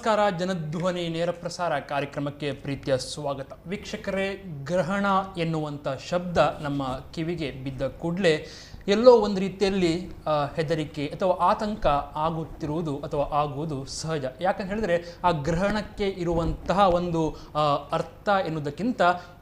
ನಮಸ್ಕಾರ. ಜನಧ್ವನಿ ನೇರ ಪ್ರಸಾರ ಕಾರ್ಯಕ್ರಮಕ್ಕೆ ಪ್ರೀತಿಯ ಸ್ವಾಗತ. ವೀಕ್ಷಕರೇ, ಗ್ರಹಣ ಎನ್ನುವಂಥ ಶಬ್ದ ನಮ್ಮ ಕಿವಿಗೆ ಬಿದ್ದ ಕೂಡಲೇ ಎಲ್ಲೋ ಒಂದು ರೀತಿಯಲ್ಲಿ ಹೆದರಿಕೆ ಅಥವಾ ಆತಂಕ ಆಗುತ್ತಿರುವುದು ಅಥವಾ ಆಗುವುದು ಸಹಜ. ಯಾಕಂತ ಹೇಳಿದ್ರೆ ಆ ಗ್ರಹಣಕ್ಕೆ ಇರುವಂತಹ ಒಂದು ಅರ್ಥ ಎನ್ನುವುದಕ್ಕಿಂತ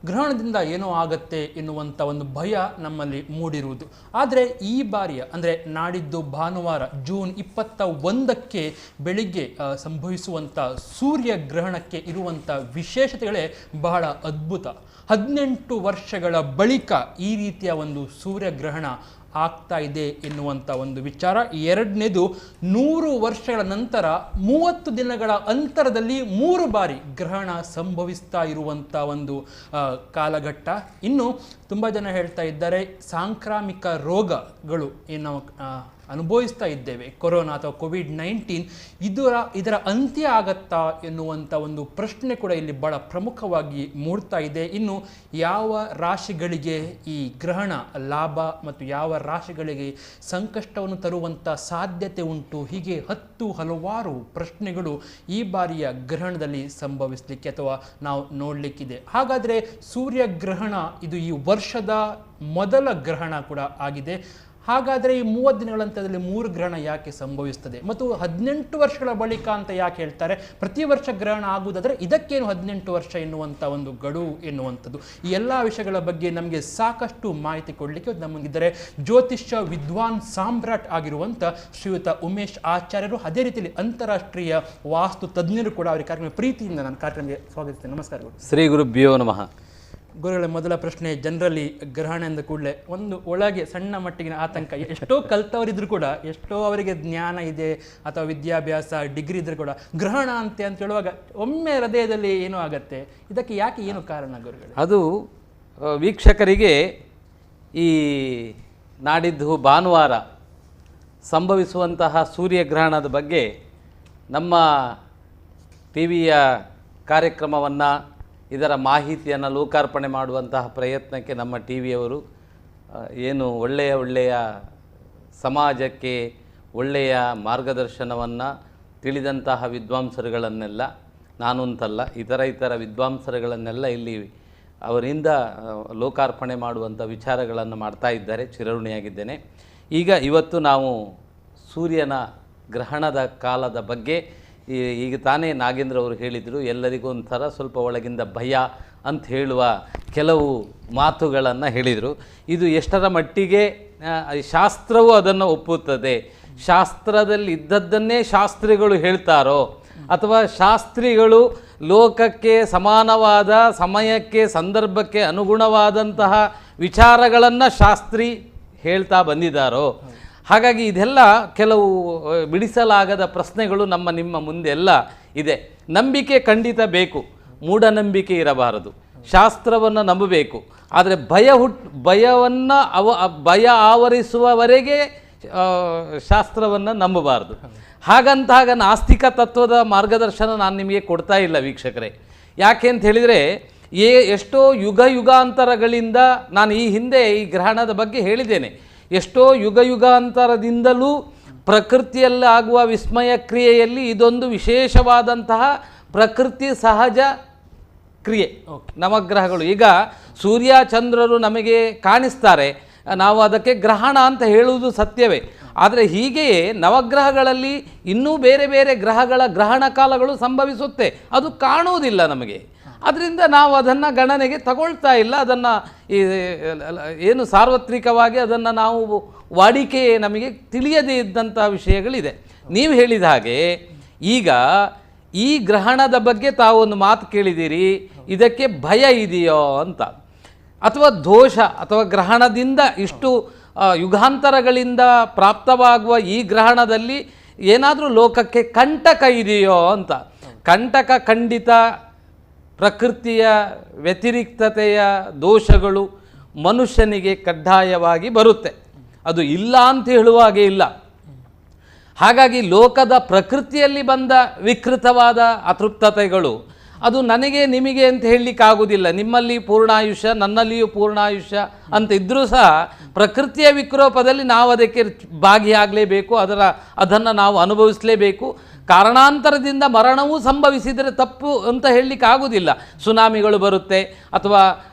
ಗ್ರಹಣದಿಂದ ಏನೋ ಆಗತ್ತೆ ಎನ್ನುವಂಥ ಒಂದು ಭಯ ನಮ್ಮಲ್ಲಿ ಮೂಡಿರುವುದು. ಆದರೆ ಈ ಬಾರಿಯ ಅಂದರೆ ನಾಡಿದ್ದು ಭಾನುವಾರ ಜೂನ್ 21ಕ್ಕೆ ಬೆಳಿಗ್ಗೆ ಸಂಭವಿಸುವಂಥ ಸೂರ್ಯ ಗ್ರಹಣಕ್ಕೆ ಇರುವಂಥ ವಿಶೇಷತೆಗಳೇ ಬಹಳ ಅದ್ಭುತ. 18 ವರ್ಷಗಳ ಬಳಿಕ ಈ ರೀತಿಯ ಒಂದು ಸೂರ್ಯಗ್ರಹಣ ಆಗ್ತಾ ಇದೆ ಎನ್ನುವಂಥ ಒಂದು ವಿಚಾರ. ಎರಡನೇದು, 100 ವರ್ಷಗಳ ನಂತರ 30 ದಿನಗಳ ಅಂತರದಲ್ಲಿ 3 ಬಾರಿ ಗ್ರಹಣ ಸಂಭವಿಸ್ತಾ ಇರುವಂಥ ಒಂದು ಕಾಲಘಟ್ಟ. ಇನ್ನು ತುಂಬ ಜನ ಹೇಳ್ತಾ ಇದ್ದಾರೆ, ಸಾಂಕ್ರಾಮಿಕ ರೋಗಗಳು ಏನು ನಾವು ಅನುಭವಿಸ್ತಾ ಇದ್ದೇವೆ, ಕೊರೋನಾ ಅಥವಾ ಕೋವಿಡ್-19, ಇದರ ಅಂತ್ಯ ಆಗತ್ತಾ ಎನ್ನುವಂಥ ಒಂದು ಪ್ರಶ್ನೆ ಕೂಡ ಇಲ್ಲಿ ಬಹಳ ಪ್ರಮುಖವಾಗಿ ಮೂಡ್ತಾ ಇದೆ. ಇನ್ನು ಯಾವ ರಾಶಿಗಳಿಗೆ ಈ ಗ್ರಹಣ ಲಾಭ ಮತ್ತು ಯಾವ ರಾಶಿಗಳಿಗೆ ಸಂಕಷ್ಟವನ್ನು ತರುವಂಥ ಸಾಧ್ಯತೆ ಉಂಟು, ಹೀಗೆ ಹಲವಾರು ಪ್ರಶ್ನೆಗಳು ಈ ಬಾರಿಯ ಗ್ರಹಣದಲ್ಲಿ ಸಂಭವಿಸಲಿಕ್ಕೆ ಅಥವಾ ನಾವು ನೋಡಲಿಕ್ಕಿದೆ. ಹಾಗಾದರೆ ಸೂರ್ಯಗ್ರಹಣ ಇದು ಈ ವರ್ಷದ ಮೊದಲ ಗ್ರಹಣ ಕೂಡ ಆಗಿದೆ. ಹಾಗಾದರೆ ಈ 30 ದಿನಗಳ ಅಂತರದಲ್ಲಿ 3 ಗ್ರಹಣ ಯಾಕೆ ಸಂಭವಿಸ್ತದೆ ಮತ್ತು 18 ವರ್ಷಗಳ ಬಳಿಕ ಅಂತ ಯಾಕೆ ಹೇಳ್ತಾರೆ? ಪ್ರತಿ ವರ್ಷ ಗ್ರಹಣ ಆಗುವುದಾದರೆ ಇದಕ್ಕೇನು 18 ವರ್ಷ ಎನ್ನುವಂಥ ಒಂದು ಗಡುವು ಎನ್ನುವಂಥದ್ದು. ಈ ಎಲ್ಲ ವಿಷಯಗಳ ಬಗ್ಗೆ ನಮಗೆ ಸಾಕಷ್ಟು ಮಾಹಿತಿ ಕೊಡಲಿಕ್ಕೆ ನಮಗಿದ್ದಾರೆ ಜ್ಯೋತಿಷ್ಯ ವಿದ್ವಾನ್ ಸಾಮ್ರಾಟ್ ಆಗಿರುವಂಥ ಶ್ರೀಯುತ ಉಮೇಶ್ ಆಚಾರ್ಯರು, ಅದೇ ರೀತಿಯಲ್ಲಿ ಅಂತಾರಾಷ್ಟ್ರೀಯ ವಾಸ್ತು ತಜ್ಞರು ಕೂಡ. ಅವರ ಕಾರ್ಯಕ್ರಮ ಪ್ರೀತಿಯಿಂದ ನಾನು ಕಾರ್ಯಕ್ರಮಕ್ಕೆ ಸ್ವಾಗತಿಸ್ತೇನೆ. ನಮಸ್ಕಾರಗಳು. ಶ್ರೀ ಗುರುಭ್ಯೋ ನಮಃ. ಗುರುಗಳ ಮೊದಲ ಪ್ರಶ್ನೆ, ಜನರಲಿ ಗ್ರಹಣ ಎಂದ ಕೂಡಲೇ ಒಂದು ಒಳಗೆ ಸಣ್ಣ ಮಟ್ಟಿಗಿನ ಆತಂಕ. ಎಷ್ಟೋ ಕಲ್ತವರಿದ್ರು ಕೂಡ, ಎಷ್ಟೋ ಅವರಿಗೆ ಜ್ಞಾನ ಇದೆ ಅಥವಾ ವಿದ್ಯಾಭ್ಯಾಸ ಡಿಗ್ರಿ ಇದ್ರೂ ಕೂಡ ಗ್ರಹಣ ಅಂತ ಹೇಳುವಾಗ ಒಮ್ಮೆ ಹೃದಯದಲ್ಲಿ ಏನೋ ಆಗತ್ತೆ. ಇದಕ್ಕೆ ಯಾಕೆ ಏನು ಕಾರಣ ಗುರುಗಳು? ಅದು ವೀಕ್ಷಕರಿಗೆ ಈ ನಾಡಿದ್ದು ಭಾನುವಾರ ಸಂಭವಿಸುವಂತಹ ಸೂರ್ಯಗ್ರಹಣದ ಬಗ್ಗೆ ನಮ್ಮ ಟಿ ವಿಯ ಕಾರ್ಯಕ್ರಮವನ್ನು, ಇದರ ಮಾಹಿತಿಯನ್ನು ಲೋಕಾರ್ಪಣೆ ಮಾಡುವಂತಹ ಪ್ರಯತ್ನಕ್ಕೆ ನಮ್ಮ ಟಿ ವಿಯವರು ಏನು ಒಳ್ಳೆಯ ಸಮಾಜಕ್ಕೆ ಒಳ್ಳೆಯ ಮಾರ್ಗದರ್ಶನವನ್ನು ತಿಳಿದಂತಹ ವಿದ್ವಾಂಸರುಗಳನ್ನೆಲ್ಲ, ನಾನು ಅಂತಲ್ಲ ಇತರ ವಿದ್ವಾಂಸರುಗಳನ್ನೆಲ್ಲ ಇಲ್ಲಿ ಅವರಿಂದ ಲೋಕಾರ್ಪಣೆ ಮಾಡುವಂಥ ವಿಚಾರಗಳನ್ನು ಮಾಡ್ತಾ ಇದ್ದಾರೆ. ಚಿರಋಣಿಯಾಗಿದ್ದೇನೆ. ಇವತ್ತು ನಾವು ಸೂರ್ಯನ ಗ್ರಹಣದ ಕಾಲದ ಬಗ್ಗೆ ಈಗ ತಾನೇ ನಾಗೇಂದ್ರ ಅವರು ಹೇಳಿದರು, ಎಲ್ಲರಿಗೂ ಒಂಥರ ಸ್ವಲ್ಪ ಒಳಗಿಂದ ಭಯ ಅಂತ ಹೇಳುವ ಕೆಲವು ಮಾತುಗಳನ್ನು ಹೇಳಿದರು. ಇದು ಎಷ್ಟರ ಮಟ್ಟಿಗೆ ಶಾಸ್ತ್ರವು ಅದನ್ನು ಒಪ್ಪುತ್ತದೆ, ಶಾಸ್ತ್ರದಲ್ಲಿ ಇದ್ದದ್ದನ್ನೇ ಶಾಸ್ತ್ರಿಗಳು ಹೇಳ್ತಾರೋ ಅಥವಾ ಶಾಸ್ತ್ರಿಗಳು ಲೋಕಕ್ಕೆ ಸಮಾನವಾದ ಸಮಯಕ್ಕೆ ಸಂದರ್ಭಕ್ಕೆ ಅನುಗುಣವಾದಂತಹ ವಿಚಾರಗಳನ್ನು ಶಾಸ್ತ್ರಿ ಹೇಳ್ತಾ ಬಂದಿದ್ದಾರೋ. ಹಾಗಾಗಿ ಇದೆಲ್ಲ ಕೆಲವು ಬಿಡಿಸಲಾಗದ ಪ್ರಶ್ನೆಗಳು ನಿಮ್ಮ ಮುಂದೆ ಎಲ್ಲ ಇದೆ. ನಂಬಿಕೆ ಖಂಡಿತ ಬೇಕು, ಮೂಢನಂಬಿಕೆ ಇರಬಾರದು. ಶಾಸ್ತ್ರವನ್ನು ನಂಬಬೇಕು, ಆದರೆ ಭಯ ಆವರಿಸುವವರೆಗೆ ಶಾಸ್ತ್ರವನ್ನು ನಂಬಬಾರದು. ಹಾಗಂತಾಗ ನಾಸ್ತಿಕ ತತ್ವದ ಮಾರ್ಗದರ್ಶನ ನಾನು ನಿಮಗೆ ಕೊಡ್ತಾ ಇಲ್ಲ ವೀಕ್ಷಕರೇ. ಯಾಕೆ ಅಂತ ಹೇಳಿದರೆ, ಎಷ್ಟೋ ಯುಗಾಂತರಗಳಿಂದ ನಾನು ಈ ಹಿಂದೆ ಈ ಗ್ರಹಣದ ಬಗ್ಗೆ ಹೇಳಿದ್ದೇನೆ. ಎಷ್ಟೋ ಯುಗಾಂತರದಿಂದಲೂ ಪ್ರಕೃತಿಯಲ್ಲಿ ಆಗುವ ವಿಸ್ಮಯ ಕ್ರಿಯೆಯಲ್ಲಿ ಇದೊಂದು ವಿಶೇಷವಾದಂತಹ ಪ್ರಕೃತಿ ಸಹಜ ಕ್ರಿಯೆ. ನವಗ್ರಹಗಳು, ಈಗ ಸೂರ್ಯ ಚಂದ್ರರು ನಮಗೆ ಕಾಣಿಸ್ತಾರೆ, ನಾವು ಅದಕ್ಕೆ ಗ್ರಹಣ ಅಂತ ಹೇಳುವುದು ಸತ್ಯವೇ. ಆದರೆ ಹೀಗೆಯೇ ನವಗ್ರಹಗಳಲ್ಲಿ ಇನ್ನೂ ಬೇರೆ ಬೇರೆ ಗ್ರಹಗಳ ಗ್ರಹಣ ಕಾಲಗಳು ಸಂಭವಿಸುತ್ತೆ, ಅದು ಕಾಣುವುದಿಲ್ಲ ನಮಗೆ. ಅದರಿಂದ ನಾವು ಅದನ್ನು ಗಣನೆಗೆ ತಗೊಳ್ತಾ ಇಲ್ಲ. ಅದನ್ನು ಏನು ಸಾರ್ವತ್ರಿಕವಾಗಿ ಅದನ್ನು ನಾವು ವಾಡಿಕೆ ನಮಗೆ ತಿಳಿಯದೇ ಇದ್ದಂಥ ವಿಷಯಗಳಿದೆ. ನೀವು ಹೇಳಿದ ಹಾಗೆ ಈಗ ಈ ಗ್ರಹಣದ ಬಗ್ಗೆ ತಾವು ಒಂದು ಮಾತು ಕೇಳಿದ್ದೀರಿ, ಇದಕ್ಕೆ ಭಯ ಇದೆಯೋ ಅಂತ, ಅಥವಾ ದೋಷ ಅಥವಾ ಗ್ರಹಣದಿಂದ ಇಷ್ಟು ಯುಗಾಂತರಗಳಿಂದ ಪ್ರಾಪ್ತವಾಗುವ ಈ ಗ್ರಹಣದಲ್ಲಿ ಏನಾದರೂ ಲೋಕಕ್ಕೆ ಕಂಟಕ ಇದೆಯೋ ಅಂತ. ಕಂಟಕ ಖಂಡಿತ ಪ್ರಕೃತಿಯ ವ್ಯತಿರಿಕ್ತತೆಯ ದೋಷಗಳು ಮನುಷ್ಯನಿಗೆ ಕಡ್ಡಾಯವಾಗಿ ಬರುತ್ತೆ, ಅದು ಇಲ್ಲ ಅಂತ ಹೇಳುವಾಗೆ ಇಲ್ಲ. ಹಾಗಾಗಿ ಲೋಕದ ಪ್ರಕೃತಿಯಲ್ಲಿ ಬಂದ ವಿಕೃತವಾದ ಅತೃಪ್ತತೆಗಳು ಅದು ನನಗೆ ನಿಮಗೆ ಅಂತ ಹೇಳಲಿಕ್ಕಾಗೋದಿಲ್ಲ. ನಿಮ್ಮಲ್ಲಿ ಪೂರ್ಣಾಯುಷ್ಯ, ನನ್ನಲ್ಲಿಯೂ ಪೂರ್ಣಾಯುಷ್ಯ ಅಂತ ಇದ್ದರೂ ಸಹ ಪ್ರಕೃತಿಯ ವಿಕೋಪದಲ್ಲಿ ನಾವು ಅದಕ್ಕೆ ಭಾಗಿಯಾಗಲೇಬೇಕು, ಅದನ್ನು ನಾವು ಅನುಭವಿಸಲೇಬೇಕು. ಕಾರಣಾಂತರದಿಂದ ಮರಣವೂ ಸಂಭವಿಸಿದರೆ ತಪ್ಪು ಅಂತ ಹೇಳಲಿಕ್ಕೆ ಆಗುವುದಿಲ್ಲ. ಸುನಾಮಿಗಳು ಬರುತ್ತೆ ಅಥವಾ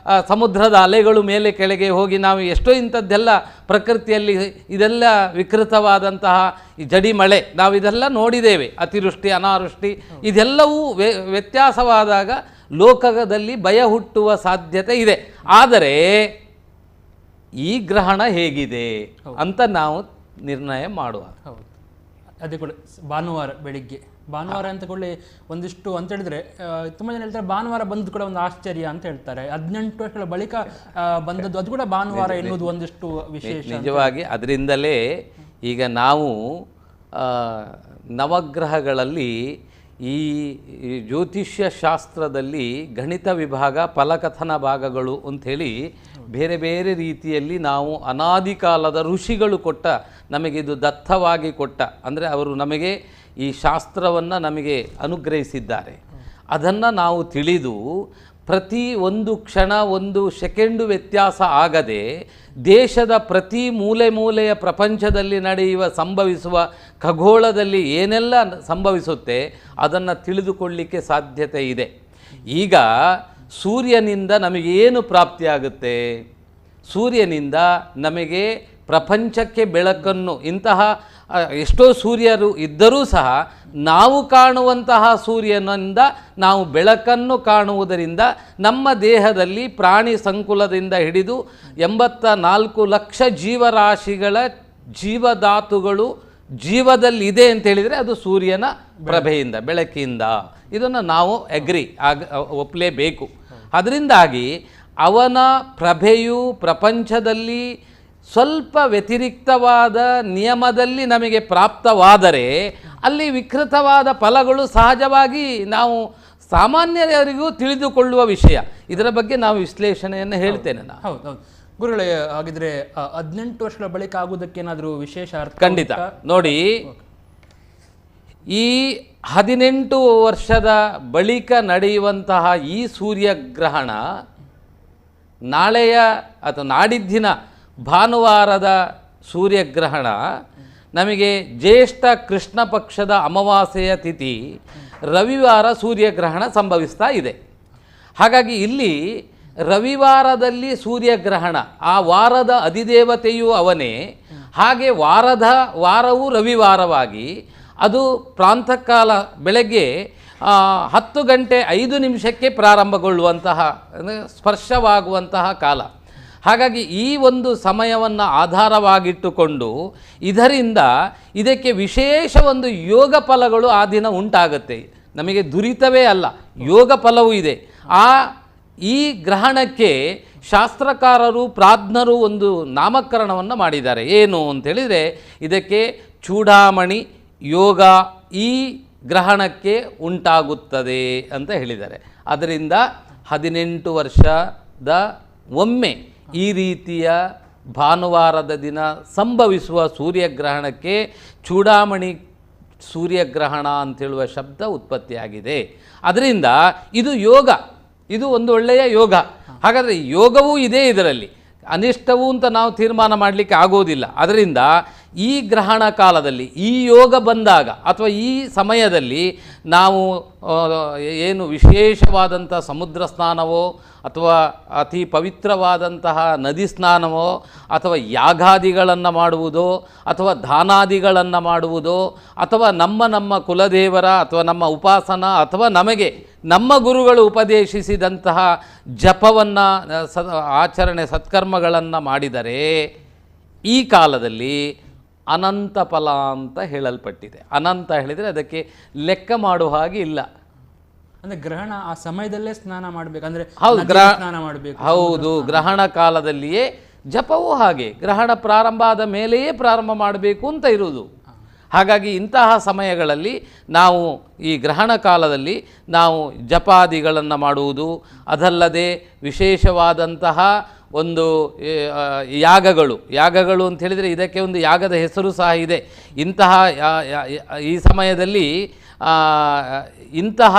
ಸಮುದ್ರದ ಅಲೆಗಳು ಮೇಲೆ ಕೆಳಗೆ ಹೋಗಿ ನಾವು ಎಷ್ಟೋ ಇಂಥದ್ದೆಲ್ಲ ಪ್ರಕೃತಿಯಲ್ಲಿ ಇದೆಲ್ಲ ವಿಕೃತವಾದಂತಹ ಈ ಜಡಿ ಮಳೆ ನಾವು ಇದೆಲ್ಲ ನೋಡಿದ್ದೇವೆ. ಅತಿವೃಷ್ಟಿ ಅನಾವೃಷ್ಟಿ ಇದೆಲ್ಲವೂ ವ್ಯತ್ಯಾಸವಾದಾಗ ಲೋಕದಲ್ಲಿ ಭಯ ಹುಟ್ಟುವ ಸಾಧ್ಯತೆ ಇದೆ. ಆದರೆ ಈ ಗ್ರಹಣ ಹೇಗಿದೆ ಅಂತ ನಾವು ನಿರ್ಣಯ ಮಾಡುವ. ಹೌದು, ಅದೇ ಕೂಡ ಭಾನುವಾರ ಬೆಳಿಗ್ಗೆ ಭಾನುವಾರ ಅಂತ ಕೊಳ್ಳಿ ಒಂದಿಷ್ಟು ಅಂತ ಹೇಳಿದ್ರೆ ತುಂಬ ಜನ ಹೇಳ್ತಾರೆ ಭಾನುವಾರ ಬಂದು ಕೂಡ ಒಂದು ಆಶ್ಚರ್ಯ ಅಂತ ಹೇಳ್ತಾರೆ. 18 ವರ್ಷಗಳ ಬಳಿಕ ಬಂದದ್ದು ಅದು ಕೂಡ ಭಾನುವಾರ ಎನ್ನುವುದು ಒಂದಿಷ್ಟು ವಿಶೇಷ. ನಿಜವಾಗಿ ಅದರಿಂದಲೇ ಈಗ ನಾವು ನವಗ್ರಹಗಳಲ್ಲಿ ಈ ಜ್ಯೋತಿಷ್ಯ ಶಾಸ್ತ್ರದಲ್ಲಿ ಗಣಿತ ವಿಭಾಗ ಫಲಕಥನ ಭಾಗಗಳು ಅಂಥೇಳಿ ಬೇರೆ ಬೇರೆ ರೀತಿಯಲ್ಲಿ ನಾವು ಅನಾದಿ ಕಾಲದ ಋಷಿಗಳು ಕೊಟ್ಟ ನಮಗಿದು ದತ್ತವಾಗಿ ಕೊಟ್ಟ ಅಂದರೆ ಅವರು ನಮಗೆ ಈ ಶಾಸ್ತ್ರವನ್ನು ನಮಗೆ ಅನುಗ್ರಹಿಸಿದ್ದಾರೆ. ಅದನ್ನು ನಾವು ತಿಳಿದು ಪ್ರತಿ ಒಂದು ಕ್ಷಣ ಒಂದು ಸೆಕೆಂಡು ವ್ಯತ್ಯಾಸ ಆಗದೆ ದೇಶದ ಪ್ರತಿ ಮೂಲೆಯ ಪ್ರಪಂಚದಲ್ಲಿ ನಡೆಯುವ ಸಂಭವಿಸುವ ಖಗೋಳದಲ್ಲಿ ಏನೆಲ್ಲ ಸಂಭವಿಸುತ್ತೆ ಅದನ್ನು ತಿಳಿದುಕೊಳ್ಳಲಿಕ್ಕೆ ಸಾಧ್ಯತೆ ಇದೆ. ಈಗ ಸೂರ್ಯನಿಂದ ನಮಗೇನು ಪ್ರಾಪ್ತಿಯಾಗುತ್ತೆ? ಸೂರ್ಯನಿಂದ ನಮಗೆ ಪ್ರಪಂಚಕ್ಕೆ ಬೆಳಕನ್ನು ಇಂತಹ ಎಷ್ಟೋ ಸೂರ್ಯರು ಇದ್ದರೂ ಸಹ ನಾವು ಕಾಣುವಂತಹ ಸೂರ್ಯನಿಂದ ನಾವು ಬೆಳಕನ್ನು ಕಾಣುವುದರಿಂದ ನಮ್ಮ ದೇಹದಲ್ಲಿ ಪ್ರಾಣಿ ಸಂಕುಲದಿಂದ ಹಿಡಿದು 84 ಲಕ್ಷ ಜೀವರಾಶಿಗಳ ಜೀವಧಾತುಗಳು ಜೀವದಲ್ಲಿದೆ ಅಂತ ಹೇಳಿದರೆ ಅದು ಸೂರ್ಯನ ಪ್ರಭೆಯಿಂದ ಬೆಳಕಿಂದ. ಇದನ್ನು ನಾವು ಒಪ್ಪಲೇಬೇಕು. ಅದರಿಂದಾಗಿ ಅವನ ಪ್ರಭೆಯು ಪ್ರಪಂಚದಲ್ಲಿ ಸ್ವಲ್ಪ ವ್ಯತಿರಿಕ್ತವಾದ ನಿಯಮದಲ್ಲಿ ನಮಗೆ ಪ್ರಾಪ್ತವಾದರೆ ಅಲ್ಲಿ ವಿಕೃತವಾದ ಫಲಗಳು ಸಹಜವಾಗಿ ನಾವು ಸಾಮಾನ್ಯರಿಗೂ ತಿಳಿದುಕೊಳ್ಳುವ ವಿಷಯ. ಇದರ ಬಗ್ಗೆ ನಾವು ವಿಶ್ಲೇಷಣೆಯನ್ನು ಹೇಳ್ತೇನೆ ನಾನು. ಹೌದು ಹೌದು ಗುರುಗಳೇ, ಹಾಗಿದ್ರೆ 18 ವರ್ಷಗಳ ಬಳಿಕ ಆಗುವುದಕ್ಕೇನಾದರೂ ವಿಶೇಷ ಅರ್ಥ? ಖಂಡಿತ. ನೋಡಿ, ಈ 18 ವರ್ಷದ ಬಳಿಕ ನಡೆಯುವಂತಹ ಈ ಸೂರ್ಯಗ್ರಹಣ ನಾಳೆಯ ಅಥವಾ ನಾಡಿದ್ದಿನ ಭಾನುವಾರದ ಸೂರ್ಯಗ್ರಹಣ ನಮಗೆ ಜ್ಯೇಷ್ಠ ಕೃಷ್ಣ ಪಕ್ಷದ ಅಮಾವಾಸ್ಯೆಯ ತಿಥಿ ರವಿವಾರ ಸೂರ್ಯಗ್ರಹಣ ಸಂಭವಿಸ್ತಾ ಇದೆ. ಹಾಗಾಗಿ ಇಲ್ಲಿ ರವಿವಾರದಲ್ಲಿ ಸೂರ್ಯಗ್ರಹಣ, ಆ ವಾರದ ಅಧಿದೇವತೆಯೂ ಅವನೇ. ಹಾಗೆ ವಾರವು ರವಿವಾರವಾಗಿ ಅದು ಪ್ರಾಂತಃಕಾಲ ಬೆಳಗ್ಗೆ 10 ಗಂಟೆ 5 ನಿಮಿಷಕ್ಕೆ ಪ್ರಾರಂಭಗೊಳ್ಳುವಂತಹ ಸ್ಪರ್ಶವಾಗುವಂತಹ ಕಾಲ. ಹಾಗಾಗಿ ಈ ಒಂದು ಸಮಯವನ್ನು ಆಧಾರವಾಗಿಟ್ಟುಕೊಂಡು ಇದಕ್ಕೆ ವಿಶೇಷ ಒಂದು ಯೋಗ ಫಲಗಳು ಆ ದಿನ ಉಂಟಾಗುತ್ತೆ. ನಮಗೆ ದುರಿತವೇ ಅಲ್ಲ, ಯೋಗ ಫಲವೂ ಇದೆ. ಈ ಗ್ರಹಣಕ್ಕೆ ಶಾಸ್ತ್ರಕಾರರು ಪ್ರಾಜ್ಞರು ಒಂದು ನಾಮಕರಣವನ್ನು ಮಾಡಿದ್ದಾರೆ. ಏನು ಅಂತೇಳಿದರೆ ಇದಕ್ಕೆ ಚೂಡಾಮಣಿ ಯೋಗ ಈ ಗ್ರಹಣಕ್ಕೆ ಉಂಟಾಗುತ್ತದೆ ಅಂತ ಹೇಳಿದ್ದಾರೆ. ಅದರಿಂದ 18 ವರ್ಷದ ಒಮ್ಮೆ ಈ ರೀತಿಯ ಭಾನುವಾರದ ದಿನ ಸಂಭವಿಸುವ ಸೂರ್ಯಗ್ರಹಣಕ್ಕೆ ಚೂಡಾಮಣಿ ಸೂರ್ಯಗ್ರಹಣ ಅಂತೇಳುವ ಶಬ್ದ ಉತ್ಪತ್ತಿಯಾಗಿದೆ. ಅದರಿಂದ ಇದು ಯೋಗ, ಇದು ಒಂದು ಒಳ್ಳೆಯ ಯೋಗ. ಹಾಗಾದರೆ ಯೋಗವೂ ಇದೆ ಇದರಲ್ಲಿ, ಅನಿಷ್ಟವೂ ಅಂತ ನಾವು ತೀರ್ಮಾನ ಮಾಡಲಿಕ್ಕೆ ಆಗೋದಿಲ್ಲ. ಅದರಿಂದ ಈ ಗ್ರಹಣ ಕಾಲದಲ್ಲಿ ಈ ಯೋಗ ಬಂದಾಗ ಅಥವಾ ಈ ಸಮಯದಲ್ಲಿ ನಾವು ಏನು ವಿಶೇಷವಾದಂಥ ಸಮುದ್ರ ಸ್ನಾನವೋ ಅಥವಾ ಅತಿ ಪವಿತ್ರವಾದಂತಹ ನದಿ ಸ್ನಾನವೋ ಅಥವಾ ಯಾಗಾದಿಗಳನ್ನು ಮಾಡುವುದೋ ಅಥವಾ ದಾನಾದಿಗಳನ್ನು ಮಾಡುವುದೋ ಅಥವಾ ನಮ್ಮ ಕುಲದೇವರ ಅಥವಾ ನಮ್ಮ ಉಪಾಸನ ಅಥವಾ ನಮಗೆ ನಮ್ಮ ಗುರುಗಳು ಉಪದೇಶಿಸಿದಂತಹ ಜಪವನ್ನು ಆಚರಣೆ ಸತ್ಕರ್ಮಗಳನ್ನು ಮಾಡಿದರೆ ಈ ಕಾಲದಲ್ಲಿ ಅನಂತ ಫಲ ಅಂತ ಹೇಳಲ್ಪಟ್ಟಿದೆ. ಅನಂತ ಹೇಳಿದರೆ ಅದಕ್ಕೆ ಲೆಕ್ಕ ಮಾಡುವ ಹಾಗೆ ಇಲ್ಲ. ಅಂದ್ರೆ ಗ್ರಹಣ ಆ ಸಮಯದಲ್ಲೇ ಸ್ನಾನ ಮಾಡಬೇಕು, ಅಂದ್ರೆ ಹೌದು ಸ್ನಾನ ಮಾಡಬೇಕು. ಹೌದು, ಗ್ರಹಣ ಕಾಲದಲ್ಲಿಯೇ ಜಪವೂ ಹಾಗೆ ಗ್ರಹಣ ಪ್ರಾರಂಭ ಆದ ಮೇಲೆಯೇ ಪ್ರಾರಂಭ ಮಾಡಬೇಕು ಅಂತ ಇರುವುದು. ಹಾಗಾಗಿ ಇಂತಹ ಸಮಯಗಳಲ್ಲಿ ನಾವು ಈ ಗ್ರಹಣ ಕಾಲದಲ್ಲಿ ನಾವು ಜಪಾದಿಗಳನ್ನು ಮಾಡುವುದು, ಅದಲ್ಲದೆ ವಿಶೇಷವಾದಂತಹ ಒಂದು ಯಾಗಗಳು ಅಂತ ಹೇಳಿದರೆ ಇದಕ್ಕೆ ಒಂದು ಯಾಗದ ಹೆಸರು ಸಹ ಇದೆ. ಈ ಸಮಯದಲ್ಲಿ ಇಂತಹ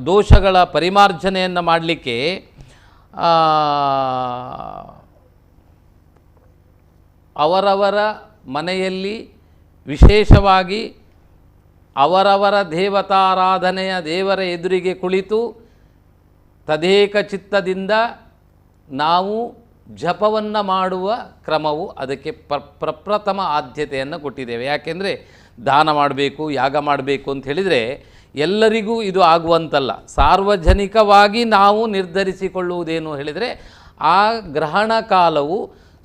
ದೋಷಗಳ ಪರಿಮಾರ್ಜನೆಯನ್ನು ಮಾಡಲಿಕ್ಕೆ ಅವರವರ ಮನೆಯಲ್ಲಿ ವಿಶೇಷವಾಗಿ ಅವರವರ ದೇವತಾರಾಧನೆಯ ದೇವರ ಎದುರಿಗೆ ಕುಳಿತು ತದೇಕ ಚಿತ್ತದಿಂದ ನಾವು ಜಪವನ್ನು ಮಾಡುವ ಕ್ರಮವು ಅದಕ್ಕೆ ಪ್ರಪ್ರಥಮ ಆದ್ಯತೆಯನ್ನು ಕೊಟ್ಟಿದ್ದೇವೆ. ಯಾಕೆಂದರೆ ದಾನ ಮಾಡಬೇಕು, ಯಾಗ ಮಾಡಬೇಕು ಅಂತ ಹೇಳಿದರೆ ಎಲ್ಲರಿಗೂ ಇದು ಆಗುವಂತಲ್ಲ. ಸಾರ್ವಜನಿಕವಾಗಿ ನಾವು ನಿರ್ಧರಿಸಿಕೊಳ್ಳುವುದೇನು ಹೇಳಿದರೆ, ಆ ಗ್ರಹಣ ಕಾಲವು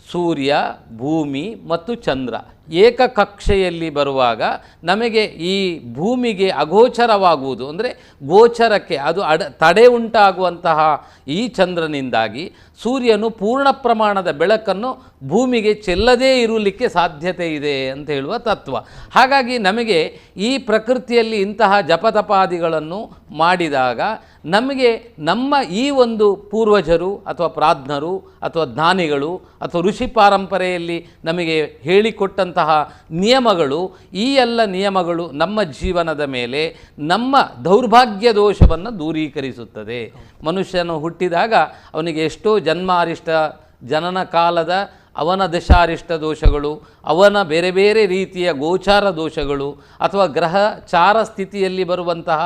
ಸೂರ್ಯ, ಭೂಮಿ ಮತ್ತು ಚಂದ್ರ ಏಕಕಕ್ಷೆಯಲ್ಲಿ ಬರುವಾಗ ನಮಗೆ ಈ ಭೂಮಿಗೆ ಅಗೋಚರವಾಗುವುದು, ಅಂದರೆ ಗೋಚರಕ್ಕೆ ಅದು ತಡೆ ಉಂಟಾಗುವಂತಹ ಈ ಚಂದ್ರನಿಂದಾಗಿ ಸೂರ್ಯನು ಪೂರ್ಣ ಪ್ರಮಾಣದ ಬೆಳಕನ್ನು ಭೂಮಿಗೆ ಚೆಲ್ಲದೇ ಇರಲಿಕ್ಕೆ ಸಾಧ್ಯತೆ ಇದೆ ಅಂತ ಹೇಳುವ ತತ್ವ. ಹಾಗಾಗಿ ನಮಗೆ ಈ ಪ್ರಕೃತಿಯಲ್ಲಿ ಇಂತಹ ಜಪತಪಾದಿಗಳನ್ನು ಮಾಡಿದಾಗ ನಮಗೆ ನಮ್ಮ ಈ ಒಂದು ಪೂರ್ವಜರು ಅಥವಾ ಪ್ರಾಜ್ಞರು ಅಥವಾ ಜ್ಞಾನಿಗಳು ಅಥವಾ ಋಷಿ ಪರಂಪರೆಯಲ್ಲಿ ನಮಗೆ ಹೇಳಿಕೊಟ್ಟಂತಹ ನಿಯಮಗಳು, ಈ ಎಲ್ಲ ನಿಯಮಗಳು ನಮ್ಮ ಜೀವನದ ಮೇಲೆ ನಮ್ಮ ದೌರ್ಭಾಗ್ಯ ದೋಷವನ್ನು ದೂರೀಕರಿಸುತ್ತದೆ. ಮನುಷ್ಯನು ಹುಟ್ಟಿದಾಗ ಅವನಿಗೆ ಎಷ್ಟೋ ಜನ್ಮಾರಿಷ್ಟ, ಜನನ ಕಾಲದ ಅವನ ದಶಾರಿಷ್ಟ ದೋಷಗಳು, ಅವನ ಬೇರೆ ಬೇರೆ ರೀತಿಯ ಗೋಚಾರ ದೋಷಗಳು ಅಥವಾ ಗ್ರಹಚಾರ ಸ್ಥಿತಿಯಲ್ಲಿ ಬರುವಂತಹ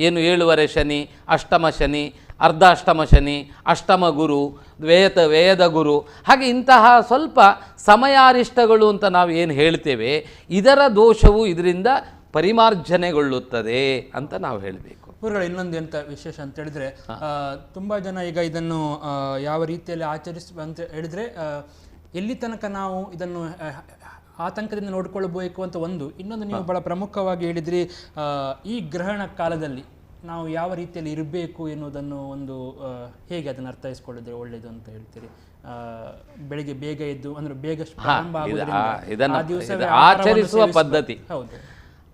ಏನು 7ನೇ ಶನಿ, ಅಷ್ಟಮ ಶನಿ, ಅರ್ಧಾಷ್ಟಮ ಶನಿ, ಅಷ್ಟಮ ಗುರು, ವ್ಯಯದ ಗುರು, ಹಾಗೆ ಇಂತಹ ಸ್ವಲ್ಪ ಸಮಯಾರಿಷ್ಟಗಳು ಅಂತ ನಾವು ಏನು ಹೇಳ್ತೇವೆ, ಇದರ ದೋಷವು ಇದರಿಂದ ಪರಿಮಾರ್ಜನೆಗೊಳ್ಳುತ್ತದೆ ಅಂತ ನಾವು ಹೇಳಬೇಕು. ಗುರುಗಳು, ಇನ್ನೊಂದು ಎಂಥ ವಿಶೇಷ ಅಂತ ಹೇಳಿದ್ರೆ, ತುಂಬ ಜನ ಈಗ ಇದನ್ನು ಯಾವ ರೀತಿಯಲ್ಲಿ ಅಂತ ಹೇಳಿದ್ರೆ, ಎಲ್ಲಿ ತನಕ ನಾವು ಇದನ್ನು ಆತಂಕದಿಂದ ನೋಡ್ಕೊಳ್ಬೇಕು ಅಂತ ಒಂದು. ಇನ್ನೊಂದು, ನೀವು ಬಹಳ ಪ್ರಮುಖವಾಗಿ ಹೇಳಿದ್ರಿ, ಈ ಗ್ರಹಣ ಕಾಲದಲ್ಲಿ ನಾವು ಯಾವ ರೀತಿಯಲ್ಲಿ ಇರಬೇಕು ಎನ್ನುವುದನ್ನು ಒಂದು ಹೇಗೆ ಅದನ್ನು ಅರ್ಥೈಸ್ಕೊಳ್ಳಿದ್ರೆ ಒಳ್ಳೆಯದು ಅಂತ ಹೇಳ್ತೀರಿ? ಬೆಳಿಗ್ಗೆ ಬೇಗ ಎದ್ದು, ಅಂದ್ರೆ ಬೇಗ ಪ್ರಾರಂಭ ಆಗೋದ್ರಿಂದ ಆಚರಿಸುವ ಪದ್ಧತಿ. ಹೌದು,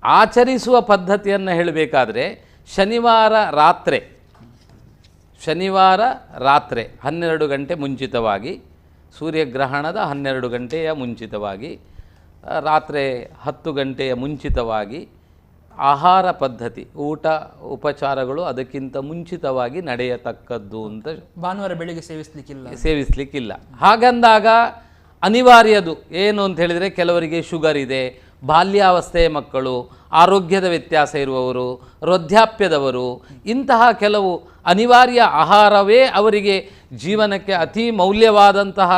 ಆಚರಿಸುವ ಪದ್ಧತಿಯನ್ನು ಹೇಳಬೇಕಾದ್ರೆ ಶನಿವಾರ ರಾತ್ರಿ 12 ಗಂಟೆ ಮುಂಚಿತವಾಗಿ, ಸೂರ್ಯಗ್ರಹಣದ 12 ಗಂಟೆಯ ಮುಂಚಿತವಾಗಿ, ರಾತ್ರಿ 10 ಗಂಟೆಯ ಮುಂಚಿತವಾಗಿ ಆಹಾರ ಪದ್ಧತಿ, ಊಟ ಉಪಚಾರಗಳು ಅದಕ್ಕಿಂತ ಮುಂಚಿತವಾಗಿ ನಡೆಯತಕ್ಕದ್ದು ಅಂತ. ಭಾನುವಾರ ಬೆಳಿಗ್ಗೆ ಸೇವಿಸಲಿಕ್ಕಿಲ್ಲ. ಹಾಗಂದಾಗ ಅನಿವಾರ್ಯದು ಏನು ಅಂತ ಹೇಳಿದರೆ, ಕೆಲವರಿಗೆ ಶುಗರ್ ಇದೆ, ಬಾಲ್ಯಾವಸ್ಥೆಯ ಮಕ್ಕಳು, ಆರೋಗ್ಯದ ವ್ಯತ್ಯಾಸ ಇರುವವರು, ವೃದ್ಧಾಪ್ಯದವರು, ಇಂತಹ ಕೆಲವು ಅನಿವಾರ್ಯ ಆಹಾರವೇ ಅವರಿಗೆ ಜೀವನಕ್ಕೆ ಅತಿ ಮೌಲ್ಯವಾದಂತಹ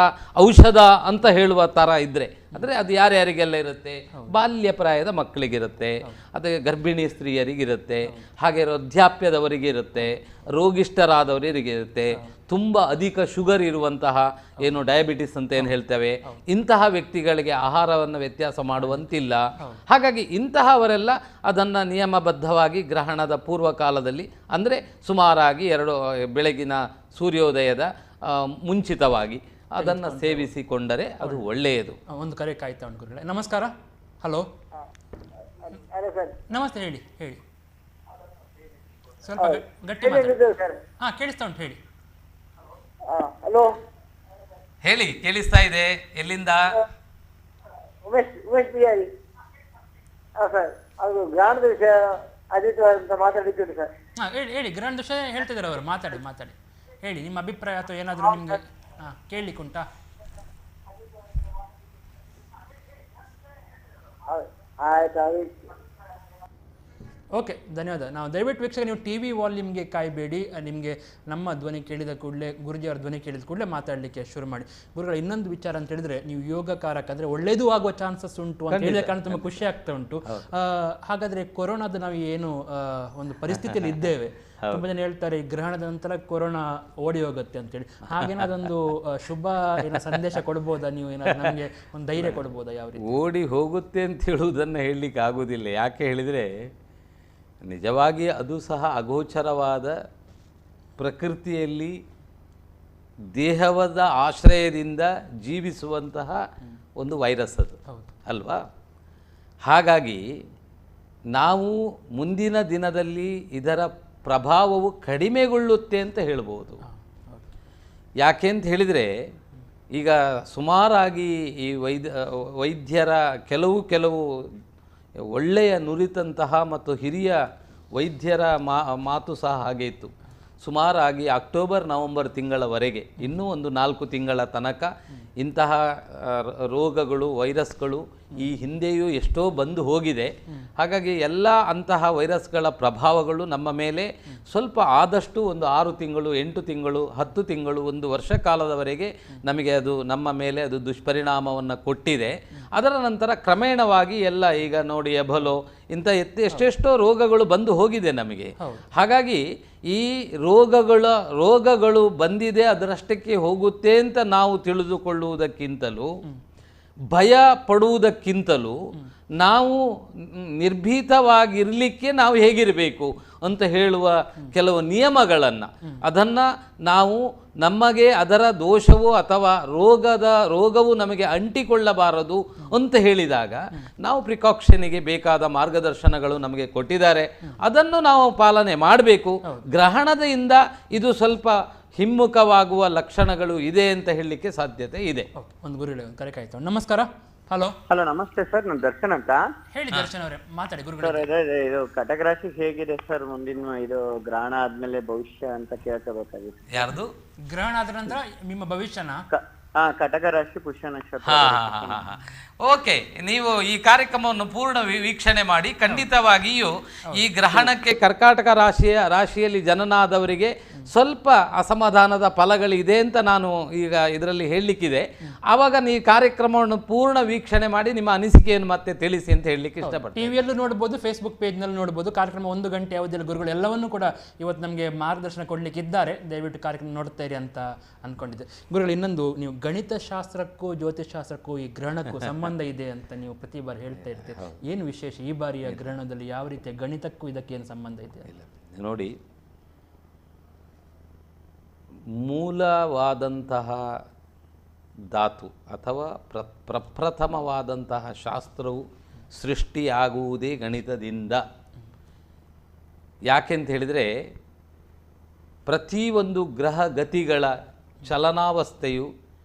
ಔಷಧ ಅಂತ ಹೇಳುವ ಥರ ಇದ್ದರೆ, ಅಂದರೆ ಅದು ಯಾರ್ಯಾರಿಗೆಲ್ಲ ಇರುತ್ತೆ, ಬಾಲ್ಯ ಪ್ರಾಯದ ಮಕ್ಕಳಿಗಿರುತ್ತೆ, ಅಥವಾ ಗರ್ಭಿಣಿ ಸ್ತ್ರೀಯರಿಗಿರುತ್ತೆ, ಹಾಗೆ ವೃದ್ಧಾಪ್ಯದವರಿಗಿರುತ್ತೆ, ರೋಗಿಷ್ಠರಾದವರಿಗಿರುತ್ತೆ, ತುಂಬ ಅಧಿಕ ಶುಗರ್ ಇರುವಂತಹ ಏನು ಡಯಾಬಿಟಿಸ್ ಅಂತ ಏನು ಹೇಳ್ತೇವೆ, ಇಂತಹ ವ್ಯಕ್ತಿಗಳಿಗೆ ಆಹಾರವನ್ನು ವ್ಯತ್ಯಾಸ ಮಾಡುವಂತಿಲ್ಲ. ಹಾಗಾಗಿ ಇಂತಹವರೆಲ್ಲ ಅದನ್ನು ನಿಯಮಬದ್ಧವಾಗಿ ಗ್ರಹಣದ ಪೂರ್ವಕಾಲದಲ್ಲಿ, ಅಂದರೆ ಸುಮಾರಾಗಿ ಬೆಳಗಿನ ಸೂರ್ಯೋದಯದ ಮುಂಚಿತವಾಗಿ ಅದನ್ನು ಸೇವಿಸಿಕೊಂಡರೆ ಅದು ಒಳ್ಳೆಯದು. ಒಂದು ಕರೆ ಕಾಯ್ತಾ ಉಂಟು ಗುರುಗಳೇ. ನಮಸ್ಕಾರ. ಹಲೋ, ನಮಸ್ತೆ. ಹೇಳಿ ಸ್ವಲ್ಪ ಗಟ್ಟಿ ಮಾತಾಡಿ. ಹಾಂ, ಕೇಳಿಸ್ತಾ ಉಂಟು, ಹೇಳಿ. ಹಲೋ, ಹೇಳಿ, ಕೇಳಿಸ್ತಾ ಇದೆ. ಎಲ್ಲಿಂದ? ಉಮೇಶ್ ಬಿಹಾರಿ. ಸರ್, ಅದು ಗ್ರಹಣದ ವಿಷಯ ಆದಿತ್ಯವಾರ ಅಂತ ಮಾತಾಡಿದ್ದೀರಿ ಸರ್. ಹಾಂ, ಹೇಳಿ. ಗ್ರಹಣ ವಿಷಯ ಹೇಳ್ತಿದ್ದಾರೆ ಅವರು. ಮಾತಾಡಿ ಹೇಳಿ, ನಿಮ್ಮ ಅಭಿಪ್ರಾಯ ಅಥವಾ ಏನಾದರೂ ನಿಮಗೆ ಕೇಳಲಿಕ್ಕುಂಟಾ? ಆಯ್ತು. ಓಕೆ, ಧನ್ಯವಾದ. ನಾವು ದಯವಿಟ್ಟು ವೀಕ್ಷಕ, ನೀವು ಟಿ ವಿ ವಾಲ್ಯೂಮ್ಗೆ ಕಾಯಬೇಡಿ. ನಿಮಗೆ ನಮ್ಮ ಧ್ವನಿ ಕೇಳಿದ ಕೂಡಲೇ, ಗುರುಜಿಯವರ ಧ್ವನಿ ಕೇಳಿದ ಕೂಡಲೇ ಮಾತಾಡಲಿಕ್ಕೆ ಶುರು ಮಾಡಿ. ಗುರುಗಳ ಇನ್ನೊಂದು ವಿಚಾರ ಅಂತ ಹೇಳಿದ್ರೆ, ನೀವು ಯೋಗಕಾರಕ ಅಂದರೆ ಒಳ್ಳೇದು ಆಗುವ ಚಾನ್ಸಸ್ ಉಂಟು ಅಂತ ಹೇಳಿದ ಕಾರಣ ತುಂಬ ಖುಷಿ ಆಗ್ತಾ ಉಂಟು. ಹಾಗಾದರೆ ಕೊರೋನಾದ ನಾವು ಏನು ಒಂದು ಪರಿಸ್ಥಿತಿಯಲ್ಲಿ ಇದ್ದೇವೆ, ತುಂಬ ಜನ ಹೇಳ್ತಾರೆ ಈ ಗ್ರಹಣದ ನಂತರ ಕೊರೋನಾ ಓಡಿ ಹೋಗುತ್ತೆ ಅಂತೇಳಿ. ಹಾಗೇನಾದೊಂದು ಶುಭ ಸಂದೇಶ ಕೊಡ್ಬೋದಾ ನೀವು? ಏನಾದ್ರು ನಮಗೆ ಒಂದು ಧೈರ್ಯ ಕೊಡ್ಬೋದಾ? ಯಾವ ರೀತಿ ಓಡಿ ಹೋಗುತ್ತೆ ಅಂತ ಹೇಳುವುದನ್ನು ಹೇಳಲಿಕ್ಕೆ ಆಗೋದಿಲ್ಲ. ಯಾಕೆ ಹೇಳಿದರೆ, ನಿಜವಾಗಿ ಅದು ಸಹ ಅಗೋಚರವಾದ ಪ್ರಕೃತಿಯಲ್ಲಿ ದೇಹದ ಆಶ್ರಯದಿಂದ ಜೀವಿಸುವಂತಹ ಒಂದು ವೈರಸ್ ಅದು ಅಲ್ವಾ. ಹಾಗಾಗಿ ನಾವು ಮುಂದಿನ ದಿನದಲ್ಲಿ ಇದರ ಪ್ರಭಾವವು ಕಡಿಮೆಗೊಳ್ಳುತ್ತೆ ಅಂತ ಹೇಳ್ಬೋದು. ಯಾಕೆ ಅಂತ ಹೇಳಿದರೆ, ಈಗ ಸುಮಾರಾಗಿ ಈ ವೈದ್ಯರ ಕೆಲವು ಒಳ್ಳೆಯ ನುರಿತಂತಹ ಮತ್ತು ಹಿರಿಯ ವೈದ್ಯರ ಮಾತು ಸಹ ಹಾಗೆ ಇತ್ತು. ಸುಮಾರಾಗಿ ಅಕ್ಟೋಬರ್ ನವಂಬರ್ ತಿಂಗಳವರೆಗೆ, ಇನ್ನೂ ಒಂದು 4 ತಿಂಗಳ ತನಕ ಇಂತಹ ರೋಗಗಳು, ವೈರಸ್ಗಳು ಈ ಹಿಂದೆಯೂ ಎಷ್ಟೋ ಬಂದು ಹೋಗಿದೆ. ಹಾಗಾಗಿ ಎಲ್ಲ ಅಂತಹ ವೈರಸ್ಗಳ ಪ್ರಭಾವಗಳು ನಮ್ಮ ಮೇಲೆ ಸ್ವಲ್ಪ ಆದಷ್ಟು ಒಂದು 6 ತಿಂಗಳು, 8 ತಿಂಗಳು, 10 ತಿಂಗಳು, 1 ವರ್ಷ ಕಾಲದವರೆಗೆ ನಮಗೆ ಅದು ನಮ್ಮ ಮೇಲೆ ಅದು ದುಷ್ಪರಿಣಾಮವನ್ನು ಕೊಟ್ಟಿದೆ. ಅದರ ನಂತರ ಕ್ರಮೇಣವಾಗಿ ಎಲ್ಲ ಈಗ ನೋಡಿ ಎಬಲೋ ಇಂಥ ಎಷ್ಟೆಷ್ಟೋ ರೋಗಗಳು ಬಂದು ಹೋಗಿದೆ ನಮಗೆ. ಹಾಗಾಗಿ ಈ ರೋಗಗಳು ಬಂದಿದೆ, ಅದರಷ್ಟಕ್ಕೆ ಹೋಗುತ್ತೆ ಅಂತ ನಾವು ತಿಳಿದುಕೊಳ್ಳುವುದಕ್ಕಿಂತಲೂ, ಭಯ ಪಡುವುದಕ್ಕಿಂತಲೂ ನಾವು ನಿರ್ಭೀತವಾಗಿರಲಿಕ್ಕೆ ನಾವು ಹೇಗಿರಬೇಕು ಅಂತ ಹೇಳುವ ಕೆಲವು ನಿಯಮಗಳನ್ನು ಅದನ್ನು ನಾವು ನಮಗೆ ಅದರ ದೋಷವು ಅಥವಾ ರೋಗವು ನಮಗೆ ಅಂಟಿಕೊಳ್ಳಬಾರದು ಅಂತ ಹೇಳಿದಾಗ ನಾವು ಪ್ರಿಕಾಕ್ಷನಿಗೆ ಬೇಕಾದ ಮಾರ್ಗದರ್ಶನಗಳು ನಮಗೆ ಕೊಟ್ಟಿದ್ದಾರೆ, ಅದನ್ನು ನಾವು ಪಾಲನೆ ಮಾಡಬೇಕು. ಗ್ರಹಣದಿಂದ ಇದು ಸ್ವಲ್ಪ ಹಿಮ್ಮುಖವಾಗುವ ಲಕ್ಷಣಗಳು ಇದೆ ಅಂತ ಹೇಳಲಿಕ್ಕೆ ಸಾಧ್ಯತೆ ಇದೆ. ಒಂದು ಗುರುಗಳೇ ಒಂದು ಕರೆ ಕಾಯ್ತು. ನಮಸ್ಕಾರ. ಹಲೋ ನಮಸ್ತೆ ಸರ್, ನಾನು ದರ್ಶನ್ ಅಂತ. ಹೇಳಿ ದರ್ಶನ್ ಅವರೇ, ಮಾತಾಡಿ ಗುರುಗಳು. ಸರ್ ಇದು ಕಟಕ ರಾಶಿ ಹೇಗಿದೆ ಸರ್, ಮುಂದಿನ ಇದು ಗ್ರಹಣ ಆದ್ಮೇಲೆ ಭವಿಷ್ಯ ಅಂತ ಕೇಳ್ಕೋಬೇಕಾಗಿತ್ತು. ಯಾರ್ದು ಗ್ರಹಣ ಆದ ನಂತರ ನಿಮ್ಮ ಭವಿಷ್ಯನ? ಕಟಕ ರಾಶಿ ಪುಷ್ಯ ನಕ್ಷತ್ರ. ಓಕೆ, ನೀವು ಈ ಕಾರ್ಯಕ್ರಮವನ್ನು ಪೂರ್ಣ ವೀಕ್ಷಣೆ ಮಾಡಿ. ಖಂಡಿತವಾಗಿಯೂ ಈ ಗ್ರಹಣಕ್ಕೆ ಕರ್ಕಾಟಕ ರಾಶಿಯಲ್ಲಿ ಜನನಾದವರಿಗೆ ಸ್ವಲ್ಪ ಅಸಮಾಧಾನದ ಫಲಗಳಿದೆ ಅಂತ ನಾನು ಈಗ ಇದರಲ್ಲಿ ಹೇಳಲಿಕ್ಕಿದೆ. ಆವಾಗ ನೀವು ಕಾರ್ಯಕ್ರಮವನ್ನು ಪೂರ್ಣ ವೀಕ್ಷಣೆ ಮಾಡಿ ನಿಮ್ಮ ಅನಿಸಿಕೆಯನ್ನು ಮತ್ತೆ ತಿಳಿಸಿ ಅಂತ ಹೇಳಲಿಕ್ಕೆ ಇಷ್ಟಪಡ್ತೀನಿ. ಟಿವಿಯಲ್ಲೂ ನೋಡ್ಬೋದು, ಫೇಸ್ಬುಕ್ ಪೇಜ್ನಲ್ಲಿ ನೋಡ್ಬೋದು. ಕಾರ್ಯಕ್ರಮ 1 ಗಂಟೆ ಅವಧಿಯಲ್ಲಿ ಗುರುಗಳು ಎಲ್ಲವನ್ನೂ ಕೂಡ ಇವತ್ತು ನಮಗೆ ಮಾರ್ಗದರ್ಶನ ಕೊಡಲಿಕ್ಕೆ ಇದ್ದಾರೆ. ದಯವಿಟ್ಟು ಕಾರ್ಯಕ್ರಮ ನೋಡ್ತಾ ಇರಿ ಅಂತ ಅಂದ್ಕೊಂಡಿದ್ದೆ. ಗುರುಗಳು, ಇನ್ನೊಂದು, ನೀವು ಗಣಿತಶಾಸ್ತ್ರಕ್ಕೂ ಜ್ಯೋತಿಷಾಸ್ತ್ರಕ್ಕೂ ಈ ಗ್ರಹಣಕ್ಕೂ ಸಂಬಂಧ ಇದೆ ಅಂತ ನೀವು ಪ್ರತಿ ಬಾರಿ ಹೇಳ್ತಾ ಇರ್ತೀರಿ. ಏನು ವಿಶೇಷ ಈ ಬಾರಿಯ ಗ್ರಹಣದಲ್ಲಿ? ಯಾವ ರೀತಿಯ ಗಣಿತಕ್ಕೂ ಇದಕ್ಕೆ ಏನು ಸಂಬಂಧ ಇದೆ? ನೋಡಿ, ಮೂಲವಾದಂತಹ ಧಾತು ಅಥವಾ ಪ್ರಪ್ರಥಮವಾದಂತಹ ಶಾಸ್ತ್ರವು ಸೃಷ್ಟಿಯಾಗುವುದೇ ಗಣಿತದಿಂದ. ಯಾಕೆಂತ ಹೇಳಿದರೆ ಪ್ರತಿಯೊಂದು ಗ್ರಹ ಗತಿಗಳ ಚಲನಾವಸ್ಥೆಯು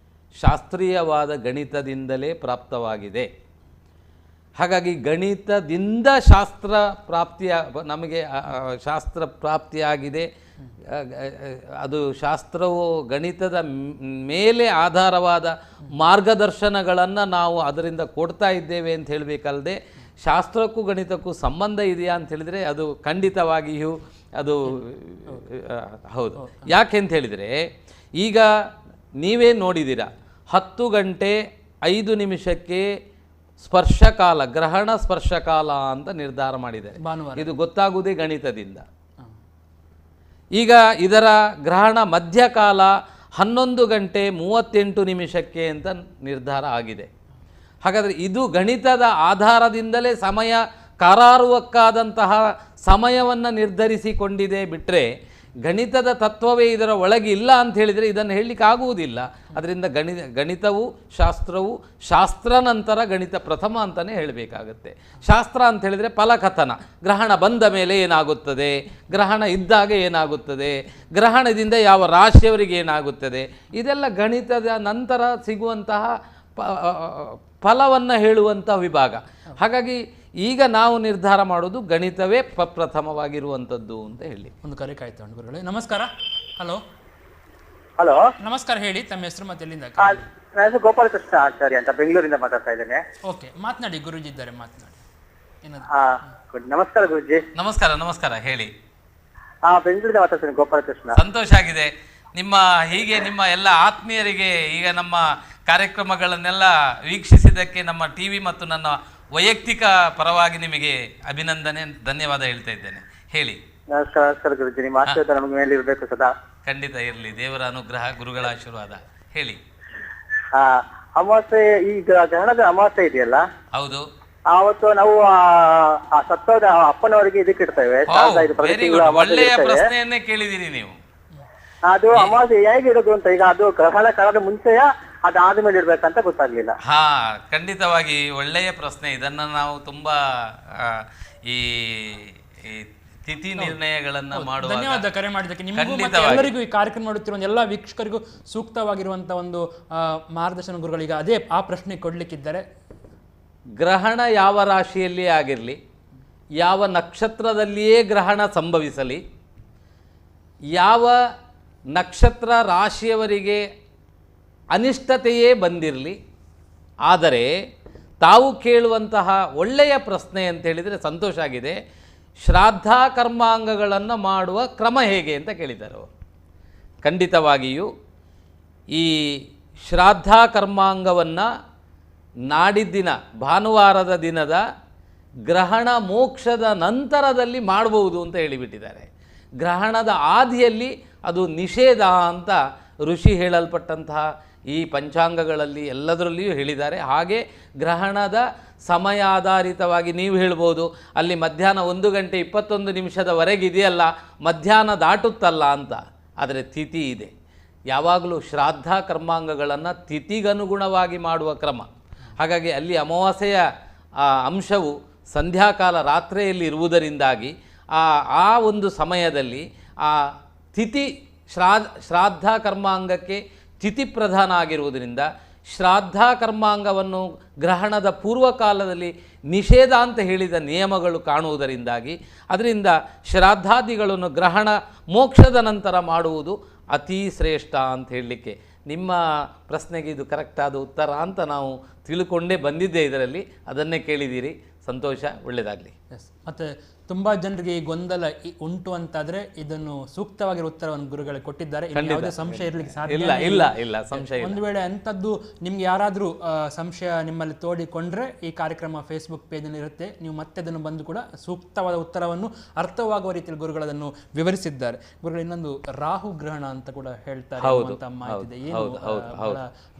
ಶಾಸ್ತ್ರೀಯವಾದ ಗಣಿತದಿಂದಲೇ ಪ್ರಾಪ್ತವಾಗಿದೆ. ಹಾಗಾಗಿ ಗಣಿತದಿಂದ ನಮಗೆ ಶಾಸ್ತ್ರ ಪ್ರಾಪ್ತಿಯಾಗಿದೆ. ಅದು ಶಾಸ್ತ್ರವು ಗಣಿತದ ಮೇಲೆ ಆಧಾರವಾದ ಮಾರ್ಗದರ್ಶನಗಳನ್ನು ನಾವು ಅದರಿಂದ ಕೊಡ್ತಾ ಇದ್ದೇವೆ ಅಂತ ಹೇಳಬೇಕಲ್ಲದೆ, ಶಾಸ್ತ್ರಕ್ಕೂ ಗಣಿತಕ್ಕೂ ಸಂಬಂಧ ಇದೆಯಾ ಅಂತ ಹೇಳಿದರೆ ಅದು ಖಂಡಿತವಾಗಿಯೂ ಅದು ಹೌದು. ಯಾಕೆ ಅಂತ ಹೇಳಿದರೆ, ಈಗ ನೀವೇ ನೋಡಿದ್ದೀರಾ, 10 ಗಂಟೆ 5 ನಿಮಿಷಕ್ಕೆ ಸ್ಪರ್ಶಕಾಲ, ಗ್ರಹಣ ಸ್ಪರ್ಶಕಾಲ ಅಂತ ನಿರ್ಧಾರ ಮಾಡಿದ್ದಾರೆ. ಇದು ಗೊತ್ತಾಗುವುದೇ ಗಣಿತದಿಂದ. ಈಗ ಇದರ ಗ್ರಹಣ ಮಧ್ಯಕಾಲ 11 ಗಂಟೆ 38 ನಿಮಿಷಕ್ಕೆ ಅಂತ ನಿರ್ಧಾರ ಆಗಿದೆ. ಹಾಗಾದರೆ ಇದು ಗಣಿತದ ಆಧಾರದಿಂದಲೇ ಸಮಯ ಕಾರಾರುವಕ್ಕಾದಂತಹ ಸಮಯವನ್ನು ನಿರ್ಧರಿಸಿಕೊಂಡಿದೆ. ಬಿಟ್ಟರೆ ಗಣಿತದ ತತ್ವವೇ ಇದರ ಒಳಗೆ ಇಲ್ಲ ಅಂತ ಹೇಳಿದರೆ ಇದನ್ನು ಹೇಳಲಿಕ್ಕೆ ಆಗುವುದಿಲ್ಲ. ಅದರಿಂದ ಗಣಿತವು ಶಾಸ್ತ್ರವು ಶಾಸ್ತ್ರ ನಂತರ ಗಣಿತ ಪ್ರಥಮ ಅಂತಲೇ ಹೇಳಬೇಕಾಗತ್ತೆ. ಶಾಸ್ತ್ರ ಅಂತ ಹೇಳಿದರೆ ಫಲಕಥನ, ಗ್ರಹಣ ಬಂದ ಮೇಲೆ ಏನಾಗುತ್ತದೆ, ಗ್ರಹಣ ಇದ್ದಾಗ ಏನಾಗುತ್ತದೆ, ಗ್ರಹಣದಿಂದ ಯಾವ ರಾಶಿಯವರಿಗೆ ಏನಾಗುತ್ತದೆ, ಇದೆಲ್ಲ ಗಣಿತದ ನಂತರ ಸಿಗುವಂತಹ ಫಲವನ್ನು ಹೇಳುವಂಥ ವಿಭಾಗ. ಹಾಗಾಗಿ ಈಗ ನಾವು ನಿರ್ಧಾರ ಮಾಡೋದು ಗಣಿತವೇ ಪ್ರಥಮವಾಗಿರುವಂಥದ್ದು ಅಂತ ಹೇಳಿ. ಒಂದು ಕರೆ ಕಾಯ್ತು ಗುರುಗಳೇ. ನಮಸ್ಕಾರ. ಹಲೋ. ನಮಸ್ಕಾರ, ಹೇಳಿ ತಮ್ಮ ಹೆಸರು ಮತ್ತೆ ಎಲ್ಲಿಂದ? ನಾನು ಗೋಪಾಲಕೃಷ್ಣ ಆಚಾರ್ಯ ಅಂತ ಬೆಂಗಳೂರಿಂದ ಮಾತಾಡ್ತಾ ಇದ್ದೇನೆ. ಓಕೆ, ಮಾತನಾಡಿ, ಗುರುಜಿ ಇದ್ದಾರೆ, ಮಾತನಾಡಿ. ನಮಸ್ಕಾರ ಗುರುಜಿ. ನಮಸ್ಕಾರ, ಹೇಳಿ. ಬೆಂಗಳೂರಿಂದ ಮಾತಾಡ್ತೇನೆ, ಗೋಪಾಲಕೃಷ್ಣ. ಸಂತೋಷ ಆಗಿದೆ. ನಿಮ್ಮ ಎಲ್ಲ ಆತ್ಮೀಯರಿಗೆ ಈಗ ನಮ್ಮ ಕಾರ್ಯಕ್ರಮಗಳನ್ನೆಲ್ಲ ವೀಕ್ಷಿಸಿದ್ದಕ್ಕೆ ನಮ್ಮ ಟಿವಿ ಮತ್ತು ನನ್ನ ವೈಯಕ್ತಿಕ ಪರವಾಗಿ ನಿಮಗೆ ಅಭಿನಂದನೆ, ಧನ್ಯವಾದ ಹೇಳ್ತಾ ಇದ್ದೇನೆ. ಹೇಳಿ. ನಮಸ್ಕಾರ ಗುರುಜಿ, ನಿಮ್ಮ ಆಶೀರ್ವಾದ ನಮಗೆ ಮೇಲೆ ಇರಬೇಕು ಸದಾ. ಖಂಡಿತ ಇರಲಿ, ದೇವರ ಅನುಗ್ರಹ, ಗುರುಗಳ ಆಶೀರ್ವಾದ. ಹೇಳಿ. ಅಮಾವಾಸ್ಯೆ, ಈಗ ಗ್ರಹಣದ ಅಮಾವಾಸ್ಯೆ ಇದೆಯಲ್ಲ, ಹೌದು, ಆವತ್ತು ನಾವು ಸತ್ತೋದ ಅಪ್ಪನವರಿಗೆ ಇದಕ್ಕೆ ಇಡ್ತೇವೆ. ಒಳ್ಳೆಯ ಪ್ರಶ್ನೆಯನ್ನೇ ಕೇಳಿದಿರಿ ನೀವು. ಅದು ಅಮಾವಾಸ್ಯೆ ಹೇಗೆ ಇಡೋದು ಅಂತ, ಈಗ ಅದು ಗ್ರಹಣ ಕಾಲದ ಮುಂಚೆಯ ಅದಾದ್ಮೇಲೆ ಇಡ್ಬೇಕಂತ ಗೊತ್ತಾಗ್ಲಿಲ್ಲ. ಖಂಡಿತವಾಗಿ ಒಳ್ಳೆಯ ಪ್ರಶ್ನೆ. ಇದನ್ನ ನಾವು ತುಂಬಾ ಈ ತಿಥಿ ನಿರ್ಣಯಗಳನ್ನ ಮಾಡುವ. ಧನ್ಯವಾದ ಕರೆ ಮಾಡಿದ್ದಕ್ಕೆ. ನಿಮಗೂ ಮತ್ತೆ ಎಲ್ಲರಿಗೂ ಈ ಕಾರ್ಯಕ್ರಮ ಮಾಡುತ್ತಿರುವ ಎಲ್ಲ ವೀಕ್ಷಕರಿಗೂ ಸೂಕ್ತವಾಗಿರುವಂತ ಒಂದು ಮಾರ್ಗದರ್ಶನ ಗುರುಗಳೀಗ ಆ ಪ್ರಶ್ನೆ ಕೊಡ್ಲಿಕ್ಕಿದ್ದಾರೆ. ಗ್ರಹಣ ಯಾವ ರಾಶಿಯಲ್ಲಿ ಆಗಿರಲಿ, ಯಾವ ನಕ್ಷತ್ರದಲ್ಲಿಯೇ ಗ್ರಹಣ ಸಂಭವಿಸಲಿ, ಯಾವ ನಕ್ಷತ್ರ ರಾಶಿಯವರಿಗೆ ಅನಿಷ್ಟತೆಯೇ ಬಂದಿರಲಿ, ಆದರೆ ತಾವು ಕೇಳುವಂತಹ ಒಳ್ಳೆಯ ಪ್ರಶ್ನೆ ಅಂತ ಹೇಳಿದರೆ ಸಂತೋಷ ಆಗಿದೆ. ಶ್ರಾದ್ದ ಕರ್ಮಾಂಗಗಳನ್ನು ಮಾಡುವ ಕ್ರಮ ಹೇಗೆ ಅಂತ ಕೇಳಿದ್ದಾರೆ ಅವರು. ಖಂಡಿತವಾಗಿಯೂ ಈ ಶ್ರಾದ್ದ ಕರ್ಮಾಂಗವನ್ನು ನಾಡಿದ್ದಿನ ಭಾನುವಾರದ ದಿನದ ಗ್ರಹಣ ಮೋಕ್ಷದ ನಂತರದಲ್ಲಿ ಮಾಡಬಹುದು ಅಂತ ಹೇಳಿಬಿಟ್ಟಿದ್ದಾರೆ. ಗ್ರಹಣದ ಆದಿಯಲ್ಲಿ ಅದು ನಿಷೇಧ ಅಂತ ಋಷಿ ಹೇಳಲ್ಪಟ್ಟಂತಹ ಈ ಪಂಚಾಂಗಗಳಲ್ಲಿ ಎಲ್ಲದರಲ್ಲಿಯೂ ಹೇಳಿದ್ದಾರೆ. ಹಾಗೆ ಗ್ರಹಣದ ಸಮಯ ಆಧಾರಿತವಾಗಿ ನೀವು ಹೇಳ್ಬೋದು ಅಲ್ಲಿ ಮಧ್ಯಾಹ್ನ 1:21 ಇದೆಯಲ್ಲ, ಮಧ್ಯಾಹ್ನ ದಾಟುತ್ತಲ್ಲ ಅಂತ. ಆದರೆ ತಿಥಿ ಇದೆ. ಯಾವಾಗಲೂ ಶ್ರಾದ್ದ ಕರ್ಮಾಂಗಗಳನ್ನು ತಿಥಿಗನುಗುಣವಾಗಿ ಮಾಡುವ ಕ್ರಮ. ಹಾಗಾಗಿ ಅಲ್ಲಿ ಅಮಾವಾಸ್ಯೆಯ ಅಂಶವು ಸಂಧ್ಯಾಕಾಲ ರಾತ್ರಿಯಲ್ಲಿ ಇರುವುದರಿಂದಾಗಿ ಆ ಒಂದು ಸಮಯದಲ್ಲಿ ಆ ತಿಥಿ ಶ್ರಾದ್ದ ಕರ್ಮಾಂಗಕ್ಕೆ ತಿಥಿ ಪ್ರಧಾನ ಆಗಿರುವುದರಿಂದ ಶ್ರಾದ್ದ ಕರ್ಮಾಂಗವನ್ನು ಗ್ರಹಣದ ಪೂರ್ವಕಾಲದಲ್ಲಿ ನಿಷೇಧ ಅಂತ ಹೇಳಿದ ನಿಯಮಗಳು ಕಾಣುವುದರಿಂದಾಗಿ ಅದರಿಂದ ಶ್ರಾದ್ದಾದಿಗಳನ್ನು ಗ್ರಹಣ ಮೋಕ್ಷದ ನಂತರ ಮಾಡುವುದು ಅತೀ ಶ್ರೇಷ್ಠ ಅಂತ ಹೇಳಲಿಕ್ಕೆ ನಿಮ್ಮ ಪ್ರಶ್ನೆಗೆ ಇದು ಕರೆಕ್ಟಾದ ಉತ್ತರ ಅಂತ ನಾವು ತಿಳ್ಕೊಂಡೇ ಬಂದಿದ್ದೆ. ಇದರಲ್ಲಿ ಅದನ್ನೇ ಕೇಳಿದ್ದೀರಿ, ಸಂತೋಷ, ಒಳ್ಳೆಯದಾಗಲಿ. ಎಸ್, ಮತ್ತು ತುಂಬ ಜನರಿಗೆ ಈ ಗೊಂದಲ ಉಂಟು ಅಂತಾದರೆ ಇದನ್ನು ಸೂಕ್ತವಾಗಿರೋ ಉತ್ತರವನ್ನು ಗುರುಗಳಿಗೆ ಕೊಟ್ಟಿದ್ದಾರೆ. ಯಾವುದೇ ಸಂಶಯ ಇರಲಿಕ್ಕೆ ಸಾಧ್ಯ ಇಲ್ಲ ಸಂಶಯ. ಒಂದು ವೇಳೆ ಅಂಥದ್ದು ನಿಮ್ಗೆ ಯಾರಾದರೂ ಸಂಶಯ ನಿಮ್ಮಲ್ಲಿ ತೋಡಿಕೊಂಡ್ರೆ ಈ ಕಾರ್ಯಕ್ರಮ ಫೇಸ್ಬುಕ್ ಪೇಜ್ನಲ್ಲಿ ಇರುತ್ತೆ. ನೀವು ಮತ್ತೆ ಅದನ್ನು ಬಂದು ಕೂಡ ಸೂಕ್ತವಾದ ಉತ್ತರವನ್ನು ಅರ್ಥವಾಗುವ ರೀತಿಯಲ್ಲಿ ಗುರುಗಳು ಅದನ್ನು ವಿವರಿಸಿದ್ದಾರೆ. ಗುರುಗಳು ಇನ್ನೊಂದು ರಾಹು ಗ್ರಹಣ ಅಂತ ಕೂಡ ಹೇಳ್ತಾರೆ ಅಂತ ಮಾಹಿತಿ ಇದೆ. ಏನು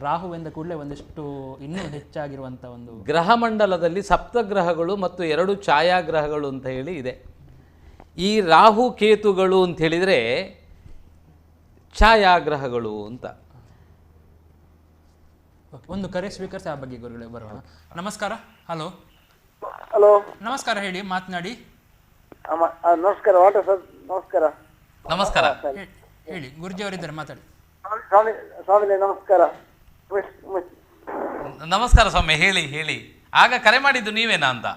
ರಾಹುವಿಂದ ಕೂಡಲೇ ಒಂದಿಷ್ಟು ಇನ್ನೂ ಹೆಚ್ಚಾಗಿರುವಂಥ ಒಂದು ಗ್ರಹ ಮಂಡಲದಲ್ಲಿ ಸಪ್ತಗ್ರಹಗಳು ಮತ್ತು 2 ಛಾಯಾಗ್ರಹಗಳು ಅಂತ ಹೇಳಿ ಇದೆ. ಈ ರಾಹು ಕೇತುಗಳು ಅಂತ ಹೇಳಿದರೆ ಛಾಯಾಗ್ರಹಗಳು ಅಂತ. ಒಂದು ಕರೆ ಸ್ವೀಕರಿಸಿ ಆ ಬಗ್ಗೆ ಗುರುಗಳೇ ಬರೋಣ. ನಮಸ್ಕಾರ. ಹಲೋ ಹಲೋ, ನಮಸ್ಕಾರ, ಹೇಳಿ, ಮಾತನಾಡಿ. ನಮಸ್ಕಾರ ವಾಟ ಸರ್. ನಮಸ್ಕಾರ. ನಮಸ್ಕಾರ, ಹೇಳಿ, ಗುರುಜಿ ಅವರಿದ್ದಾರೆ, ಮಾತಾಡಿ. ಸ್ವಾಮಿ ನಮಸ್ಕಾರ. ನಮಸ್ಕಾರ ಸ್ವಾಮಿ, ಹೇಳಿ. ಆಗ ಕರೆ ಮಾಡಿದ್ದು ನೀವೇನಾ ಅಂತ?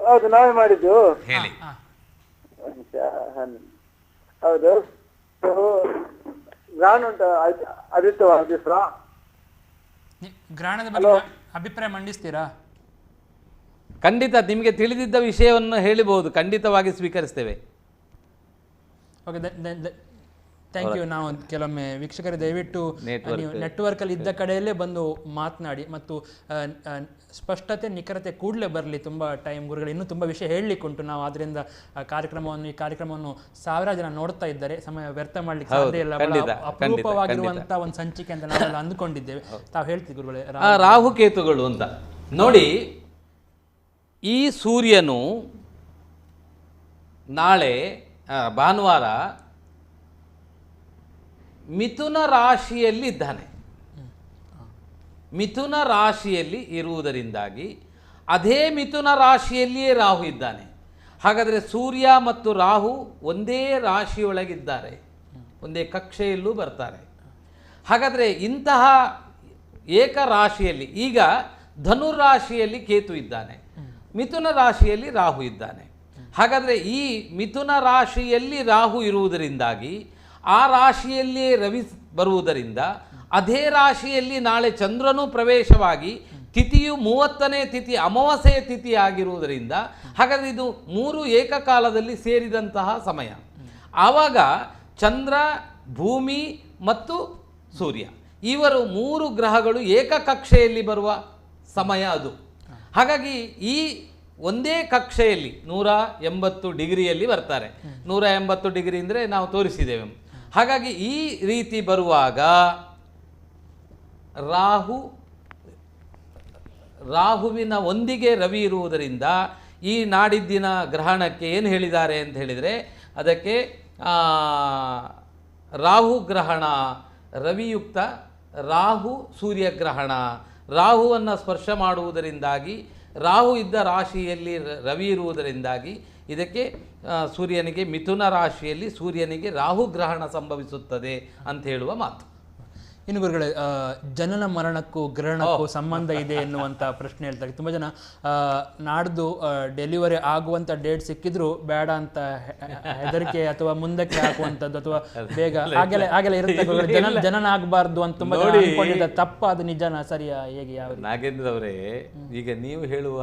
ಹೌದು, ನಾವೇ ಮಾಡಿದ್ದು. ಹೇಳಿ. ಹೌದು, ಗ್ರಹಣ ಉಂಟು ಆದಿತ್ಯವಾರ ದಿವಸ. ಗ್ರಹಣದ ಬಗ್ಗೆ ಅಭಿಪ್ರಾಯ ಮಂಡಿಸ್ತೀರಾ? ಖಂಡಿತ, ನಿಮಗೆ ತಿಳಿದಿದ್ದ ವಿಷಯವನ್ನು ಹೇಳಿಬಹುದು, ಖಂಡಿತವಾಗಿ ಸ್ವೀಕರಿಸ್ತೇವೆ. Okay, thank you. ನಾವು ಕೆಲವೊಮ್ಮೆ ವೀಕ್ಷಕರು ದಯವಿಟ್ಟು ನೀವು ನೆಟ್ವರ್ಕಲ್ಲಿ ಇದ್ದ ಕಡೆಯಲ್ಲೇ ಬಂದು ಮಾತನಾಡಿ ಮತ್ತು ಸ್ಪಷ್ಟತೆ ನಿಖರತೆ ಕೂಡಲೇ ಬರಲಿ. ತುಂಬ ಟೈಮ್ ಗುರುಗಳು ಇನ್ನೂ ತುಂಬ ವಿಷಯ ಹೇಳಲಿಕ್ಕೆ ಉಂಟು. ನಾವು ಆದ್ದರಿಂದ ಈ ಕಾರ್ಯಕ್ರಮವನ್ನು ಸಾವಿರಾರು ಜನ ನೋಡ್ತಾ ಇದ್ದಾರೆ, ಸಮಯ ವ್ಯರ್ಥ ಮಾಡಲಿಕ್ಕೆ ಸಾಧ್ಯ ಇಲ್ಲ. ಅಪರೂಪವಾಗಿರುವಂಥ ಒಂದು ಸಂಚಿಕೆ ಅಂತ ನಾವೆಲ್ಲ ಅಂದುಕೊಂಡಿದ್ದೇವೆ. ತಾವು ಹೇಳ್ತೀವಿ ಗುರುಗಳೇ, ರಾಹುಕೇತುಗಳು ಅಂತ ನೋಡಿ. ಈ ಸೂರ್ಯನು ನಾಳೆ ಭಾನುವಾರ ಮಿಥುನ ರಾಶಿಯಲ್ಲಿ ಇದ್ದಾನೆ. ಮಿಥುನ ರಾಶಿಯಲ್ಲಿ ಇರುವುದರಿಂದಾಗಿ ಅದೇ ಮಿಥುನ ರಾಶಿಯಲ್ಲಿಯೇ ರಾಹು ಇದ್ದಾನೆ. ಹಾಗಾದರೆ ಸೂರ್ಯ ಮತ್ತು ರಾಹು ಒಂದೇ ರಾಶಿಯೊಳಗಿದ್ದಾರೆ, ಒಂದೇ ಕಕ್ಷೆಯಲ್ಲೂ ಬರ್ತಾರೆ. ಹಾಗಾದರೆ ಇಂತಹ ಏಕರಾಶಿಯಲ್ಲಿ ಈಗ ಧನುರಾಶಿಯಲ್ಲಿ ಕೇತು ಇದ್ದಾನೆ, ಮಿಥುನ ರಾಶಿಯಲ್ಲಿ ರಾಹು ಇದ್ದಾನೆ. ಹಾಗಾದರೆ ಈ ಮಿಥುನ ರಾಶಿಯಲ್ಲಿ ರಾಹು ಇರುವುದರಿಂದಾಗಿ ಆ ರಾಶಿಯಲ್ಲಿಯೇ ರವಿ ಬರುವುದರಿಂದ ಅದೇ ರಾಶಿಯಲ್ಲಿ ನಾಳೆ ಚಂದ್ರನೂ ಪ್ರವೇಶವಾಗಿ ತಿಥಿಯು 30ನೇ ತಿಥಿ ಅಮಾವಾಸ್ಯೆಯ ತಿಥಿ ಆಗಿರುವುದರಿಂದ ಹಾಗಾದರೆ ಇದು 3 ಏಕಕಾಲದಲ್ಲಿ ಸೇರಿದಂತಹ ಸಮಯ. ಆವಾಗ ಚಂದ್ರ, ಭೂಮಿ ಮತ್ತು ಸೂರ್ಯ ಇವರು 3 ಗ್ರಹಗಳು ಏಕಕಕ್ಷೆಯಲ್ಲಿ ಬರುವ ಸಮಯ ಅದು. ಹಾಗಾಗಿ ಈ ಒಂದೇ ಕಕ್ಷೆಯಲ್ಲಿ 180 ಡಿಗ್ರಿಯಲ್ಲಿ ಬರ್ತಾರೆ. 180 ಡಿಗ್ರಿ ಅಂದರೆ ನಾವು ತೋರಿಸಿದ್ದೇವೆ. ಹಾಗಾಗಿ ಈ ರೀತಿ ಬರುವಾಗ ರಾಹುವಿನ ಒಂದಿಗೆ ರವಿ ಇರುವುದರಿಂದ ಈ ನಾಡಿದ್ದಿನ ಗ್ರಹಣಕ್ಕೆ ಏನು ಹೇಳಿದ್ದಾರೆ ಅಂತ ಹೇಳಿದರೆ ಅದಕ್ಕೆ ರಾಹು ಗ್ರಹಣ, ರವಿಯುಕ್ತ ರಾಹು ಸೂರ್ಯಗ್ರಹಣ. ರಾಹುವನ್ನು ಸ್ಪರ್ಶ ಮಾಡುವುದರಿಂದಾಗಿ ರಾಹು ಇದ್ದ ರಾಶಿಯಲ್ಲಿ ರವಿ ಇರುವುದರಿಂದಾಗಿ ಇದಕ್ಕೆ ಸೂರ್ಯನಿಗೆ ಮಿಥುನ ರಾಶಿಯಲ್ಲಿ ಸೂರ್ಯನಿಗೆ ರಾಹು ಗ್ರಹಣ ಸಂಭವಿಸುತ್ತದೆ ಅಂತ ಹೇಳುವ ಮಾತು. ಇನ್ನು ಗುರುಗಳೇ, ಜನನ ಮರಣಕ್ಕೂ ಗ್ರಹಣಕ್ಕೂ ಸಂಬಂಧ ಇದೆ ಎನ್ನುವಂಥ ಪ್ರಶ್ನೆ ಹೇಳ್ತಾರೆ. ತುಂಬ ಜನ ನಾಡ್ದು ಡೆಲಿವರಿ ಆಗುವಂಥ ಡೇಟ್ ಸಿಕ್ಕಿದ್ರು ಬೇಡ ಅಂತ ಹೆದರಿಕೆ ಅಥವಾ ಮುಂದಕ್ಕೆ ಹಾಕುವಂಥದ್ದು ಅಥವಾ ಬೇಗ ಹಾಗೆಲ್ಲ ಇರುತ್ತೆ ಗುರುಗಳೇ. ಜನನ ಆಗಬಾರ್ದು ಅಂತ ತುಂಬ ಜನ ಅನ್ಕೊಂಡಿದ್ದಾರೆ. ತಪ್ಪ ಅದು ನಿಜನಾ ಸರಿಯಾ ಹೇಗೆ ಯಾವ? ನಾಗೇಂದ್ರ ಅವರೇ, ಈಗ ನೀವು ಹೇಳುವ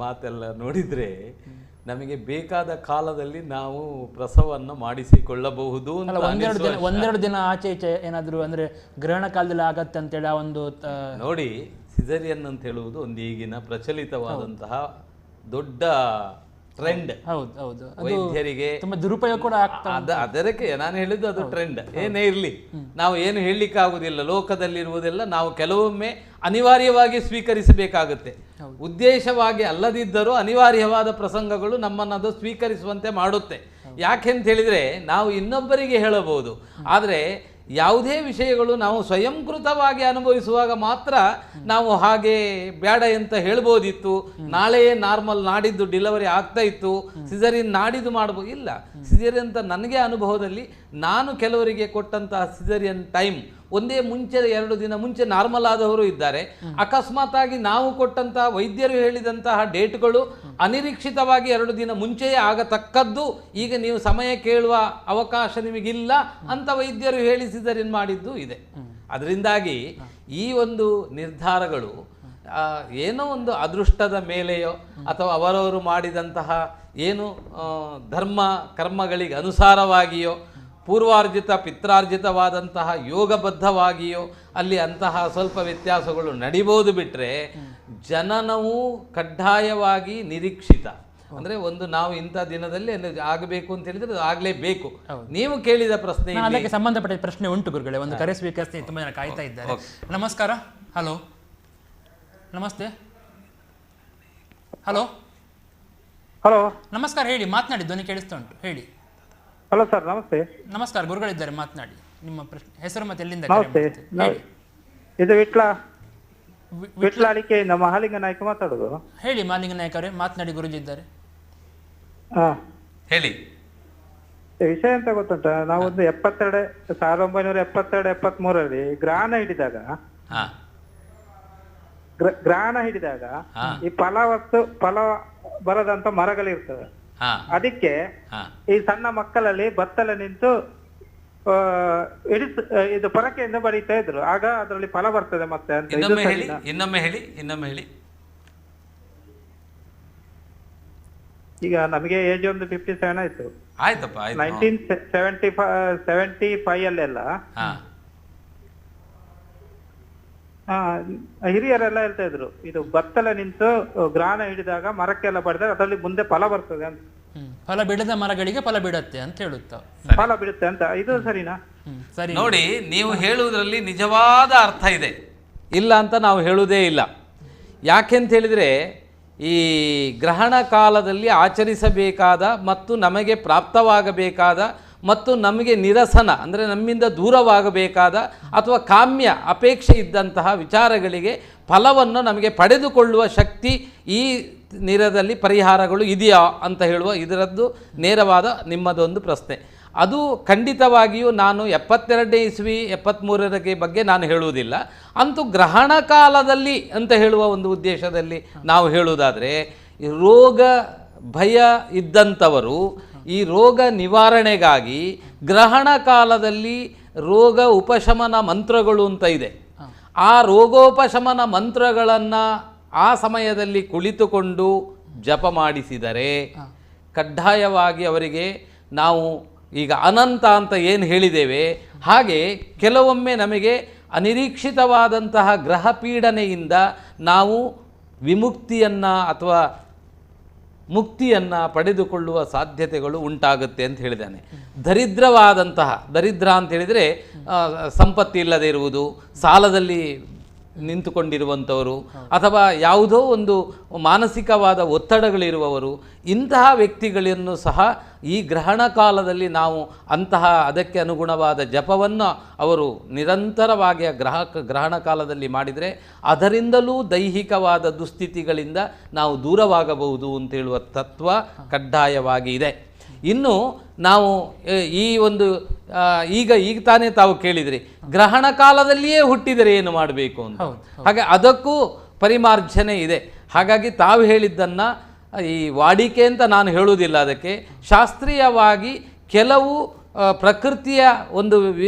ಮಾತೆಲ್ಲ ನೋಡಿದ್ರೆ ನಮಗೆ ಬೇಕಾದ ಕಾಲದಲ್ಲಿ ನಾವು ಪ್ರಸವವನ್ನು ಮಾಡಿಸಿಕೊಳ್ಳಬಹುದು. ಒಂದೆರಡು ದಿನ ಆಚೆ ಈಚೆ ಏನಾದ್ರು ಅಂದ್ರೆ ಗ್ರಹಣ ಕಾಲದಲ್ಲಿ ಆಗತ್ತೆ ಅಂತೇಳಿ ಆ ಒಂದು ನೋಡಿ, ಸಿಸೇರಿಯನ್ ಅಂತ ಹೇಳುವುದು ಒಂದು ಈಗಿನ ಪ್ರಚಲಿತವಾದಂತಹ ದೊಡ್ಡ ಟ್ರೆಂಡ್. ಹೌದು, ವೈದ್ಯರಿಗೆ ತುಂಬಾ ದುರುಪಯೋಗ ಕೂಡ ಅದಕ್ಕೆ ನಾನು ಹೇಳಿದ್ದು ಅದು ಟ್ರೆಂಡ್. ಏನೇ ಇರಲಿ, ನಾವು ಏನು ಹೇಳಲಿಕ್ಕೆ ಆಗುದಿಲ್ಲ. ಲೋಕದಲ್ಲಿರುವುದೆಲ್ಲ ನಾವು ಕೆಲವೊಮ್ಮೆ ಅನಿವಾರ್ಯವಾಗಿ ಸ್ವೀಕರಿಸಬೇಕಾಗುತ್ತೆ. ಉದ್ದೇಶವಾಗಿ ಅಲ್ಲದಿದ್ದರೂ ಅನಿವಾರ್ಯವಾದ ಪ್ರಸಂಗಗಳು ನಮ್ಮನ್ನು ಅದು ಸ್ವೀಕರಿಸುವಂತೆ ಮಾಡುತ್ತೆ. ಯಾಕೆಂತ ಹೇಳಿದ್ರೆ ನಾವು ಇನ್ನೊಬ್ಬರಿಗೆ ಹೇಳಬಹುದು, ಆದರೆ ಯಾವುದೇ ವಿಷಯಗಳು ನಾವು ಸ್ವಯಂಕೃತವಾಗಿ ಅನುಭವಿಸುವಾಗ ಮಾತ್ರ ನಾವು ಹಾಗೆ ಬೇಡ ಅಂತ ಹೇಳ್ಬೋದಿತ್ತು. ನಾಳೆಯೇ ನಾರ್ಮಲ್, ನಾಡಿದ್ದು ಡಿಲಿವರಿ ಆಗ್ತಾ ಇತ್ತು, ಸಿಸೇರಿಯನ್ ನಾಡಿದ್ದು ಮಾಡ್ಬೋದು. ಇಲ್ಲ, ಸಿಸೇರಿಯನ್ ಅಂತ ನನಗೆ ಅನುಭವದಲ್ಲಿ ನಾನು ಕೆಲವರಿಗೆ ಕೊಟ್ಟಂತಹ ಸಿಸೇರಿಯನ್ ಟೈಮ್ ಒಂದೇ ಮುಂಚೆ 2 ದಿನ ಮುಂಚೆ ನಾರ್ಮಲ್ ಆದವರು ಇದ್ದಾರೆ. ಅಕಸ್ಮಾತ್ ಆಗಿ ನಾವು ಕೊಟ್ಟಂತಹ ವೈದ್ಯರು ಹೇಳಿದಂತಹ ಡೇಟ್ಗಳು ಅನಿರೀಕ್ಷಿತವಾಗಿ 2 ದಿನ ಮುಂಚೆಯೇ ಆಗತಕ್ಕದ್ದು, ಈಗ ನೀವು ಸಮಯ ಕೇಳುವ ಅವಕಾಶ ನಿಮಗಿಲ್ಲ ಅಂತ ವೈದ್ಯರು ಹೇಳಿ ಸಿಸೇರಿಯನ್ ಮಾಡಿದ್ದು ಇದೆ. ಅದರಿಂದಾಗಿ ಈ ಒಂದು ನಿರ್ಧಾರಗಳು ಏನೋ ಒಂದು ಅದೃಷ್ಟದ ಮೇಲೆಯೋ ಅಥವಾ ಅವರವರು ಮಾಡಿದಂತಹ ಏನು ಧರ್ಮ ಕರ್ಮಗಳಿಗೆ ಅನುಸಾರವಾಗಿಯೋ ಪೂರ್ವಾರ್ಜಿತ ಪಿತ್ರಾರ್ಜಿತವಾದಂತಹ ಯೋಗಬದ್ಧವಾಗಿಯೋ ಅಲ್ಲಿ ಅಂತಹ ಸ್ವಲ್ಪ ವ್ಯತ್ಯಾಸಗಳು ನಡಿಬೋದು. ಬಿಟ್ಟರೆ ಜನನವು ಕಡ್ಡಾಯವಾಗಿ ನಿರೀಕ್ಷಿತ. ಅಂದರೆ ಒಂದು ನಾವು ಇಂಥ ದಿನದಲ್ಲಿ ಆಗಬೇಕು ಅಂತ ಹೇಳಿದ್ರೆ ಅದು ಆಗಲೇಬೇಕು. ನೀವು ಕೇಳಿದ ಪ್ರಶ್ನೆ, ಅದಕ್ಕೆ ಸಂಬಂಧಪಟ್ಟ ಪ್ರಶ್ನೆ ಉಂಟು ಗುರುಗಳೇ. ಒಂದು ಕರೆ ಸ್ವೀಕರಿಸಿ, ತುಂಬ ಜನ ಕಾಯ್ತಾ ಇದ್ದಾರೆ. ನಮಸ್ಕಾರ. ಹಲೋ, ನಮಸ್ತೆ. ಹಲೋ ಹಲೋ, ನಮಸ್ಕಾರ. ಹೇಳಿ, ಮಾತನಾಡಿ, ಧ್ವನಿ ಕೇಳಿಸ್ತಾ ಉಂಟು, ಹೇಳಿ. ಹಲೋ ಸರ್, ನಮಸ್ತೆ. ನಮಸ್ಕಾರ, ಗುರುಗಳಿದ್ದಾರೆ, ಮಾತನಾಡಿ. ನಿಮ್ಮ ಪ್ರಶ್ನೆ, ಹೆಸರು ಮತ್ತೆ ಎಲ್ಲಿಂದ? ನಮಸ್ತೆ, ಇದು ವಿಟ್ಲ ಅಳಿಕೆಯಿಂದ ಮಹಾಲಿಂಗ ನಾಯ್ಕ ಮಾತಾಡೋದು. ಹೇಳಿ ಮಹಾಲಿಂಗ ನಾಯ್ಕ ಅವರೇ, ಮಾತನಾಡಿ, ಗುರುಜಿ ಇದ್ದಾರೆ. ಹೇಳಿ. ವಿಷಯ ಅಂತ ಗೊತ್ತುಂಟ, ನಾವೊಂದು 1972-73 ಗ್ರಹಣ ಹಿಡಿದಾಗ ಈ ಫಲ ಬರದಂತ ಮರಗಳಿರ್ತವೆ. ಅದಕ್ಕೆ ಈ ಸಣ್ಣ ಮಕ್ಕಳಲ್ಲಿ ಬತ್ತಲ ನಿಂತು ಇದು ಪೊರಕೆಯಿಂದ ಬರೀತಾ ಇದ್ರು. ಆಗ ಅದರಲ್ಲಿ ಫಲ ಬರ್ತದೆ ಮತ್ತೆ ಅಂತ. ಇನ್ನೊಮ್ಮೆ ಹೇಳಿ. ಈಗ ನಮಗೆ ಏಜ್ ಒಂದು 57 ಆಯ್ತು. ಆಯ್ತಪ್ಪ. 1975 ಅಲ್ಲೆಲ್ಲ ಹಿರಿಯರೆಲ್ಲ ಹೇಳ್ತಾ ಇದ್ರು, ಇದು ಬತ್ತಲ ನಿಂತು ಗ್ರಹಣ ಹಿಡಿದಾಗ ಮರಕ್ಕೆಲ್ಲ ಬಡಿದಾಗ ಅದರಲ್ಲಿ ಮುಂದೆ ಫಲ ಬರ್ತದೆ ಅಂತ. ಫಲ ಬಿಡದ ಮರಗಳಿಗೆ ಫಲ ಬಿಡುತ್ತೆ ಅಂತ ಹೇಳುತ್ತ. ಫಲ ಬಿಡುತ್ತೆ ಅಂತ, ಇದು ಸರಿನಾ? ಸರಿ. ನೋಡಿ, ನೀವು ಹೇಳುವುದರಲ್ಲಿ ನಿಜವಾದ ಅರ್ಥ ಇದೆ, ಇಲ್ಲ ಅಂತ ನಾವು ಹೇಳುವುದೇ ಇಲ್ಲ. ಯಾಕೆಂತ ಹೇಳಿದರೆ, ಈ ಗ್ರಹಣ ಕಾಲದಲ್ಲಿ ಆಚರಿಸಬೇಕಾದ ಮತ್ತು ನಮಗೆ ಪ್ರಾಪ್ತವಾಗಬೇಕಾದ ಮತ್ತು ನಮಗೆ ನಿರಸನ ಅಂದರೆ ನಮ್ಮಿಂದ ದೂರವಾಗಬೇಕಾದ ಅಥವಾ ಕಾಮ್ಯ ಅಪೇಕ್ಷೆ ಇದ್ದಂತಹ ವಿಚಾರಗಳಿಗೆ ಫಲವನ್ನು ನಮಗೆ ಪಡೆದುಕೊಳ್ಳುವ ಶಕ್ತಿ ಈ ನಿರದಲ್ಲಿ ಪರಿಹಾರಗಳು ಇದೆಯಾ ಅಂತ ಹೇಳುವ ಇದರದ್ದು ನೇರವಾದ ನಿಮ್ಮದೊಂದು ಪ್ರಶ್ನೆ. ಅದು ಖಂಡಿತವಾಗಿಯೂ ನಾನು 72ನೇ ಇಸ್ವಿ 73ರ ಬಗ್ಗೆ ನಾನು ಹೇಳುವುದಿಲ್ಲ. ಅಂತೂ ಗ್ರಹಣ ಕಾಲದಲ್ಲಿ ಅಂತ ಹೇಳುವ ಒಂದು ಉದ್ದೇಶದಲ್ಲಿ ನಾವು ಹೇಳುವುದಾದರೆ, ರೋಗ ಭಯ ಇದ್ದಂಥವರು ಈ ರೋಗ ನಿವಾರಣೆಗಾಗಿ ಗ್ರಹಣ ಕಾಲದಲ್ಲಿ ರೋಗ ಉಪಶಮನ ಮಂತ್ರಗಳು ಅಂತ ಇದೆ. ಆ ರೋಗೋಪಶಮನ ಮಂತ್ರಗಳನ್ನು ಆ ಸಮಯದಲ್ಲಿ ಕುಳಿತುಕೊಂಡು ಜಪ ಮಾಡಿಸಿದರೆ ಕಡ್ಡಾಯವಾಗಿ ಅವರಿಗೆ ನಾವು ಈಗ ಅನಂತ ಅಂತ ಏನು ಹೇಳಿದ್ದೇವೆ, ಹಾಗೆ ಕೆಲವೊಮ್ಮೆ ನಮಗೆ ಅನಿರೀಕ್ಷಿತವಾದಂತಹ ಗ್ರಹ ಪೀಡನೆಯಿಂದ ನಾವು ವಿಮುಕ್ತಿಯನ್ನು ಅಥವಾ ಮುಕ್ತಿಯನ್ನು ಪಡೆದುಕೊಳ್ಳುವ ಸಾಧ್ಯತೆಗಳು ಉಂಟಾಗುತ್ತೆ ಅಂತ ಹೇಳಿದ್ದಾನೆ. ದರಿದ್ರ ಅಂತ ಹೇಳಿದರೆ ಸಂಪತ್ತಿ ಇಲ್ಲದೆ ಇರುವುದು, ಸಾಲದಲ್ಲಿ ನಿಂತುಕೊಂಡಿರುವಂಥವರು ಅಥವಾ ಯಾವುದೋ ಒಂದು ಮಾನಸಿಕವಾದ ಒತ್ತಡಗಳಿರುವವರು, ಇಂತಹ ವ್ಯಕ್ತಿಗಳನ್ನು ಸಹ ಈ ಗ್ರಹಣ ಕಾಲದಲ್ಲಿ ನಾವು ಅಂತಹ ಅದಕ್ಕೆ ಅನುಗುಣವಾದ ಜಪವನ್ನು ಅವರು ನಿರಂತರವಾಗಿ ಗ್ರಹಣ ಕಾಲದಲ್ಲಿ ಮಾಡಿದರೆ ಅದರಿಂದಲೂ ದೈಹಿಕವಾದ ದುಸ್ಥಿತಿಗಳಿಂದ ನಾವು ದೂರವಾಗಬಹುದು ಅಂತೇಳುವ ತತ್ವ ಕಡ್ಡಾಯವಾಗಿ ಇದೆ. ಇನ್ನು ನಾವು ಈ ಒಂದು ಈಗ ತಾನೇ ತಾವು ಕೇಳಿದ್ರಿ ಗ್ರಹಣ ಕಾಲದಲ್ಲಿಯೇ ಹುಟ್ಟಿದರೆ ಏನು ಮಾಡಬೇಕು ಅಂತ. ಹಾಗೆ ಅದಕ್ಕೂ ಪರಿಮಾರ್ಜನೆ ಇದೆ. ಹಾಗಾಗಿ ತಾವು ಹೇಳಿದ್ದನ್ನು ಈ ವಾಡಿಕೆ ಅಂತ ನಾನು ಹೇಳುವುದಿಲ್ಲ. ಅದಕ್ಕೆ ಶಾಸ್ತ್ರೀಯವಾಗಿ ಕೆಲವು ಪ್ರಕೃತಿಯ ಒಂದು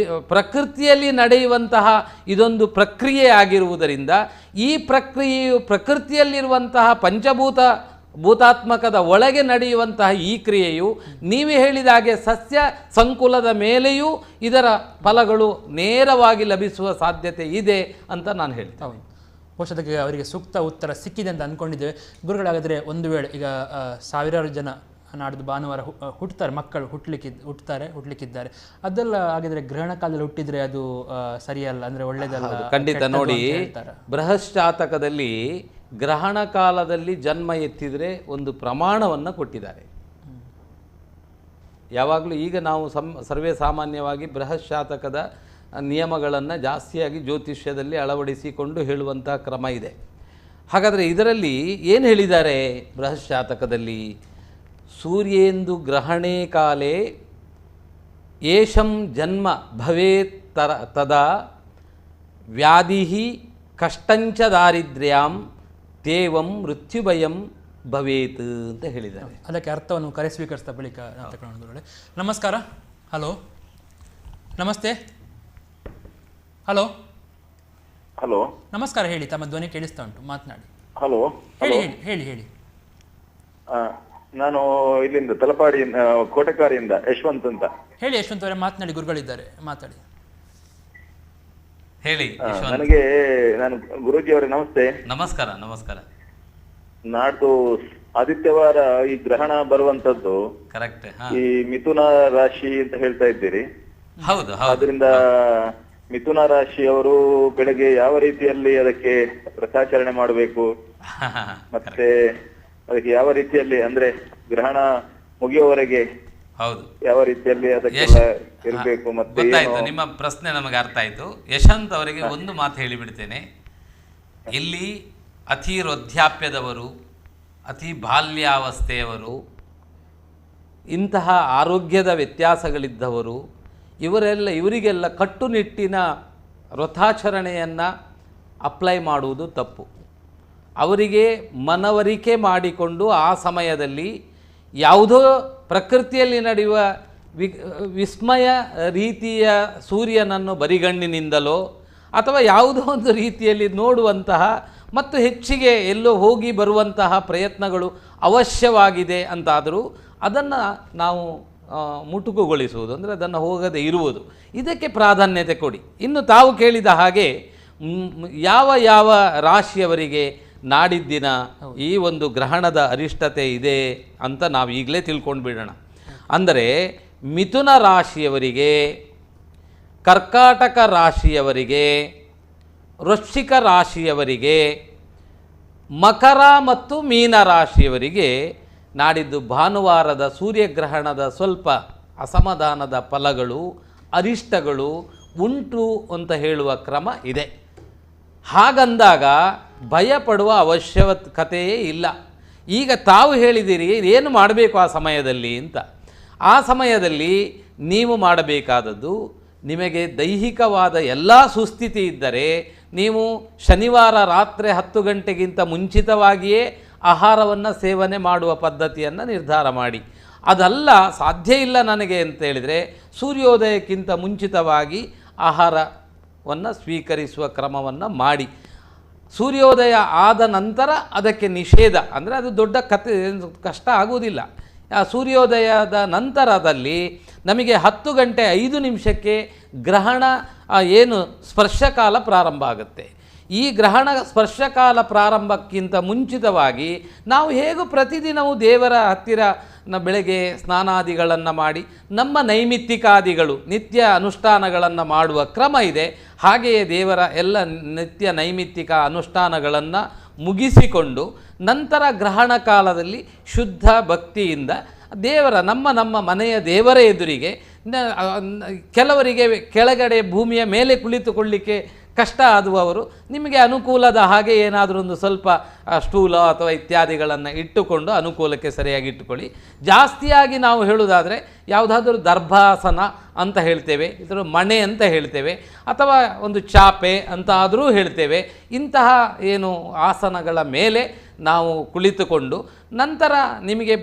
ಪ್ರಕೃತಿಯಲ್ಲಿ ನಡೆಯುವಂತಹ ಇದೊಂದು ಪ್ರಕ್ರಿಯೆ ಆಗಿರುವುದರಿಂದ ಈ ಪ್ರಕ್ರಿಯೆಯು ಪ್ರಕೃತಿಯಲ್ಲಿರುವಂತಹ ಭೂತಾತ್ಮಕದ ಒಳಗೆ ನಡೆಯುವಂತಹ ಈ ಕ್ರಿಯೆಯು ನೀವು ಹೇಳಿದ ಹಾಗೆ ಸಸ್ಯ ಸಂಕುಲದ ಮೇಲೆಯೂ ಇದರ ಫಲಗಳು ನೇರವಾಗಿ ಲಭಿಸುವ ಸಾಧ್ಯತೆ ಇದೆ ಅಂತ ನಾನು ಹೇಳ್ತೇನೆ. ಬಹುಶಃ ಅವರಿಗೆ ಸೂಕ್ತ ಉತ್ತರ ಸಿಕ್ಕಿದೆ ಅಂತ ಅಂದ್ಕೊಂಡಿದ್ದೇವೆ. ಗುರುಗಳಾದರೆ ಒಂದು ವೇಳೆ ಈಗ ಸಾವಿರಾರು ಜನ ನಾಡ್ದು ಭಾನುವಾರ ಹುಟ್ಟುತ್ತಾರೆ, ಮಕ್ಕಳು ಹುಟ್ಟಲಿಕ್ಕಿದ್ದಾರೆ, ಅದೆಲ್ಲ ಆಗಿದ್ರೆ ಗ್ರಹಣ ಕಾಲದಲ್ಲಿ ಹುಟ್ಟಿದ್ರೆ ಅದು ಸರಿಯಲ್ಲ, ಅಂದರೆ ಒಳ್ಳೆಯದಲ್ಲ. ಖಂಡಿತ. ನೋಡಿ, ಬೃಹಶ್ಚಾತಕದಲ್ಲಿ ಗ್ರಹಣ ಕಾಲದಲ್ಲಿ ಜನ್ಮ ಎತ್ತಿದರೆ ಒಂದು ಪ್ರಮಾಣವನ್ನು ಕೊಟ್ಟಿದ್ದಾರೆ. ಯಾವಾಗಲೂ ಈಗ ನಾವು ಸರ್ವೇ ಸಾಮಾನ್ಯವಾಗಿ ಬೃಹಶ್ಚಾತಕದ ನಿಯಮಗಳನ್ನು ಜಾಸ್ತಿಯಾಗಿ ಜ್ಯೋತಿಷ್ಯದಲ್ಲಿ ಅಳವಡಿಸಿಕೊಂಡು ಹೇಳುವಂಥ ಕ್ರಮ ಇದೆ. ಹಾಗಾದರೆ ಇದರಲ್ಲಿ ಏನು ಹೇಳಿದ್ದಾರೆ ಬೃಹಶ್ಚಾತಕದಲ್ಲಿ? ಸೂರ್ಯೇಂದು ಗ್ರಹಣೇ ಕಾಲೇ ಏಷಂ ಜನ್ಮ ಭವೇತ್ ತದಾ ವ್ಯಾಧಿ ಕಷ್ಟಂಚ ದಾರಿದ್ರ್ಯಾಂ ತೇವಂ ಮೃತ್ಯುಭಯಂ ಭವೇತ್ ಅಂತ ಹೇಳಿದ್ದಾರೆ. ಅದಕ್ಕೆ ಅರ್ಥವನ್ನು ಸ್ವೀಕರಿಸಿದ ಬಳಿಕ ನಮಸ್ಕಾರ. ಹಲೋ, ನಮಸ್ತೆ. ಹಲೋ ಹಲೋ ನಮಸ್ಕಾರ. ಹೇಳಿ, ತಮ್ಮ ಧ್ವನಿ ಕೇಳಿಸ್ತಾ ಉಂಟು, ಮಾತನಾಡಿ. ಹಲೋ ಹೇಳಿ ಹೇಳಿ ಹೇಳಿ. ನಾನು ಇಲ್ಲಿಂದ ತಲಪಾಡಿಯಿಂದ ಕೋಟೆಕಾರಿಯಿಂದ ಯಶವಂತ್ ಅಂತ. ಹೇಳಿ ಯಶವಂತ್ ಅವರೇ, ಮಾತನಾಡಿ, ಗುರುಗಳಿದ್ದಾರೆ, ಮಾತಾಡಿ. ಹೇಳಿ. ನಾನು ಗುರೂಜಿ ಅವರೇ ನಮಸ್ತೆ. ನಮಸ್ಕಾರ. ನಮಸ್ಕಾರ. ನಾಡ್ದು ಆದಿತ್ಯವಾರ ಈ ಗ್ರಹಣ ಬರುವಂತದ್ದು ಕರೆಕ್ಟ್. ಈ ಮಿಥುನ ರಾಶಿ ಅಂತ ಹೇಳ್ತಾ ಇದ್ದೀರಿ. ಹೌದು. ಅದರಿಂದ ಮಿಥುನ ರಾಶಿಯವರು ಬೆಳಗ್ಗೆ ಯಾವ ರೀತಿಯಲ್ಲಿ ಅದಕ್ಕೆ ವ್ರತಾಚರಣೆ ಮಾಡಬೇಕು, ಮತ್ತೆ ಅದಕ್ಕೆ ಯಾವ ರೀತಿಯಲ್ಲಿ ಅಂದ್ರೆ ಗ್ರಹಣ ಮುಗಿಯುವವರೆಗೆ ಹೌದು ಯಾವ ರೀತಿಯಲ್ಲಿ ಅದಕ್ಕೆಲ್ಲ ಇರಬೇಕು. ಮತ್ತೆ ಗೊತ್ತಾಯ್ತು, ನಿಮ್ಮ ಪ್ರಶ್ನೆ ನಮಗೆ ಅರ್ಥ ಆಯ್ತು. ಯಶವಂತ್ ಅವರಿಗೆ ಒಂದು ಮಾತು ಹೇಳಿಬಿಡ್ತೇನೆ. ಇಲ್ಲಿ ಅತಿ ವೃದ್ಧಾಪ್ಯದವರು, ಅತಿ ಬಾಲ್ಯಾವಸ್ಥೆಯವರು, ಇಂತಹ ಆರೋಗ್ಯದ ವ್ಯತ್ಯಾಸಗಳಿದ್ದವರು, ಇವರಿಗೆಲ್ಲ ಕಟ್ಟುನಿಟ್ಟಿನ ವ್ರತಾಚರಣೆಯನ್ನು ಅಪ್ಲೈ ಮಾಡುವುದು ತಪ್ಪು. ಅವರಿಗೆ ಮನವರಿಕೆ ಮಾಡಿಕೊಂಡು ಆ ಸಮಯದಲ್ಲಿ ಯಾವುದೋ ಪ್ರಕೃತಿಯಲ್ಲಿ ನಡೆಯುವ ವಿಸ್ಮಯ ರೀತಿಯ ಸೂರ್ಯನನ್ನು ಬರಿಗಣ್ಣಿನಿಂದಲೋ ಅಥವಾ ಯಾವುದೋ ಒಂದು ರೀತಿಯಲ್ಲಿ ನೋಡುವಂತಹ ಮತ್ತು ಹೆಚ್ಚಿಗೆ ಎಲ್ಲೋ ಹೋಗಿ ಬರುವಂತಹ ಪ್ರಯತ್ನಗಳು ಅವಶ್ಯವಾಗಿದೆ ಅಂತಾದರೂ ಅದನ್ನು ನಾವು ಮುಟುಕುಗೊಳಿಸುವುದು, ಅಂದರೆ ಅದನ್ನು ಹೋಗದೆ ಇರುವುದು, ಇದಕ್ಕೆ ಪ್ರಾಧಾನ್ಯತೆ ಕೊಡಿ. ಇನ್ನು ತಾವು ಕೇಳಿದ ಹಾಗೆ ಯಾವ ಯಾವ ರಾಶಿಯವರಿಗೆ ನಾಡಿದ್ದಿನ ಈ ಒಂದು ಗ್ರಹಣದ ಅರಿಷ್ಟತೆ ಇದೆ ಅಂತ ನಾವು ಈಗಲೇ ತಿಳ್ಕೊಂಡು ಬಿಡೋಣ. ಅಂದರೆ ಮಿಥುನ ರಾಶಿಯವರಿಗೆ, ಕರ್ಕಾಟಕ ರಾಶಿಯವರಿಗೆ, ವೃಶ್ಚಿಕ ರಾಶಿಯವರಿಗೆ, ಮಕರ ಮತ್ತು ಮೀನ ರಾಶಿಯವರಿಗೆ ನಾಡಿದ್ದು ಭಾನುವಾರದ ಸೂರ್ಯಗ್ರಹಣದ ಸ್ವಲ್ಪ ಅಸಮಾಧಾನದ ಫಲಗಳು, ಅರಿಷ್ಟಗಳು ಉಂಟು ಅಂತ ಹೇಳುವ ಕ್ರಮ ಇದೆ. ಹಾಗಂದಾಗ ಭಯಪಡುವ ಅವಶ್ಯಕತೆಯೇ ಇಲ್ಲ. ಈಗ ತಾವು ಹೇಳಿದಿರಿ ಏನು ಮಾಡಬೇಕು ಆ ಸಮಯದಲ್ಲಿ ಅಂತ. ಆ ಸಮಯದಲ್ಲಿ ನೀವು ಮಾಡಬೇಕಾದದ್ದು, ನಿಮಗೆ ದೈಹಿಕವಾದ ಎಲ್ಲ ಸುಸ್ಥಿತಿ ಇದ್ದರೆ ನೀವು ಶನಿವಾರ ರಾತ್ರಿ 10 ಗಂಟೆಗಿಂತ ಮುಂಚಿತವಾಗಿಯೇ ಆಹಾರವನ್ನು ಸೇವನೆ ಮಾಡುವ ಪದ್ಧತಿಯನ್ನು ನಿರ್ಧಾರ ಮಾಡಿ. ಅದಲ್ಲ, ಸಾಧ್ಯ ಇಲ್ಲ ನನಗೆ ಅಂತ ಹೇಳಿದರೆ ಸೂರ್ಯೋದಯಕ್ಕಿಂತ ಮುಂಚಿತವಾಗಿ ಆಹಾರವನ್ನು ಸ್ವೀಕರಿಸುವ ಕ್ರಮವನ್ನು ಮಾಡಿ. ಸೂರ್ಯೋದಯ ಆದ ನಂತರ ಅದಕ್ಕೆ ನಿಷೇಧ, ಅಂದರೆ ಅದು ದೊಡ್ಡ ಕಷ್ಟ ಆಗುವುದಿಲ್ಲ. ಆ ಸೂರ್ಯೋದಯದ ನಂತರದಲ್ಲಿ ನಮಗೆ 10 ಗಂಟೆ 5 ನಿಮಿಷಕ್ಕೆ ಗ್ರಹಣ ಏನು ಸ್ಪರ್ಶಕಾಲ ಪ್ರಾರಂಭ ಆಗುತ್ತೆ. ಈ ಗ್ರಹಣ ಸ್ಪರ್ಶಕಾಲ ಪ್ರಾರಂಭಕ್ಕಿಂತ ಮುಂಚಿತವಾಗಿ ನಾವು ಹೇಗೂ ಪ್ರತಿದಿನವೂ ದೇವರ ಹತ್ತಿರ ಬೆಳಗ್ಗೆ ಸ್ನಾನಾದಿಗಳನ್ನು ಮಾಡಿ ನಮ್ಮ ನೈಮಿತ್ತಿಕಾದಿಗಳು ನಿತ್ಯ ಅನುಷ್ಠಾನಗಳನ್ನು ಮಾಡುವ ಕ್ರಮ ಇದೆ. ಹಾಗೆಯೇ ದೇವರ ಎಲ್ಲ ನಿತ್ಯ ನೈಮಿತ್ತಿಕ ಅನುಷ್ಠಾನಗಳನ್ನು ಮುಗಿಸಿಕೊಂಡು ನಂತರ ಗ್ರಹಣ ಕಾಲದಲ್ಲಿ ಶುದ್ಧ ಭಕ್ತಿಯಿಂದ ದೇವರ ನಮ್ಮ ಮನೆಯ ದೇವರ ಎದುರಿಗೆ, ಕೆಲವರಿಗೆ ಕೆಳಗಡೆ ಭೂಮಿಯ ಮೇಲೆ ಕುಳಿತುಕೊಳ್ಳಿಕ್ಕೆ ಕಷ್ಟ ಆದುವವರು ನಿಮಗೆ ಅನುಕೂಲದ ಹಾಗೆ ಏನಾದರೂ ಒಂದು ಸ್ವಲ್ಪ ಸ್ಟೂಲೋ ಅಥವಾ ಇತ್ಯಾದಿಗಳನ್ನು ಇಟ್ಟುಕೊಂಡು ಅನುಕೂಲಕ್ಕೆ ಸರಿಯಾಗಿ ಇಟ್ಟುಕೊಳ್ಳಿ. ಜಾಸ್ತಿಯಾಗಿ ನಾವು ಹೇಳುವುದಾದರೆ ಯಾವುದಾದ್ರೂ ದರ್ಭಾಸನ ಅಂತ ಹೇಳ್ತೇವೆ, ಇದರ ಮಣೆ ಅಂತ ಹೇಳ್ತೇವೆ, ಅಥವಾ ಒಂದು ಚಾಪೆ ಅಂತ ಆದರೂ ಹೇಳ್ತೇವೆ. ಇಂತಹ ಏನು ಆಸನಗಳ ಮೇಲೆ ನಾವು ಕುಳಿತುಕೊಂಡು ನಂತರ ನಿಮಗೆ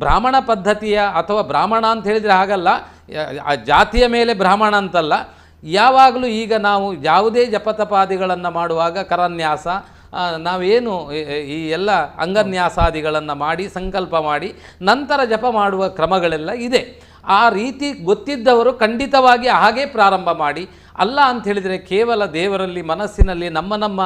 ಬ್ರಾಹ್ಮಣ ಪದ್ಧತಿಯ ಅಥವಾ ಬ್ರಾಹ್ಮಣ ಅಂತ ಹೇಳಿದರೆ ಹಾಗಲ್ಲ, ಆ ಜಾತಿಯ ಮೇಲೆ ಬ್ರಾಹ್ಮಣ ಅಂತಲ್ಲ, ಯಾವಾಗಲೂ ಈಗ ನಾವು ಯಾವುದೇ ಜಪತಪಾದಿಗಳನ್ನು ಮಾಡುವಾಗ ಕರನ್ಯಾಸ ನಾವೇನು ಈ ಎಲ್ಲ ಅಂಗನ್ಯಾಸಾದಿಗಳನ್ನು ಮಾಡಿ ಸಂಕಲ್ಪ ಮಾಡಿ ನಂತರ ಜಪ ಮಾಡುವ ಕ್ರಮಗಳೆಲ್ಲ ಇದೆ. ಆ ರೀತಿ ಗೊತ್ತಿದ್ದವರು ಖಂಡಿತವಾಗಿ ಹಾಗೇ ಪ್ರಾರಂಭ ಮಾಡಿ, ಅಲ್ಲ ಅಂತ ಹೇಳಿದರೆ ಕೇವಲ ದೇವರಲ್ಲಿ ಮನಸ್ಸಿನಲ್ಲಿ ನಮ್ಮ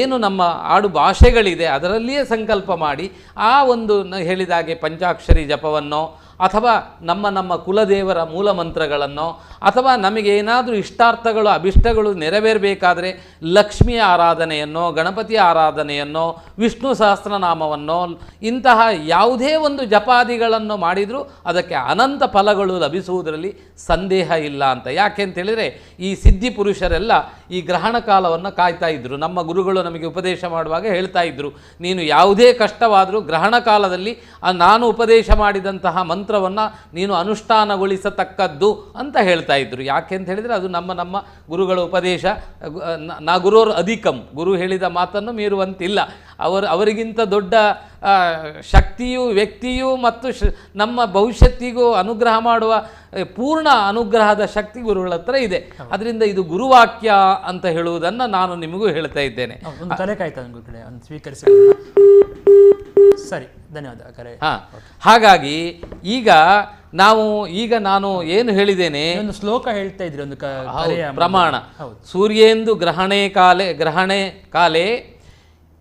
ಏನು ನಮ್ಮ ಆಡು ಭಾಷೆಗಳಿದೆ ಅದರಲ್ಲಿಯೇ ಸಂಕಲ್ಪ ಮಾಡಿ ಆ ಒಂದು ಹೇಳಿದಾಗೆ ಪಂಚಾಕ್ಷರಿ ಜಪವನ್ನು ಅಥವಾ ನಮ್ಮ ಕುಲದೇವರ ಮೂಲ ಮಂತ್ರಗಳನ್ನು ಅಥವಾ ನಮಗೇನಾದರೂ ಇಷ್ಟಾರ್ಥಗಳು ಅಭಿಷ್ಟಗಳು ನೆರವೇರಬೇಕಾದರೆ ಲಕ್ಷ್ಮಿಯ ಆರಾಧನೆಯನ್ನು, ಗಣಪತಿಯ ಆರಾಧನೆಯನ್ನು, ವಿಷ್ಣು ಸಹಸ್ರನಾಮವನ್ನು, ಇಂತಹ ಯಾವುದೇ ಒಂದು ಜಪಾದಿಗಳನ್ನು ಮಾಡಿದರೂ ಅದಕ್ಕೆ ಅನಂತ ಫಲಗಳು ಲಭಿಸುವುದರಲ್ಲಿ ಸಂದೇಹ ಇಲ್ಲ ಅಂತ. ಯಾಕೆ ಅಂತೇಳಿದರೆ ಈ ಸಿದ್ಧಿ ಪುರುಷರೆಲ್ಲ ಈ ಗ್ರಹಣ ಕಾಲವನ್ನು ಕಾಯ್ತಾ ಇದ್ದರು. ನಮ್ಮ ಗುರುಗಳು ನಮಗೆ ಉಪದೇಶ ಮಾಡುವಾಗ ಹೇಳ್ತಾ ಇದ್ದರು, ನೀನು ಯಾವುದೇ ಕಷ್ಟವಾದರೂ ಗ್ರಹಣ ಕಾಲದಲ್ಲಿ ನಾನು ಉಪದೇಶ ಮಾಡಿದಂತಹ ಮಂತ್ರವನ್ನು ನೀನು ಅನುಷ್ಠಾನಗೊಳಿಸತಕ್ಕದ್ದು ಅಂತ ಹೇಳ್ತಾ ಇದ್ದರು. ಯಾಕೆ ಅಂತ ಹೇಳಿದರೆ ಅದು ನಮ್ಮ ಗುರುಗಳ ಉಪದೇಶ. ನಾ ಗುರುವರು ಅಧಿಕಂ, ಗುರು ಹೇಳಿದ ಮಾತನ್ನು ಮೀರುವಂತಿಲ್ಲ. ಅವರಿಗಿಂತ ದೊಡ್ಡ ಶಕ್ತಿಯು ವ್ಯಕ್ತಿಯು ಮತ್ತು ನಮ್ಮ ಭವಿಷ್ಯತ್ತಿಗೂ ಅನುಗ್ರಹ ಮಾಡುವ ಪೂರ್ಣ ಅನುಗ್ರಹದ ಶಕ್ತಿ ಗುರುಗಳ ಹತ್ರ ಇದೆ. ಅದರಿಂದ ಇದು ಗುರುವಾಕ್ಯ ಅಂತ ಹೇಳುವುದನ್ನು ನಾನು ನಿಮಗೂ ಹೇಳ್ತಾ ಇದ್ದೇನೆ. ಒಂದು ಕರೆ ಕಾಯ್ತಾ ಕಡೆ ಒಂದು ಸ್ವೀಕರಿಸಿ. ಸರಿ, ಧನ್ಯವಾದ ಕರೆ. ಹಾಗಾಗಿ ಈಗ ನಾನು ಏನು ಹೇಳಿದ್ದೇನೆ, ಒಂದು ಶ್ಲೋಕ ಹೇಳ್ತಾ ಇದ್ರಿ, ಒಂದು ಪ್ರಮಾಣ. ಸೂರ್ಯೇಂದು ಗ್ರಹಣೆ ಕಾಲೇ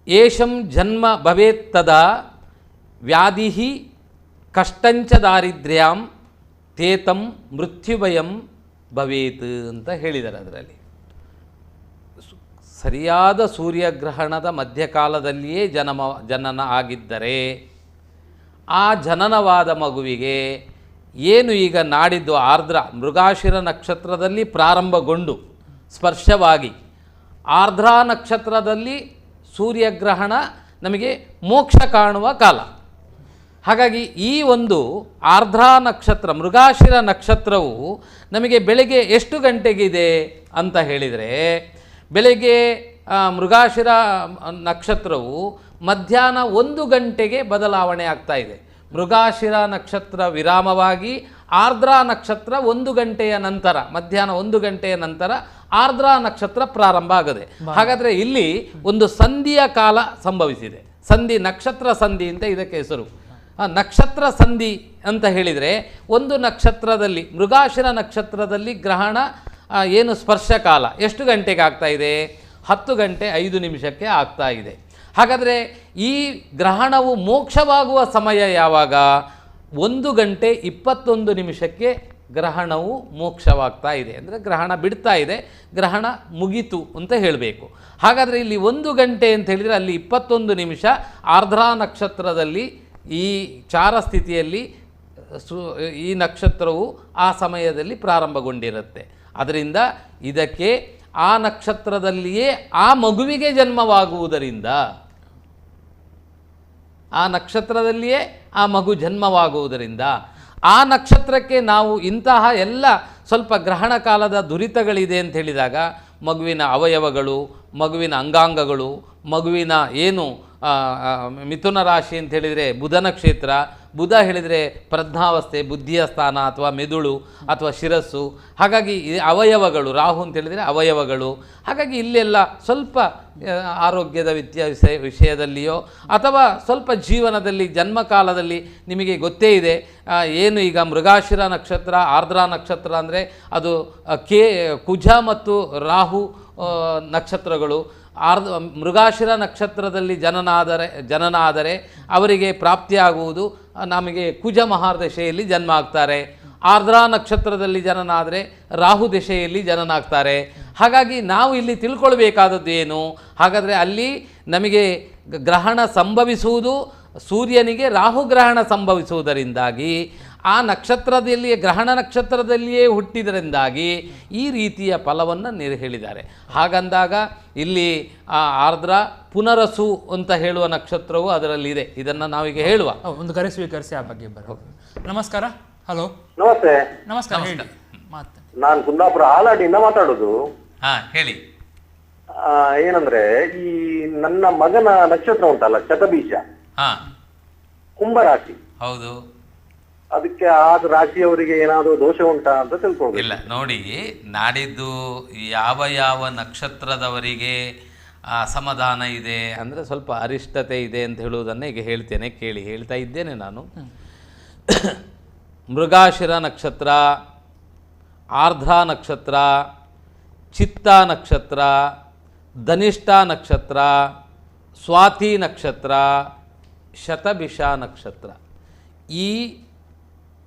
ಏಷಂ ಜನ್ಮ ಭವೇತ್ತದಾ ವ್ಯಾಧಿ ಕಷ್ಟಂಚ ದಾರಿದ್ರ್ಯಾಂ ತೇತಂ ಮೃತ್ಯುಭಯಂ ಭವೇತ್ ಅಂತ ಹೇಳಿದ್ದಾರೆ. ಅದರಲ್ಲಿ ಸರಿಯಾದ ಸೂರ್ಯಗ್ರಹಣದ ಮಧ್ಯಕಾಲದಲ್ಲಿಯೇ ಜನನ ಆಗಿದ್ದರೆ ಆ ಜನನವಾದ ಮಗುವಿಗೆ ಏನು ಈಗ ನಾಡಿದ್ದು ಆರ್ದ್ರ ಮೃಗಾಶಿರ ನಕ್ಷತ್ರದಲ್ಲಿ ಪ್ರಾರಂಭಗೊಂಡು ಸ್ಪರ್ಶವಾಗಿ ಆರ್ದ್ರಾ ನಕ್ಷತ್ರದಲ್ಲಿ ಸೂರ್ಯಗ್ರಹಣ ನಮಗೆ ಮೋಕ್ಷ ಕಾಣುವ ಕಾಲ. ಹಾಗಾಗಿ ಈ ಒಂದು ಆರ್ದ್ರಾ ನಕ್ಷತ್ರ ಮೃಗಾಶಿರ ನಕ್ಷತ್ರವು ನಮಗೆ ಬೆಳಗ್ಗೆ ಎಷ್ಟು ಗಂಟೆಗಿದೆ ಅಂತ ಹೇಳಿದರೆ, ಬೆಳಗ್ಗೆ ಮೃಗಾಶಿರ ನಕ್ಷತ್ರವು ಮಧ್ಯಾಹ್ನ 1 ಗಂಟೆಗೆ ಬದಲಾವಣೆ ಆಗ್ತಾ ಇದೆ. ಮೃಗಾಶಿರ ನಕ್ಷತ್ರ ವಿರಾಮವಾಗಿ ಆರ್ದ್ರಾ ನಕ್ಷತ್ರ 1 ಗಂಟೆಯ ನಂತರ, ಮಧ್ಯಾಹ್ನ 1 ಗಂಟೆಯ ನಂತರ ಆರ್ದ್ರಾ ನಕ್ಷತ್ರ ಪ್ರಾರಂಭ ಆಗದೆ. ಹಾಗಾದರೆ ಇಲ್ಲಿ ಒಂದು ಸಂಧಿಯ ಕಾಲ ಸಂಭವಿಸಿದೆ. ಸಂಧಿ, ನಕ್ಷತ್ರ ಸಂಧಿ ಅಂತ ಇದಕ್ಕೆ ಹೆಸರು. ನಕ್ಷತ್ರ ಸಂಧಿ ಅಂತ ಹೇಳಿದರೆ ಒಂದು ನಕ್ಷತ್ರದಲ್ಲಿ, ಮೃಗಾಶಿರ ನಕ್ಷತ್ರದಲ್ಲಿ ಗ್ರಹಣ ಏನು ಸ್ಪರ್ಶ ಕಾಲ ಎಷ್ಟು ಗಂಟೆಗೆ ಆಗ್ತಾ ಇದೆ? 10 ಗಂಟೆ 5 ನಿಮಿಷಕ್ಕೆ ಆಗ್ತಾ ಇದೆ. ಹಾಗಾದರೆ ಈ ಗ್ರಹಣವು ಮೋಕ್ಷವಾಗುವ ಸಮಯ ಯಾವಾಗ? 1 ಗಂಟೆ 21 ನಿಮಿಷಕ್ಕೆ ಗ್ರಹಣವು ಮೋಕ್ಷವಾಗ್ತಾ ಇದೆ. ಅಂದರೆ ಗ್ರಹಣ ಬಿಡ್ತಾ ಇದೆ, ಗ್ರಹಣ ಮುಗಿತು ಅಂತ ಹೇಳಬೇಕು. ಹಾಗಾದರೆ ಇಲ್ಲಿ 1 ಗಂಟೆ ಅಂತ ಹೇಳಿದರೆ ಅಲ್ಲಿ 21 ನಿಮಿಷ ಆರ್ದ್ರಾ ನಕ್ಷತ್ರದಲ್ಲಿ ಈ ಚಾರ ಸ್ಥಿತಿಯಲ್ಲಿ ಈ ನಕ್ಷತ್ರವು ಆ ಸಮಯದಲ್ಲಿ ಪ್ರಾರಂಭಗೊಂಡಿರುತ್ತೆ. ಅದರಿಂದ ಇದಕ್ಕೆ ಆ ನಕ್ಷತ್ರದಲ್ಲಿಯೇ ಆ ಮಗುವಿಗೆ ಜನ್ಮವಾಗುವುದರಿಂದ, ಆ ನಕ್ಷತ್ರದಲ್ಲಿಯೇ ಆ ಮಗು ಜನ್ಮವಾಗುವುದರಿಂದ ಆ ನಕ್ಷತ್ರಕ್ಕೆ ನಾವು ಇಂತಹ ಎಲ್ಲ ಸ್ವಲ್ಪ ಗ್ರಹಣ ಕಾಲದ ದುರಿತಗಳಿದೆ ಅಂತ ಹೇಳಿದಾಗ ಮಗುವಿನ ಅವಯವಗಳು, ಮಗುವಿನ ಅಂಗಾಂಗಗಳು, ಮಗುವಿನ ಏನು ಮಿಥುನ ರಾಶಿ ಅಂತ ಹೇಳಿದರೆ ಬುಧನ ಕ್ಷೇತ್ರ, ಬುಧ ಹೇಳಿದರೆ ಪ್ರಜ್ಞಾವಸ್ಥೆ, ಬುದ್ಧಿಯ ಸ್ಥಾನ ಅಥವಾ ಮೆದುಳು ಅಥವಾ ಶಿರಸ್ಸು. ಹಾಗಾಗಿ ಅವಯವಗಳು, ರಾಹು ಅಂತ ಹೇಳಿದರೆ ಅವಯವಗಳು. ಹಾಗಾಗಿ ಇಲ್ಲೆಲ್ಲ ಸ್ವಲ್ಪ ಆರೋಗ್ಯದ ವಿಷಯದಲ್ಲಿಯೋ ಅಥವಾ ಸ್ವಲ್ಪ ಜೀವನದಲ್ಲಿ ಜನ್ಮಕಾಲದಲ್ಲಿ ನಿಮಗೆ ಗೊತ್ತೇ ಇದೆ ಏನು, ಈಗ ಮೃಗಾಶಿರ ನಕ್ಷತ್ರ ಆರ್ದ್ರಾ ನಕ್ಷತ್ರ ಅಂದರೆ ಅದು ಕುಜ ಮತ್ತು ರಾಹು ನಕ್ಷತ್ರಗಳು. ಮೃಗಾಶಿರ ನಕ್ಷತ್ರದಲ್ಲಿ ಜನನ ಆದರೆ ಅವರಿಗೆ ಪ್ರಾಪ್ತಿಯಾಗುವುದು ನಮಗೆ ಕುಜ ಮಹಾದಶೆಯಲ್ಲಿ ಜನ್ಮ ಆಗ್ತಾರೆ. ಆರ್ದ್ರಾ ನಕ್ಷತ್ರದಲ್ಲಿ ಜನನ ಆದರೆ ರಾಹು ದಶೆಯಲ್ಲಿ ಜನನ ಆಗ್ತಾರೆ. ಹಾಗಾಗಿ ನಾವು ಇಲ್ಲಿ ತಿಳ್ಕೊಳ್ಬೇಕಾದದ್ದು ಏನು? ಹಾಗಾದರೆ ಅಲ್ಲಿ ನಮಗೆ ಗ್ರಹಣ ಸಂಭವಿಸುವುದು ಸೂರ್ಯನಿಗೆ ರಾಹುಗ್ರಹಣ ಸಂಭವಿಸುವುದರಿಂದಾಗಿ ಆ ನಕ್ಷತ್ರದಲ್ಲಿಯೇ ಗ್ರಹಣ ನಕ್ಷತ್ರದಲ್ಲಿಯೇ ಹುಟ್ಟಿದರಿಂದಾಗಿ ಈ ರೀತಿಯ ಫಲವನ್ನು ಹೇಳಿದ್ದಾರೆ. ಹಾಗಂದಾಗ ಇಲ್ಲಿ ಆ ಆರ್ದ್ರ ಪುನರಸು ಅಂತ ಹೇಳುವ ನಕ್ಷತ್ರವು ಅದರಲ್ಲಿದೆ. ಇದನ್ನು ನಾವೀಗ ಹೇಳುವ. ಒಂದು ಕರೆ ಸ್ವೀಕರಿಸಿ ಆ ಬಗ್ಗೆ ಬರೋ. ನಮಸ್ಕಾರ. ಹಲೋ ನಮಸ್ತೆ. ನಮಸ್ಕಾರ. ಹೇಳಿ ಮಾತಾಡಿ. ನಾನು ಕುಂದಾಪುರ ಹಾಲಾಡಿಯಿಂದ ಮಾತಾಡೋದು. ಹೇಳಿ. ಏನಂದ್ರೆ ಈ ನನ್ನ ಮಗನ ನಕ್ಷತ್ರ ಉಂಟಲ್ಲ ಶತಬೀಜ, ಕುಂಭರಾಶಿ. ಹೌದು. ಅದಕ್ಕೆ ಆ ರಾಶಿಯವರಿಗೆ ಏನಾದರೂ ದೋಷ ಉಂಟಾ ಅಂತ ತಿಳ್ಕೊಳ್ಬೇಕು. ಇಲ್ಲ ನೋಡಿ, ನಾಡಿದ್ದು ಯಾವ ಯಾವ ನಕ್ಷತ್ರದವರಿಗೆ ಅಸಮಾಧಾನ ಇದೆ ಅಂದರೆ ಸ್ವಲ್ಪ ಅರಿಷ್ಟತೆ ಇದೆ ಅಂತ ಹೇಳುವುದನ್ನು ಈಗ ಹೇಳ್ತೇನೆ, ಕೇಳಿ. ಹೇಳ್ತಾ ಇದ್ದೇನೆ ನಾನು. ಮೃಗಾಶಿರ ನಕ್ಷತ್ರ, ಆರ್ದ್ರ ನಕ್ಷತ್ರ, ಚಿತ್ತ ನಕ್ಷತ್ರ, ಧನಿಷ್ಠ ನಕ್ಷತ್ರ, ಸ್ವಾತಿ ನಕ್ಷತ್ರ, ಶತಭಿಷ ನಕ್ಷತ್ರ, ಈ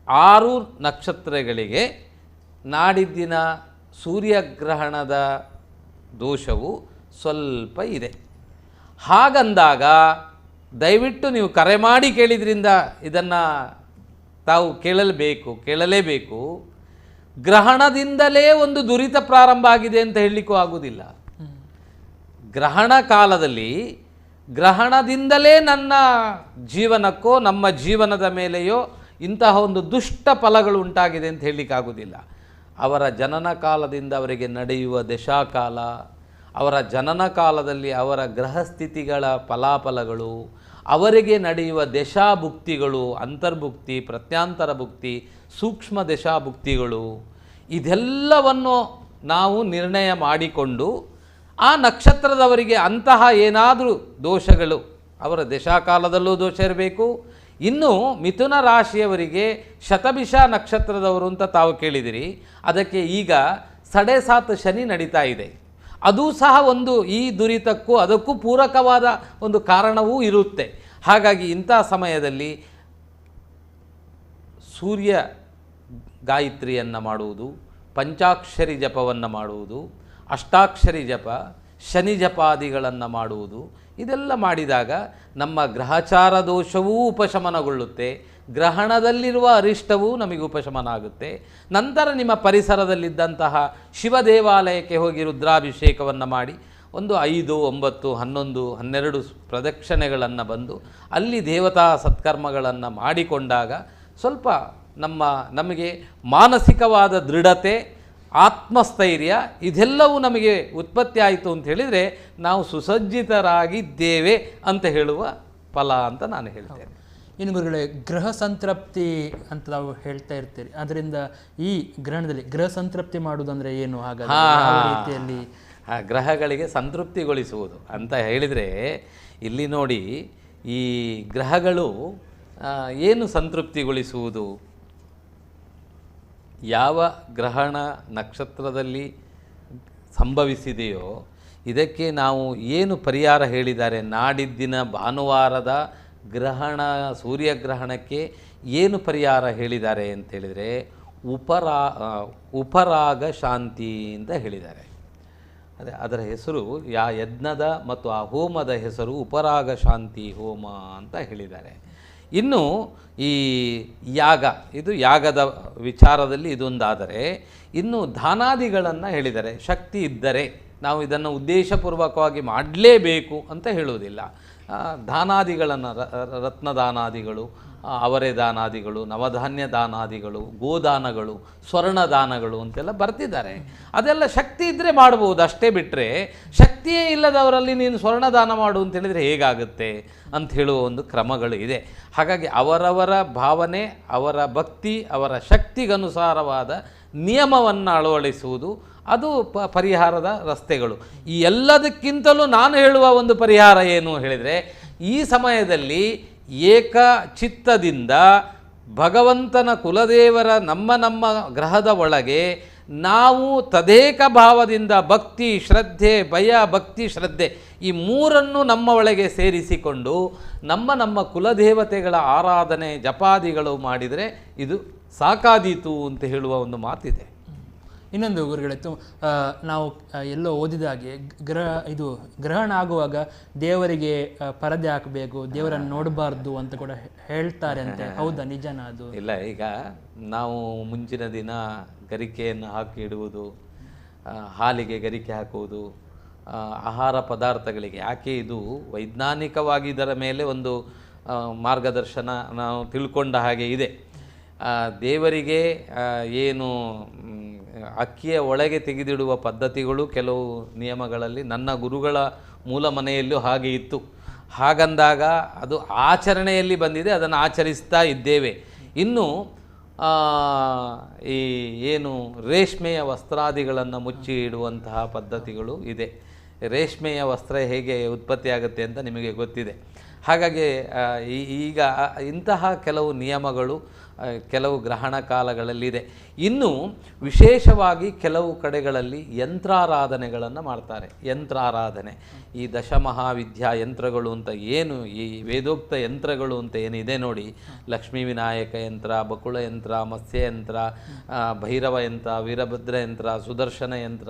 6 ನಕ್ಷತ್ರಗಳಿಗೆ ನಾಡಿದ್ದಿನ ಸೂರ್ಯಗ್ರಹಣದ ದೋಷವು ಸ್ವಲ್ಪ ಇದೆ. ಹಾಗಂದಾಗ ದಯವಿಟ್ಟು ನೀವು ಕರೆ ಮಾಡಿ ಕೇಳಿದ್ರಿಂದ ಇದನ್ನು ತಾವು ಕೇಳಲೇಬೇಕು. ಗ್ರಹಣದಿಂದಲೇ ಒಂದು ದುರಿತ ಪ್ರಾರಂಭ ಆಗಿದೆ ಅಂತ ಹೇಳಲಿಕ್ಕೂ ಆಗುವುದಿಲ್ಲ. ಗ್ರಹಣ ಕಾಲದಲ್ಲಿ ಗ್ರಹಣದಿಂದಲೇ ನನ್ನ ಜೀವನಕ್ಕೋ ನಮ್ಮ ಜೀವನದ ಮೇಲೆಯೋ ಇಂತಹ ಒಂದು ದುಷ್ಟ ಫಲಗಳು ಉಂಟಾಗಿದೆ ಅಂತ ಹೇಳಲಿಕ್ಕಾಗುವುದಿಲ್ಲ. ಅವರ ಜನನ ಕಾಲದಿಂದ ಅವರಿಗೆ ನಡೆಯುವ ದಶಾಕಾಲ, ಅವರ ಜನನ ಕಾಲದಲ್ಲಿ ಅವರ ಗ್ರಹಸ್ಥಿತಿಗಳ ಫಲಾಫಲಗಳು, ಅವರಿಗೆ ನಡೆಯುವ ದಶಾಭುಕ್ತಿಗಳು, ಅಂತರ್ಭುಕ್ತಿ, ಪ್ರತ್ಯಾಂತರ ಭುಕ್ತಿ, ಸೂಕ್ಷ್ಮ ದಶಾಭುಕ್ತಿಗಳು, ಇದೆಲ್ಲವನ್ನು ನಾವು ನಿರ್ಣಯ ಮಾಡಿಕೊಂಡು ಆ ನಕ್ಷತ್ರದವರಿಗೆ ಅಂತಹ ಏನಾದರೂ ದೋಷಗಳು, ಅವರ ದಶಾಕಾಲದಲ್ಲೂ ದೋಷ ಇರಬೇಕು. ಇನ್ನು ಮಿಥುನ ರಾಶಿಯವರಿಗೆ ಶತಭಿಷ ನಕ್ಷತ್ರದವರು ಅಂತ ತಾವು ಕೇಳಿದಿರಿ. ಅದಕ್ಕೆ ಈಗ 7.5 ಶನಿ ನಡೀತಾ ಇದೆ. ಅದೂ ಸಹ ಒಂದು ಈ ದುರಿತಕ್ಕೂ ಅದಕ್ಕೂ ಪೂರಕವಾದ ಒಂದು ಕಾರಣವೂ ಇರುತ್ತೆ. ಹಾಗಾಗಿ ಇಂಥ ಸಮಯದಲ್ಲಿ ಸೂರ್ಯ ಗಾಯತ್ರಿಯನ್ನು ಮಾಡುವುದು, ಪಂಚಾಕ್ಷರಿ ಜಪವನ್ನು ಮಾಡುವುದು, ಅಷ್ಟಾಕ್ಷರಿ ಜಪ, ಶನಿ ಜಪಾದಿಗಳನ್ನು ಮಾಡುವುದು, ಇದೆಲ್ಲ ಮಾಡಿದಾಗ ನಮ್ಮ ಗ್ರಹಚಾರ ದೋಷವೂ ಉಪಶಮನಗೊಳ್ಳುತ್ತೆ, ಗ್ರಹಣದಲ್ಲಿರುವ ಅರಿಷ್ಟವೂ ನಮಗೆ ಉಪಶಮನ ಆಗುತ್ತೆ. ನಂತರ ನಿಮ್ಮ ಪರಿಸರದಲ್ಲಿದ್ದಂತಹ ಶಿವ ದೇವಾಲಯಕ್ಕೆ ಹೋಗಿ ರುದ್ರಾಭಿಷೇಕವನ್ನು ಮಾಡಿ ಒಂದು 5, 9, 11, 12 ಪ್ರದಕ್ಷಿಣೆಗಳನ್ನು ಬಂದು ಅಲ್ಲಿ ದೇವತಾ ಸತ್ಕರ್ಮಗಳನ್ನು ಮಾಡಿಕೊಂಡಾಗ ಸ್ವಲ್ಪ ನಮಗೆ ಮಾನಸಿಕವಾದ ದೃಢತೆ, ಆತ್ಮಸ್ಥೈರ್ಯ ಇದೆಲ್ಲವೂ ನಮಗೆ ಉತ್ಪತ್ತಿ ಆಯಿತು ಅಂತ ಹೇಳಿದರೆ ನಾವು ಸುಸಜ್ಜಿತರಾಗಿದ್ದೇವೆ ಅಂತ ಹೇಳುವ ಫಲ ಅಂತ ನಾನು ಹೇಳ್ತೇನೆ. ಇನ್ನು ಗುರುಗಳೇ, ಗ್ರಹ ಸಂತೃಪ್ತಿ ಅಂತ ನಾವು ಹೇಳ್ತಾ ಇರ್ತೀರಿ. ಅದರಿಂದ ಈ ಗ್ರಹಣದಲ್ಲಿ ಗ್ರಹ ಸಂತೃಪ್ತಿ ಮಾಡುವುದಂದ್ರೆ ಏನು? ಹಾಗಾದ್ರೆ ಯಾವ ರೀತಿಯಲ್ಲಿ ಗ್ರಹಗಳಿಗೆ ಸಂತೃಪ್ತಿಗೊಳಿಸುವುದು ಅಂತ ಹೇಳಿದರೆ, ಇಲ್ಲಿ ನೋಡಿ, ಈ ಗ್ರಹಗಳು ಏನು ಸಂತೃಪ್ತಿಗೊಳಿಸುವುದು? ಯಾವ ಗ್ರಹಣ ನಕ್ಷತ್ರದಲ್ಲಿ ಸಂಭವಿಸಿದೆಯೋ ಇದಕ್ಕೆ ನಾವು ಏನು ಪರಿಹಾರ ಹೇಳಿದ್ದಾರೆ, ನಾಡಿದ್ದಿನ ಭಾನುವಾರದ ಗ್ರಹಣ ಸೂರ್ಯಗ್ರಹಣಕ್ಕೆ ಏನು ಪರಿಹಾರ ಹೇಳಿದ್ದಾರೆ ಅಂತೇಳಿದರೆ ಉಪರಾಗ ಶಾಂತಿ ಅಂತ ಹೇಳಿದ್ದಾರೆ. ಅದರ ಹೆಸರು, ಯಜ್ಞದ ಮತ್ತು ಆ ಹೋಮದ ಹೆಸರು ಉಪರಾಗ ಶಾಂತಿ ಹೋಮ ಅಂತ ಹೇಳಿದ್ದಾರೆ. ಇನ್ನು ಈ ಇದು ಯಾಗದ ವಿಚಾರದಲ್ಲಿ ಇದೊಂದಾದರೆ, ಇನ್ನು ದಾನಾದಿಗಳನ್ನು ಹೇಳಿದ್ದಾರೆ. ಶಕ್ತಿ ಇದ್ದರೆ ನಾವು ಇದನ್ನು ಉದ್ದೇಶಪೂರ್ವಕವಾಗಿ ಮಾಡಲೇಬೇಕು ಅಂತ ಹೇಳುವುದಿಲ್ಲ. ದಾನಾದಿಗಳನ್ನು, ರತ್ನದಾನಾದಿಗಳು, ಅವರೆ ದಾನಾದಿಗಳು, ನವಧಾನ್ಯ ದಾನಾದಿಗಳು, ಗೋದಾನಗಳು, ಸ್ವರ್ಣದಾನಗಳು ಅಂತೆಲ್ಲ ಬರ್ತಿದ್ದಾರೆ. ಅದೆಲ್ಲ ಶಕ್ತಿ ಇದ್ದರೆ ಮಾಡ್ಬೋದು, ಅಷ್ಟೇ ಬಿಟ್ಟರೆ ಶಕ್ತಿಯೇ ಇಲ್ಲದವರಲ್ಲಿ ನೀನು ಸ್ವರ್ಣದಾನ ಮಾಡು ಅಂತ ಹೇಳಿದರೆ ಹೇಗಾಗುತ್ತೆ ಅಂತ ಹೇಳುವ ಒಂದು ಕ್ರಮಗಳು ಇದೆ. ಹಾಗಾಗಿ ಅವರವರ ಭಾವನೆ, ಅವರ ಭಕ್ತಿ, ಅವರ ಶಕ್ತಿಗನುಸಾರವಾದ ನಿಯಮವನ್ನು ಅಳವಡಿಸುವುದು ಅದು ಪರಿಹಾರದ ರಸ್ತೆಗಳು. ಈ ಎಲ್ಲದಕ್ಕಿಂತಲೂ ನಾನು ಹೇಳುವ ಒಂದು ಪರಿಹಾರ ಏನು ಹೇಳಿದರೆ, ಈ ಸಮಯದಲ್ಲಿ ಏಕಚಿತ್ತದಿಂದ ಭಗವಂತನ ಕುಲದೇವರ ನಮ್ಮ ಗ್ರಹದ ಒಳಗೆ ನಾವು ತದೇಕ ಭಾವದಿಂದ ಭಕ್ತಿ ಶ್ರದ್ಧೆ, ಭಯ ಭಕ್ತಿ ಶ್ರದ್ಧೆ ಈ ಮೂರನ್ನು ನಮ್ಮ ಒಳಗೆ ಸೇರಿಸಿಕೊಂಡು ನಮ್ಮ ಕುಲದೇವತೆಗಳ ಆರಾಧನೆ ಜಪಾದಿಗಳು ಮಾಡಿದರೆ ಇದು ಸಾಕಾದೀತು ಅಂತ ಹೇಳುವ ಒಂದು ಮಾತಿದೆ. ಇನ್ನೊಂದು ಗುರುಗಳೇ ನಾವು ಎಲ್ಲೋ ಓದಿದ ಹಾಗೆ ಗ್ರಹಣ ಆಗುವಾಗ ದೇವರಿಗೆ ಪರದೆ ಹಾಕಬೇಕು, ದೇವರನ್ನು ನೋಡಬಾರ್ದು ಅಂತ ಕೂಡ ಹೇಳ್ತಾರೆ ಅಂತೆ. ಹೌದಾ, ನಿಜನಾ ಅದು? ಇಲ್ಲ, ಈಗ ನಾವು ಮುಂಚಿನ ದಿನ ಗರಿಕೆಯನ್ನು ಹಾಕಿ ಇಡುವುದು, ಹಾಲಿಗೆ ಗರಿಕೆ ಹಾಕುವುದು, ಆಹಾರ ಪದಾರ್ಥಗಳಿಗೆ, ಯಾಕೆ ಇದು ವೈಜ್ಞಾನಿಕವಾಗಿ ಇದರ ಮೇಲೆ ಒಂದು ಮಾರ್ಗದರ್ಶನ ನಾವು ತಿಳ್ಕೊಂಡ ಹಾಗೆ ಇದೆ. ದೇವರಿಗೆ ಏನು ಅಕ್ಕಿಯ ಒಳಗೆ ತೆಗೆದಿಡುವ ಪದ್ಧತಿಗಳು ಕೆಲವು ನಿಯಮಗಳಲ್ಲಿ ನನ್ನ ಗುರುಗಳ ಮೂಲ ಮನೆಯಲ್ಲೂ ಹಾಗೆ ಇತ್ತು. ಹಾಗಂದಾಗ ಅದು ಆಚರಣೆಯಲ್ಲಿ ಬಂದಿದೆ, ಅದನ್ನು ಆಚರಿಸ್ತಾ ಇದ್ದೇವೆ. ಇನ್ನು ಈ ಏನು ರೇಷ್ಮೆಯ ವಸ್ತ್ರಾದಿಗಳನ್ನು ಮುಚ್ಚಿ ಇಡುವಂತಹ ಪದ್ಧತಿಗಳು ಇದೆ. ರೇಷ್ಮೆಯ ವಸ್ತ್ರ ಹೇಗೆ ಉತ್ಪತ್ತಿಯಾಗುತ್ತೆ ಅಂತ ನಿಮಗೆ ಗೊತ್ತಿದೆ. ಹಾಗಾಗಿ ಈಗ ಇಂತಹ ಕೆಲವು ನಿಯಮಗಳು ಕೆಲವು ಗ್ರಹಣ ಕಾಲಗಳಲ್ಲಿದೆ. ಇನ್ನು ವಿಶೇಷವಾಗಿ ಕೆಲವು ಕಡೆಗಳಲ್ಲಿ ಯಂತ್ರಾರಾಧನೆಗಳನ್ನು ಮಾಡ್ತಾರೆ. ಯಂತ್ರಾರಾಧನೆ, ಈ ದಶಮಹಾವಿದ್ಯಾ ಯಂತ್ರಗಳು ಅಂತ ಏನು, ಈ ವೇದೋಕ್ತ ಯಂತ್ರಗಳು ಅಂತ ಏನಿದೆ ನೋಡಿ, ಲಕ್ಷ್ಮೀ ವಿನಾಯಕ ಯಂತ್ರ, ಬಕುಳ ಯಂತ್ರ, ಮತ್ಸ್ಯ ಯಂತ್ರ, ಭೈರವ ಯಂತ್ರ, ವೀರಭದ್ರ ಯಂತ್ರ, ಸುದರ್ಶನ ಯಂತ್ರ,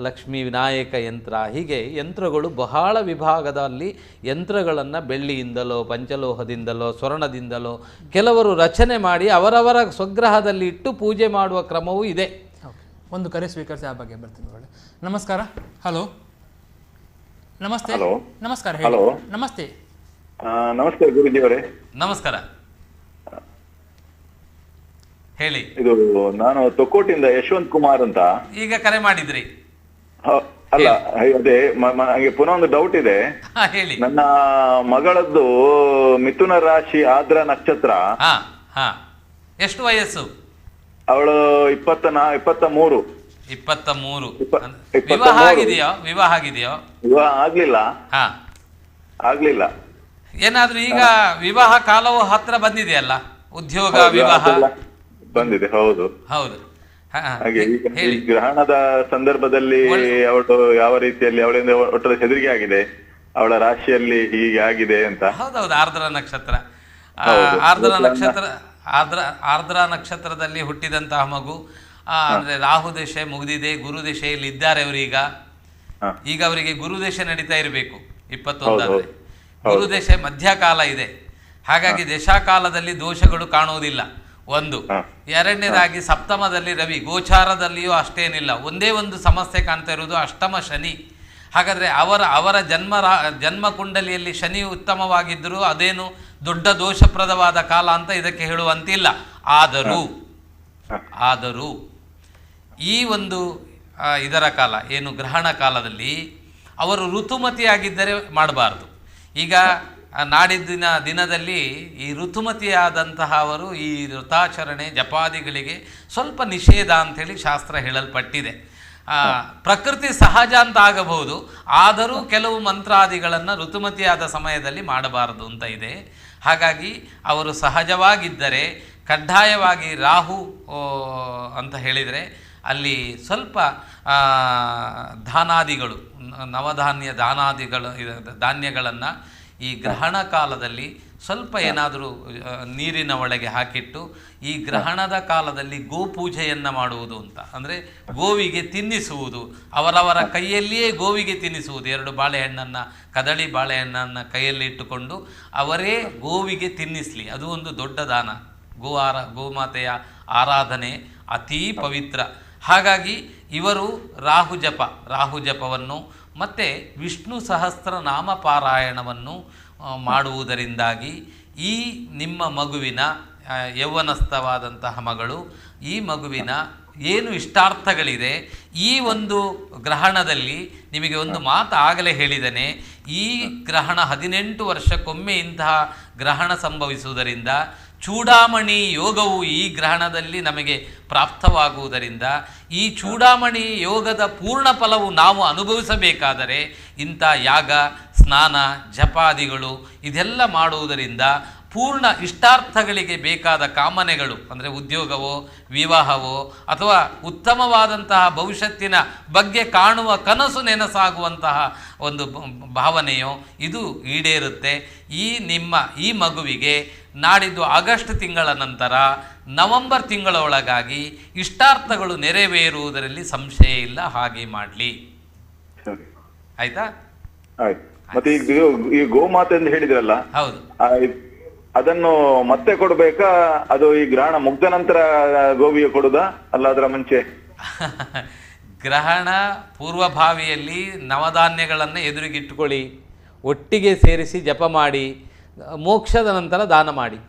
ಲಕ್ಷ್ಮೀ ವಿನಾಯಕ ಯಂತ್ರ, ಹೀಗೆ ಯಂತ್ರಗಳು ಬಹಳ ವಿಭಾಗದಲ್ಲಿ ಯಂತ್ರಗಳನ್ನು ಬೆಳ್ಳಿಯಿಂದಲೋ ಪಂಚಲೋಹದಿಂದಲೋ ಸ್ವರ್ಣದಿಂದಲೋ ಕೆಲವರು ರಚನೆ ಮಾಡಿ ಅವರವರ ಸ್ವಗ್ರಹದಲ್ಲಿ ಇಟ್ಟು ಪೂಜೆ ಮಾಡುವ ಕ್ರಮವೂ ಇದೆ. ಒಂದು ಕರೆ ಸ್ವೀಕರಿಸಿ ಆ ಬಗ್ಗೆ ಬರ್ತೀನಿ. ನಮಸ್ಕಾರ. ಹಲೋ, ನಮಸ್ತೆ. ಹಲೋ, ನಮಸ್ಕಾರ. ಹಲೋ, ನಮಸ್ತೆ. ನಮಸ್ತೆ ಗುರುಜಿಯವರೇ. ನಮಸ್ಕಾರ, ಹೇಳಿ. ಇದು ನಾನು ತೊಕ್ಕೋಟಿಂದ ಯಶವಂತ್ ಕುಮಾರ್ ಅಂತ. ಈಗ ಕರೆ ಮಾಡಿದ್ರಿ? ಅಲ್ಲ, ಅದೇ ಹಾಗೆ ಪುನಃ ಒಂದು ಡೌಟ್ ಇದೆ. ಹೇಳಿ. ನನ್ನ ಮಗಳದ್ದು ಮಿಥುನ ರಾಶಿ ಆರ್ದ್ರ ನಕ್ಷತ್ರ. ಎಷ್ಟು ವಯಸ್ಸು? ಅವಳು 23. 23. ವಿವಾಹ ಆಗಿದೆಯೋ? ವಿವಾಹ ಆಗ್ಲಿಲ್ಲ. ಆಗ್ಲಿಲ್ಲ. ಏನಾದ್ರೂ ಈಗ ವಿವಾಹ ಕಾಲವು ಹತ್ರ ಬಂದಿದೆಯಲ್ಲ, ಉದ್ಯೋಗ ವಿವಾಹ ಬಂದಿದೆ. ಹೌದು ಹೌದು. ಹಾಗೆ ಈ ಗ್ರಹಣದ ಸಂದರ್ಭದಲ್ಲಿ ಅವಳು ಯಾವ ರೀತಿಯಲ್ಲಿ, ಅವಳಿಂದ ಒಟ್ಟದ ಹೆದರಿಕೆ ಆಗಿದೆ, ಅವಳ ರಾಶಿಯಲ್ಲಿ ಹೀಗೆ ಆಗಿದೆ ಅಂತ. ಹೌದೌದು, ಆರ್ದ್ರ ನಕ್ಷತ್ರ. ಆರ್ದ್ರ ನಕ್ಷತ್ರದಲ್ಲಿ ಹುಟ್ಟಿದಂತಹ ಮಗು. ಅಂದ್ರೆ ರಾಹು ದಶೆ ಮುಗಿದಿದೆ, ಗುರು ದಶೆಯಲ್ಲಿ ಇದ್ದಾರೆ ಅವರೀಗ. ಈಗ ಅವರಿಗೆ ಗುರು ದಶೆ ನಡೀತಾ ಇರಬೇಕು 21. ಗುರು ದಶೆ ಮಧ್ಯಕಾಲ ಇದೆ. ಹಾಗಾಗಿ ದಶಾಕಾಲದಲ್ಲಿ ದೋಷಗಳು ಕಾಣುವುದಿಲ್ಲ, ಒಂದು. ಎರಡನೇದಾಗಿ ಸಪ್ತಮದಲ್ಲಿ ರವಿ, ಗೋಚಾರದಲ್ಲಿಯೂ ಅಷ್ಟೇನಿಲ್ಲ. ಒಂದೇ ಒಂದು ಸಮಸ್ಯೆ ಕಾಣ್ತಾ ಇರುವುದು ಅಷ್ಟಮ ಶನಿ. ಹಾಗಾದರೆ ಅವರ ಜನ್ಮ ಕುಂಡಲಿಯಲ್ಲಿ ಶನಿ ಉತ್ತಮವಾಗಿದ್ದರೂ ಅದೇನು ದೊಡ್ಡ ದೋಷಪ್ರದವಾದ ಕಾಲ ಅಂತ ಇದಕ್ಕೆ ಹೇಳುವಂತಿಲ್ಲ. ಆದರೂ ಈ ಒಂದು ಇದರ ಕಾಲ ಏನು ಗ್ರಹಣ ಕಾಲದಲ್ಲಿ ಅವರು ಋತುಮತಿಯಾಗಿದ್ದರೆ ಮಾಡಬಾರ್ದು. ಈಗ ನಾಡಿದ್ದಿನ ದಿನದಲ್ಲಿ ಈ ಋತುಮತಿಯಾದಂತಹ ಅವರು ಈ ಋತಾಚರಣೆ ಜಪಾದಿಗಳಿಗೆ ಸ್ವಲ್ಪ ನಿಷೇಧ ಅಂಥೇಳಿ ಶಾಸ್ತ್ರ ಹೇಳಲ್ಪಟ್ಟಿದೆ. ಪ್ರಕೃತಿ ಸಹಜ ಅಂತ ಆಗಬಹುದು, ಆದರೂ ಕೆಲವು ಮಂತ್ರಾದಿಗಳನ್ನು ಋತುಮತಿಯಾದ ಸಮಯದಲ್ಲಿ ಮಾಡಬಾರದು ಅಂತ ಇದೆ. ಹಾಗಾಗಿ ಅವರು ಸಹಜವಾಗಿದ್ದರೆ ಕಡ್ಡಾಯವಾಗಿ ರಾಹು ಅಂತ ಹೇಳಿದರೆ ಅಲ್ಲಿ ಸ್ವಲ್ಪ ಧಾನಾದಿಗಳು, ನವಧಾನ್ಯ ಧಾನ್ಯಗಳನ್ನು ಈ ಗ್ರಹಣ ಕಾಲದಲ್ಲಿ ಸ್ವಲ್ಪ ಏನಾದರೂ ನೀರಿನ ಒಳಗೆ ಹಾಕಿಟ್ಟು ಈ ಗ್ರಹಣದ ಕಾಲದಲ್ಲಿ ಗೋಪೂಜೆಯನ್ನು ಮಾಡುವುದು ಅಂತ. ಅಂದರೆ ಗೋವಿಗೆ ತಿನ್ನಿಸುವುದು, ಅವರವರ ಕೈಯಲ್ಲಿಯೇ ಗೋವಿಗೆ ತಿನ್ನಿಸುವುದು. 2 ಬಾಳೆಹಣ್ಣನ್ನು, ಕದಳಿ ಬಾಳೆಹಣ್ಣನ್ನು ಕೈಯಲ್ಲಿ ಇಟ್ಟುಕೊಂಡು ಅವರೇ ಗೋವಿಗೆ ತಿನ್ನಿಸಲಿ. ಅದು ಒಂದು ದೊಡ್ಡ ದಾನ. ಗೋಮಾತೆಯ ಆರಾಧನೆ ಅತೀ ಪವಿತ್ರ. ಹಾಗಾಗಿ ಇವರು ರಾಹು ಜಪವನ್ನು ಮತ್ತು ವಿಷ್ಣು ಸಹಸ್ರ ನಾಮ ಪಾರಾಯಣವನ್ನು ಮಾಡುವುದರಿಂದಾಗಿ ಈ ನಿಮ್ಮ ಮಗುವಿನ ಯೌವನಸ್ಥವಾದಂತಹ ಮಗಳು, ಈ ಮಗುವಿನ ಏನು ಇಷ್ಟಾರ್ಥಗಳಿದೆ, ಈ ಒಂದು ಗ್ರಹಣದಲ್ಲಿ ನಿಮಗೆ ಒಂದು ಮಾತು ಆಗಲೇ ಹೇಳಿದ್ದೇನೆ. ಈ ಗ್ರಹಣ 18 ವರ್ಷಕ್ಕೊಮ್ಮೆ ಇಂತಹ ಗ್ರಹಣ ಸಂಭವಿಸುವುದರಿಂದ ಚೂಡಾಮಣಿ ಯೋಗವು ಈ ಗ್ರಹಣದಲ್ಲಿ ನಮಗೆ ಪ್ರಾಪ್ತವಾಗುವುದರಿಂದ ಈ ಚೂಡಾಮಣಿ ಯೋಗದ ಪೂರ್ಣ ಫಲವು ನಾವು ಅನುಭವಿಸಬೇಕಾದರೆ ಇಂಥ ಯಾಗ, ಸ್ನಾನ, ಜಪಾದಿಗಳು ಇದೆಲ್ಲ ಮಾಡುವುದರಿಂದ ಪೂರ್ಣ ಇಷ್ಟಾರ್ಥಗಳಿಗೆ ಬೇಕಾದ ಕಾಮನೆಗಳು ಅಂದರೆ ಉದ್ಯೋಗವೋ ವಿವಾಹವೋ ಅಥವಾ ಉತ್ತಮವಾದಂತಹ ಭವಿಷ್ಯತ್ತಿನ ಬಗ್ಗೆ ಕಾಣುವ ಕನಸು ನೆನಸಾಗುವಂತಹ ಒಂದು ಭಾವನೆಯೋ ಇದು ಈಡೇರುತ್ತೆ. ಈ ಮಗುವಿಗೆ ನಾಡಿದ್ದು ಆಗಸ್ಟ್ ತಿಂಗಳ ನಂತರ ನವೆಂಬರ್ ತಿಂಗಳ ಒಳಗಾಗಿ ಇಷ್ಟಾರ್ಥಗಳು ನೆರವೇರುವುದರಲ್ಲಿ ಸಂಶಯ ಇಲ್ಲ. ಹಾಗೆ ಮಾಡಲಿ. ಆಯ್ತಾ? ಆಯ್ತು. ಮತ್ತೆ ಈ ಗೋಮಾತೆ ಅಂತ ಹೇಳಿದ್ರಲ್ಲ, ಹೌದು, ಅದನ್ನು ಮತ್ತೆ ಕೊಡ್ಬೇಕಾ? ಅದು ಈ ಗ್ರಹಣ ಮುಗ್ದ ನಂತರ ಗೋವಿಗೆ ಕೊಡುದಾ ಅಲ್ಲ ಅದರ ಮುಂಚೆ? ಗ್ರಹಣ ಪೂರ್ವಭಾವಿಯಲ್ಲಿ ನವಧಾನ್ಯಗಳನ್ನು ಎದುರಿಗಿಟ್ಟುಕೊಳ್ಳಿ, ಒಟ್ಟಿಗೆ ಸೇರಿಸಿ ಜಪ ಮಾಡಿ, ಮೋಕ್ಷದ ನಂತರ ದಾನ ಮಾಡಿ.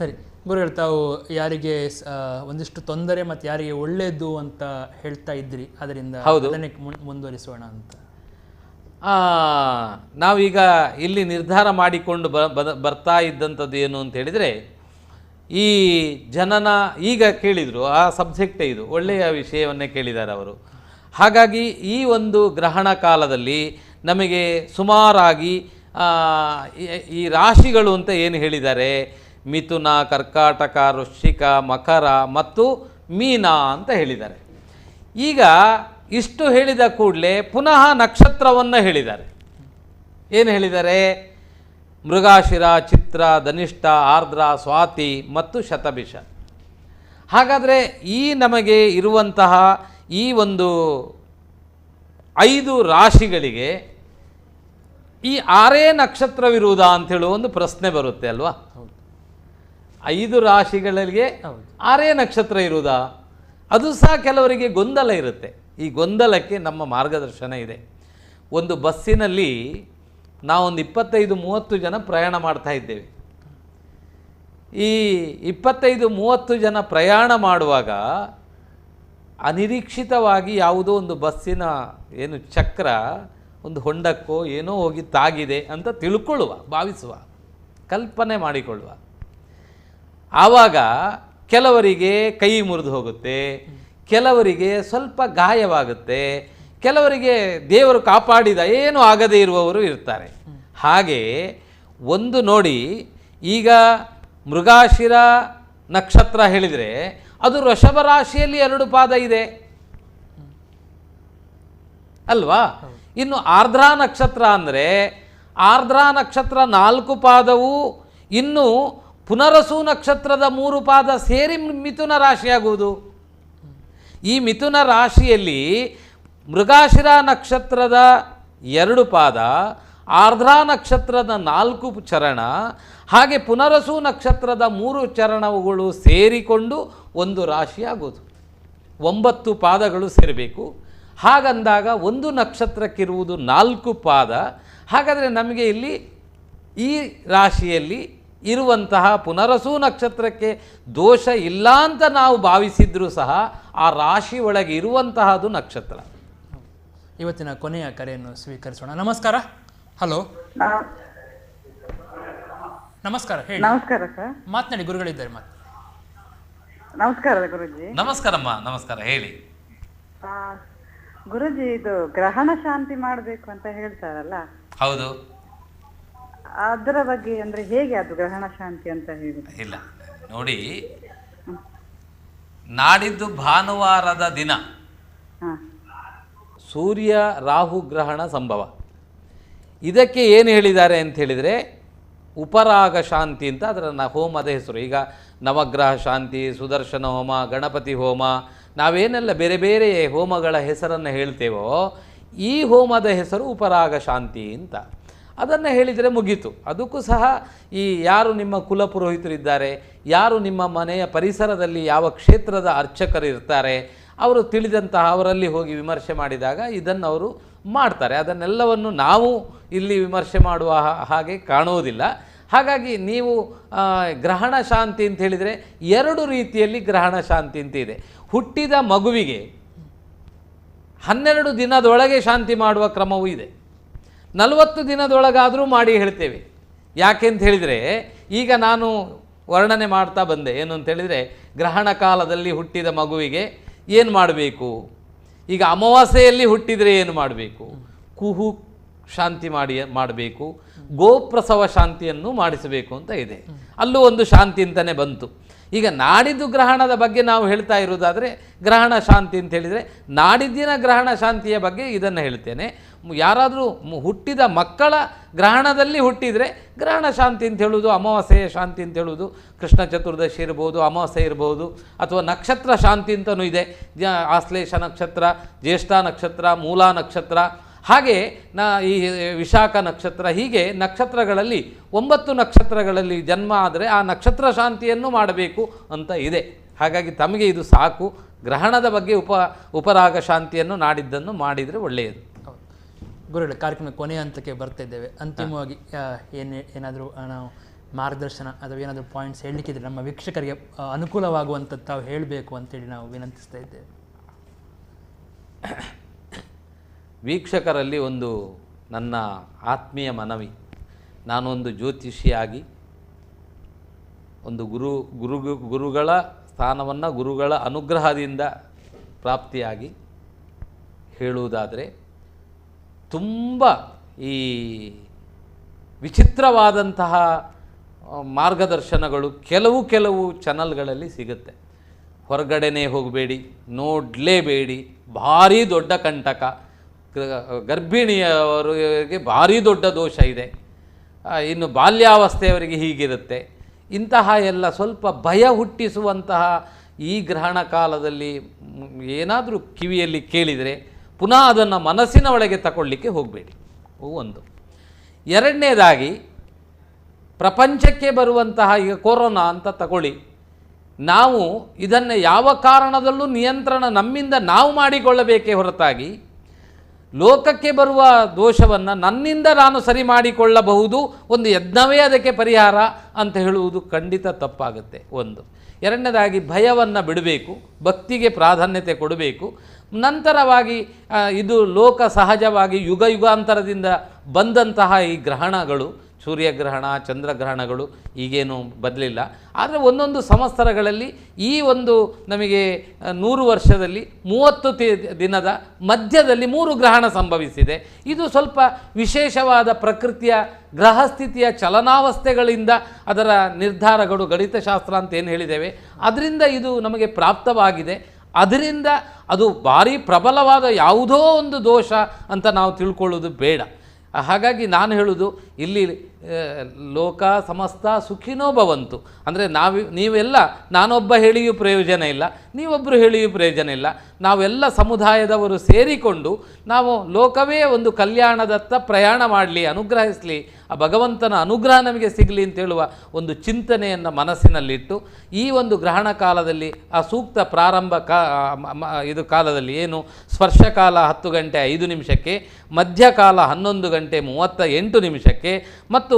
ಸರಿ ಗುರುಗಳು, ತಾವು ಯಾರಿಗೆ ಒಂದಿಷ್ಟು ತೊಂದರೆ ಮತ್ತು ಯಾರಿಗೆ ಒಳ್ಳೆಯದು ಅಂತ ಹೇಳ್ತಾ ಇದ್ರಿ, ಅದರಿಂದ ಅದನ್ನೇ ಮುಂದುವರಿಸೋಣ ಅಂತ. ನಾವೀಗ ಇಲ್ಲಿ ನಿರ್ಧಾರ ಮಾಡಿಕೊಂಡು ಬರ್ತಾ ಇದ್ದಂಥದ್ದು ಏನು ಅಂತ ಹೇಳಿದರೆ, ಈ ಜನನ ಈಗ ಕೇಳಿದರು, ಆ ಸಬ್ಜೆಕ್ಟೇ ಇದು, ಒಳ್ಳೆಯ ವಿಷಯವನ್ನೇ ಕೇಳಿದ್ದಾರೆ ಅವರು. ಹಾಗಾಗಿ ಈ ಒಂದು ಗ್ರಹಣ ಕಾಲದಲ್ಲಿ ನಮಗೆ ಸುಮಾರಾಗಿ ಈ ರಾಶಿಗಳು ಅಂತ ಏನು ಹೇಳಿದ್ದಾರೆ, ಮಿಥುನ, ಕರ್ಕಾಟಕ, ವೃಶ್ಚಿಕ, ಮಕರ ಮತ್ತು ಮೀನ ಅಂತ ಹೇಳಿದ್ದಾರೆ. ಈಗ ಇಷ್ಟು ಹೇಳಿದ ಕೂಡಲೇ ಪುನಃ ನಕ್ಷತ್ರವನ್ನು ಹೇಳಿದ್ದಾರೆ. ಏನು ಹೇಳಿದ್ದಾರೆ? ಮೃಗಶಿರ, ಚಿತ್ರ, ಧನಿಷ್ಠ, ಆರ್ದ್ರ, ಸ್ವಾತಿ ಮತ್ತು ಶತಭಿಷ. ಹಾಗಾದರೆ ಈ ನಮಗೆ ಇರುವಂತಹ ಈ ಒಂದು 5 ರಾಶಿಗಳಿಗೆ ಈ 6 ನಕ್ಷತ್ರವಿರುವುದಾ ಅಂಥೇಳುವ ಒಂದು ಪ್ರಶ್ನೆ ಬರುತ್ತೆ ಅಲ್ವಾ? 5 ರಾಶಿಗಳಿಗೆ 6 ನಕ್ಷತ್ರ ಇರುವುದಾ? ಅದು ಸಹ ಕೆಲವರಿಗೆ ಗೊಂದಲ ಇರುತ್ತೆ. ಈ ಗೊಂದಲಕ್ಕೆ ನಮ್ಮ ಮಾರ್ಗದರ್ಶನ ಇದೆ. ಒಂದು ಬಸ್ಸಿನಲ್ಲಿ ನಾವೊಂದು 25-30 ಜನ ಪ್ರಯಾಣ ಮಾಡ್ತಾ ಇದ್ದೇವೆ. ಈ 25-30 ಜನ ಪ್ರಯಾಣ ಮಾಡುವಾಗ ಅನಿರೀಕ್ಷಿತವಾಗಿ ಯಾವುದೋ ಒಂದು ಬಸ್ಸಿನ ಏನು ಚಕ್ರ ಒಂದು ಹೊಂಡಕ್ಕೋ ಏನೋ ಹೋಗಿ ತಾಗಿದೆ ಅಂತ ಭಾವಿಸುವ, ಕಲ್ಪನೆ ಮಾಡಿಕೊಳ್ಳುವ. ಆವಾಗ ಕೆಲವರಿಗೆ ಕೈ ಮುರಿದು ಹೋಗುತ್ತೆ, ಕೆಲವರಿಗೆ ಸ್ವಲ್ಪ ಗಾಯವಾಗುತ್ತೆ, ಕೆಲವರಿಗೆ ದೇವರು ಕಾಪಾಡಿದ ಏನೂ ಆಗದೇ ಇರುವವರು ಇರ್ತಾರೆ. ಹಾಗೆ ಒಂದು ನೋಡಿ, ಈಗ ಮೃಗಶಿರ ನಕ್ಷತ್ರ ಹೇಳಿದರೆ ಅದು ವೃಷಭ ರಾಶಿಯಲ್ಲಿ 2 ಪಾದ ಇದೆ ಅಲ್ವಾ? ಇನ್ನು ಆರ್ದ್ರಾ ನಕ್ಷತ್ರ ಅಂದರೆ ಆರ್ದ್ರಾ ನಕ್ಷತ್ರ 4 ಪಾದವು, ಇನ್ನು ಪುನರಸು ನಕ್ಷತ್ರದ 3 ಪಾದ ಸೇರಿ ಮಿಥುನ ರಾಶಿಯಾಗುವುದು. ಈ ಮಿಥುನ ರಾಶಿಯಲ್ಲಿ ಮೃಗಶಿರ ನಕ್ಷತ್ರದ 2 ಪಾದ, ಆರ್ದ್ರಾ ನಕ್ಷತ್ರದ 4 ಚರಣ, ಹಾಗೆ ಪುನರಸು ನಕ್ಷತ್ರದ 3 ಚರಣಗಳು ಸೇರಿಕೊಂಡು ಒಂದು ರಾಶಿಯಾಗೋದು. 9 ಪಾದಗಳು ಸೇರಬೇಕು. ಹಾಗಂದಾಗ ಒಂದು ನಕ್ಷತ್ರಕ್ಕಿರುವುದು 4 ಪಾದ. ಹಾಗಾದರೆ ನಮಗೆ ಇಲ್ಲಿ ಈ ರಾಶಿಯಲ್ಲಿ ಇರುವಂತಹ ಪುನರಸು ನಕ್ಷತ್ರಕ್ಕೆ ದೋಷ ಇಲ್ಲ ಅಂತ ನಾವು ಭಾವಿಸಿದ್ರೂ ಸಹ ಆ ರಾಶಿ ಒಳಗೆ ಇರುವಂತಹದ್ದು ನಕ್ಷತ್ರ. ಇವತ್ತಿನ ಕೊನೆಯ ಕರೆಯನ್ನು ಸ್ವೀಕರಿಸೋಣ. ನಮಸ್ಕಾರ. ಹಲೋ, ನಮಸ್ಕಾರ. ಹೇಳಿ. ನಮಸ್ಕಾರ ಸರ್. ಮಾತನಾಡಿ, ಗುರುಗಳಿದ್ದಾರೆ. ನಮಸ್ಕಾರ ಗುರುಜಿ. ನಮಸ್ಕಾರಮ್ಮ. ನಮಸ್ಕಾರ, ಹೇಳಿ. ಗುರುಜಿ, ಇದು ಗ್ರಹಣ ಶಾಂತಿ ಮಾಡಬೇಕು ಅಂತ ಹೇಳ್ತಾರಲ್ಲ, ಹೌದು, ಅದರ ಬಗ್ಗೆ ಅಂದ್ರೆ ಹೇಗೆ ಅದು ಗ್ರಹಣ ಶಾಂತಿ ಅಂತ ಹೇಳಿ? ಇಲ್ಲ ನೋಡಿ, ನಾಡಿದ್ದು ಭಾನುವಾರದ ದಿನ ಸೂರ್ಯ ರಾಹು ಗ್ರಹಣ ಸಂಭವ. ಇದಕ್ಕೆ ಏನು ಹೇಳಿದ್ದಾರೆ ಅಂತ ಹೇಳಿದರೆ ಉಪರಾಗ ಶಾಂತಿ ಅಂತ ಅದರ ಹೋಮದ ಹೆಸರು. ಈಗ ನವಗ್ರಹ ಶಾಂತಿ, ಸುದರ್ಶನ ಹೋಮ, ಗಣಪತಿ ಹೋಮ, ನಾವೇನೆಲ್ಲ ಬೇರೆ ಬೇರೆ ಹೋಮಗಳ ಹೆಸರನ್ನು ಹೇಳ್ತೇವೋ ಈ ಹೋಮದ ಹೆಸರು ಉಪರಾಗ ಶಾಂತಿ ಅಂತ. ಅದನ್ನು ಹೇಳಿದರೆ ಮುಗೀತು. ಅದಕ್ಕೂ ಸಹ ಈ ಯಾರು ನಿಮ್ಮ ಕುಲಪುರೋಹಿತರಿದ್ದಾರೆ, ಯಾರು ನಿಮ್ಮ ಮನೆಯ ಪರಿಸರದಲ್ಲಿ ಯಾವ ಕ್ಷೇತ್ರದ ಅರ್ಚಕರು ಇರ್ತಾರೆ, ಅವರು ತಿಳಿದಂತಹ ಅವರಲ್ಲಿ ಹೋಗಿ ವಿಮರ್ಶೆ ಮಾಡಿದಾಗ ಇದನ್ನು ಅವರು ಮಾಡ್ತಾರೆ. ಅದನ್ನೆಲ್ಲವನ್ನು ನಾವು ಇಲ್ಲಿ ವಿಮರ್ಶೆ ಮಾಡುವ ಹಾಗೆ ಕಾಣುವುದಿಲ್ಲ. ಹಾಗಾಗಿ ನೀವು ಗ್ರಹಣ ಶಾಂತಿ ಅಂತ ಹೇಳಿದರೆ 2 ರೀತಿಯಲ್ಲಿ ಗ್ರಹಣ ಶಾಂತಿ ಅಂತ ಇದೆ. ಹುಟ್ಟಿದ ಮಗುವಿಗೆ 12 ದಿನದೊಳಗೆ ಶಾಂತಿ ಮಾಡುವ ಕ್ರಮವೂ ಇದೆ. 40 ದಿನದೊಳಗಾದರೂ ಮಾಡಿ ಹೇಳ್ತೇವೆ. ಯಾಕೆಂತ ಹೇಳಿದರೆ ಈಗ ನಾನು ವರ್ಣನೆ ಮಾಡ್ತಾ ಬಂದೆ. ಏನು ಅಂತ ಹೇಳಿದರೆ ಗ್ರಹಣ ಕಾಲದಲ್ಲಿ ಹುಟ್ಟಿದ ಮಗುವಿಗೆ ಏನು ಮಾಡಬೇಕು, ಈಗ ಅಮಾವಾಸ್ಯೆಯಲ್ಲಿ ಹುಟ್ಟಿದರೆ ಏನು ಮಾಡಬೇಕು, ಕುಹು ಶಾಂತಿ ಮಾಡಬೇಕು, ಗೋಪ್ರಸವ ಶಾಂತಿಯನ್ನು ಮಾಡಿಸಬೇಕು ಅಂತ ಇದೆ. ಅಲ್ಲೂ ಒಂದು ಶಾಂತಿ ಅಂತಲೇ ಬಂತು. ಈಗ ನಾಡಿದ್ದು ಗ್ರಹಣದ ಬಗ್ಗೆ ನಾವು ಹೇಳ್ತಾ ಇರೋದಾದರೆ ಗ್ರಹಣ ಶಾಂತಿ ಅಂತ ಹೇಳಿದರೆ ನಾಡಿದ್ದಿನ ಗ್ರಹಣ ಶಾಂತಿಯ ಬಗ್ಗೆ ಇದನ್ನು ಹೇಳ್ತೇನೆ. ಯಾರಾದರೂ ಹುಟ್ಟಿದ ಮಕ್ಕಳ ಗ್ರಹಣದಲ್ಲಿ ಹುಟ್ಟಿದರೆ ಗ್ರಹಣ ಶಾಂತಿ ಅಂತ ಹೇಳೋದು, ಅಮಾವಾಸ್ಯೆಯ ಶಾಂತಿ ಅಂತ ಹೇಳೋದು, ಕೃಷ್ಣ ಚತುರ್ದಶಿ ಇರ್ಬೋದು, ಅಮಾವಾಸ್ಯೆ ಇರ್ಬೋದು, ಅಥವಾ ನಕ್ಷತ್ರ ಶಾಂತಿ ಅಂತಲೂ ಇದೆ. ಆಶ್ಲೇಷ ನಕ್ಷತ್ರ, ಜ್ಯೇಷ್ಠ ನಕ್ಷತ್ರ, ಮೂಲಾ ನಕ್ಷತ್ರ, ಹಾಗೆ ಈ ವಿಶಾಖ ನಕ್ಷತ್ರ, ಹೀಗೆ ನಕ್ಷತ್ರಗಳಲ್ಲಿ 9 ನಕ್ಷತ್ರಗಳಲ್ಲಿ ಜನ್ಮ ಆದರೆ ಆ ನಕ್ಷತ್ರ ಶಾಂತಿಯನ್ನು ಮಾಡಬೇಕು ಅಂತ ಇದೆ. ಹಾಗಾಗಿ ತಮಗೆ ಇದು ಸಾಕು. ಗ್ರಹಣದ ಬಗ್ಗೆ ಉಪರಾಗ ಶಾಂತಿಯನ್ನು ನಾಡಿದ್ದನ್ನು ಮಾಡಿದರೆ ಒಳ್ಳೆಯದು. ಗುರುಗಳೇ, ಕಾರ್ಯಕ್ರಮದ ಕೊನೆಯ ಹಂತಕ್ಕೆ ಬರ್ತಾ ಇದ್ದೇವೆ. ಅಂತಿಮವಾಗಿ ಏನಾದರೂ ನಾವು ಮಾರ್ಗದರ್ಶನ ಅಥವಾ ಏನಾದರೂ ಪಾಯಿಂಟ್ಸ್ ಹೇಳಲಿಕ್ಕಿದ್ರೆ ನಮ್ಮ ವೀಕ್ಷಕರಿಗೆ ಅನುಕೂಲವಾಗುವಂಥದ್ದು ತಾವು ಹೇಳಬೇಕು ಅಂತೇಳಿ ನಾವು ವಿನಂತಿಸ್ತಾ ಇದ್ದೇವೆ. ವೀಕ್ಷಕರಲ್ಲಿ ಒಂದು ನನ್ನ ಆತ್ಮೀಯ ಮನವಿ, ನಾನೊಂದು ಜ್ಯೋತಿಷಿಯಾಗಿ ಒಂದು ಗುರುಗಳ ಸ್ಥಾನವನ್ನು ಗುರುಗಳ ಅನುಗ್ರಹದಿಂದ ಪ್ರಾಪ್ತಿಯಾಗಿ ಹೇಳುವುದಾದರೆ, ತುಂಬ ಈ ವಿಚಿತ್ರವಾದಂತಹ ಮಾರ್ಗದರ್ಶನಗಳು ಕೆಲವು ಚಾನಲ್ಗಳಲ್ಲಿ ಸಿಗುತ್ತೆ. ಹೊರಗಡೆನೇ ಹೋಗಬೇಡಿ, ನೋಡಲೇಬೇಡಿ, ಭಾರೀ ದೊಡ್ಡ ಕಂಟಕ, ಗರ್ಭಿಣಿಯವರಿಗೆ ಭಾರೀ ದೊಡ್ಡ ದೋಷ ಇದೆ, ಇನ್ನು ಬಾಲ್ಯಾವಸ್ಥೆಯವರಿಗೆ ಹೀಗಿರುತ್ತೆ, ಇಂತಹ ಎಲ್ಲ ಸ್ವಲ್ಪ ಭಯ ಹುಟ್ಟಿಸುವಂತಹ ಈ ಗ್ರಹಣ ಕಾಲದಲ್ಲಿ ಏನಾದರೂ ಕಿವಿಯಲ್ಲಿ ಕೇಳಿದರೆ ಪುನಃ ಅದನ್ನು ಮನಸ್ಸಿನ ಒಳಗೆ ತಗೊಳ್ಳಿಕ್ಕೆ ಹೋಗಬೇಡಿ. ಒಂದು. ಎರಡನೇದಾಗಿ, ಪ್ರಪಂಚಕ್ಕೆ ಬರುವಂತಹ ಈಗ ಕೊರೋನಾ ಅಂತ ತಗೊಳ್ಳಿ, ನಾವು ಇದನ್ನು ಯಾವ ಕಾರಣದಲ್ಲೂ ನಿಯಂತ್ರಣ ನಮ್ಮಿಂದ ನಾವು ಮಾಡಿಕೊಳ್ಳಬೇಕೇ ಹೊರತಾಗಿ ಲೋಕಕ್ಕೆ ಬರುವ ದೋಷವನ್ನು ನನ್ನಿಂದ ನಾನು ಸರಿ ಮಾಡಿಕೊಳ್ಳಬಹುದು, ಒಂದು ಯಜ್ಞವೇ ಅದಕ್ಕೆ ಪರಿಹಾರ ಅಂತ ಹೇಳುವುದು ಖಂಡಿತ ತಪ್ಪಾಗುತ್ತೆ. ಒಂದು. ಎರಡನೇದಾಗಿ, ಭಯವನ್ನು ಬಿಡಬೇಕು, ಭಕ್ತಿಗೆ ಪ್ರಾಧಾನ್ಯತೆ ಕೊಡಬೇಕು. ನಂತರವಾಗಿ ಇದು ಲೋಕ ಸಹಜವಾಗಿ ಯುಗಾಂತರದಿಂದ ಬಂದಂತಹ ಈ ಗ್ರಹಣಗಳು, ಸೂರ್ಯಗ್ರಹಣ, ಚಂದ್ರಗ್ರಹಣಗಳು ಈಗೇನು ಬದಲಿಲ್ಲ. ಆದರೆ ಒಂದೊಂದು ಸಂವತ್ಸರಗಳಲ್ಲಿ ಈ ಒಂದು ನಮಗೆ 100 ವರ್ಷದಲ್ಲಿ 30 ದಿನದ ಮಧ್ಯದಲ್ಲಿ 3 ಗ್ರಹಣ ಸಂಭವಿಸಿದೆ. ಇದು ಸ್ವಲ್ಪ ವಿಶೇಷವಾದ ಪ್ರಕೃತಿಯ ಗ್ರಹಸ್ಥಿತಿಯ ಚಲನಾವಸ್ಥೆಗಳಿಂದ ಅದರ ನಿರ್ಧಾರಗಳು, ಗಣಿತಶಾಸ್ತ್ರ ಅಂತ ಏನು ಹೇಳಿದ್ದೇವೆ, ಅದರಿಂದ ಇದು ನಮಗೆ ಪ್ರಾಪ್ತವಾಗಿದೆ. ಅದರಿಂದ ಅದು ಭಾರಿ ಪ್ರಬಲವಾದ ಯಾವುದೋ ಒಂದು ದೋಷ ಅಂತ ನಾವು ತಿಳ್ಕೊಳ್ಳೋದು ಬೇಡ. ಹಾಗಾಗಿ ನಾನು ಹೇಳೋದು, ಇಲ್ಲಿ ಲೋಕ ಸಮಸ್ತ ಸುಖಿನೋ ಭವಂತು ಅಂದರೆ ನೀವೆಲ್ಲ, ನಾನೊಬ್ಬ ಹೇಳಿಯೂ ಪ್ರಯೋಜನ ಇಲ್ಲ, ನೀವೊಬ್ಬರು ಹೇಳಿಯೂ ಪ್ರಯೋಜನ ಇಲ್ಲ, ನಾವೆಲ್ಲ ಸಮುದಾಯದವರು ಸೇರಿಕೊಂಡು ನಾವು ಲೋಕವೇ ಒಂದು ಕಲ್ಯಾಣದತ್ತ ಪ್ರಯಾಣ ಮಾಡಲಿ, ಅನುಗ್ರಹಿಸಲಿ, ಆ ಭಗವಂತನ ಅನುಗ್ರಹ ನಮಗೆ ಸಿಗಲಿ ಅಂತ ಹೇಳುವ ಒಂದು ಚಿಂತನೆಯನ್ನು ಮನಸ್ಸಿನಲ್ಲಿಟ್ಟು ಈ ಒಂದು ಗ್ರಹಣ ಕಾಲದಲ್ಲಿ ಆ ಸೂಕ್ತ ಪ್ರಾರಂಭ ಇದು ಕಾಲದಲ್ಲಿ ಏನು ಸ್ಪರ್ಶಕಾಲ 10 ಗಂಟೆ 5 ನಿಮಿಷಕ್ಕೆ, ಮಧ್ಯಕಾಲ 11 ಗಂಟೆ 38 ನಿಮಿಷಕ್ಕೆ ಮತ್ತು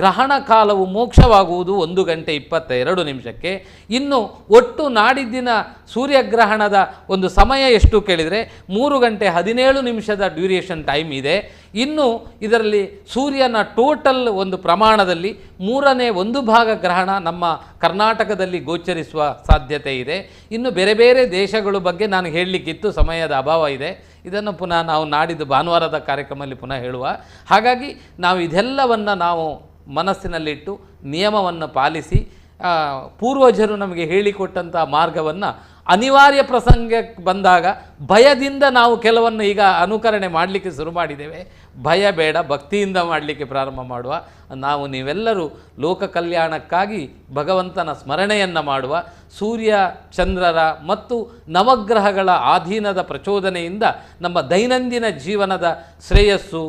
ಗ್ರಹಣ ಕಾಲವು ಮೋಕ್ಷವಾಗುವುದು 1 ಗಂಟೆ 22 ನಿಮಿಷಕ್ಕೆ. ಇನ್ನು ಒಟ್ಟು ನಾಡಿದ್ದಿನ ಸೂರ್ಯಗ್ರಹಣದ ಒಂದು ಸಮಯ ಎಷ್ಟು ಕೇಳಿದರೆ 3 ಗಂಟೆ 17 ನಿಮಿಷದ ಡ್ಯೂರೇಷನ್ ಟೈಮ್ ಇದೆ. ಇನ್ನು ಇದರಲ್ಲಿ ಸೂರ್ಯನ ಟೋಟಲ್ ಒಂದು ಪ್ರಮಾಣದಲ್ಲಿ 1/3 ಗ್ರಹಣ ನಮ್ಮ ಕರ್ನಾಟಕದಲ್ಲಿ ಗೋಚರಿಸುವ ಸಾಧ್ಯತೆ ಇದೆ. ಇನ್ನು ಬೇರೆ ಬೇರೆ ದೇಶಗಳ ಬಗ್ಗೆ ನಾನು ಹೇಳಲಿಕ್ಕಿತ್ತು, ಸಮಯದ ಅಭಾವ ಇದೆ. ಇದನ್ನು ಪುನಃ ನಾವು ನಾಡಿದ್ದು ಭಾನುವಾರದ ಕಾರ್ಯಕ್ರಮದಲ್ಲಿ ಪುನಃ ಹೇಳುವ. ಹಾಗಾಗಿ ನಾವು ಇದೆಲ್ಲವನ್ನು ನಾವು ಮನಸ್ಸಿನಲ್ಲಿಟ್ಟು ನಿಯಮವನ್ನು ಪಾಲಿಸಿ ಪೂರ್ವಜರು ನಮಗೆ ಹೇಳಿಕೊಟ್ಟಂಥ ಮಾರ್ಗವನ್ನು ಅನಿವಾರ್ಯ ಪ್ರಸಂಗಕ್ಕೆ ಬಂದಾಗ ಭಯದಿಂದ ನಾವು ಕೆಲವನ್ನು ಈಗ ಅನುಕರಣೆ ಮಾಡಲಿಕ್ಕೆ ಶುರು ಮಾಡಿದ್ದೇವೆ. ಭಯ ಬೇಡ, ಭಕ್ತಿಯಿಂದ ಮಾಡಲಿಕ್ಕೆ ಪ್ರಾರಂಭ ಮಾಡುವ. ನಾವು ನೀವೆಲ್ಲರೂ ಲೋಕ ಕಲ್ಯಾಣಕ್ಕಾಗಿ ಭಗವಂತನ ಸ್ಮರಣೆಯನ್ನು ಮಾಡುವ. ಸೂರ್ಯ ಚಂದ್ರರ ಮತ್ತು ನವಗ್ರಹಗಳ ಆಧೀನದ ಪ್ರಚೋದನೆಯಿಂದ ನಮ್ಮ ದೈನಂದಿನ ಜೀವನದ ಶ್ರೇಯಸ್ಸು,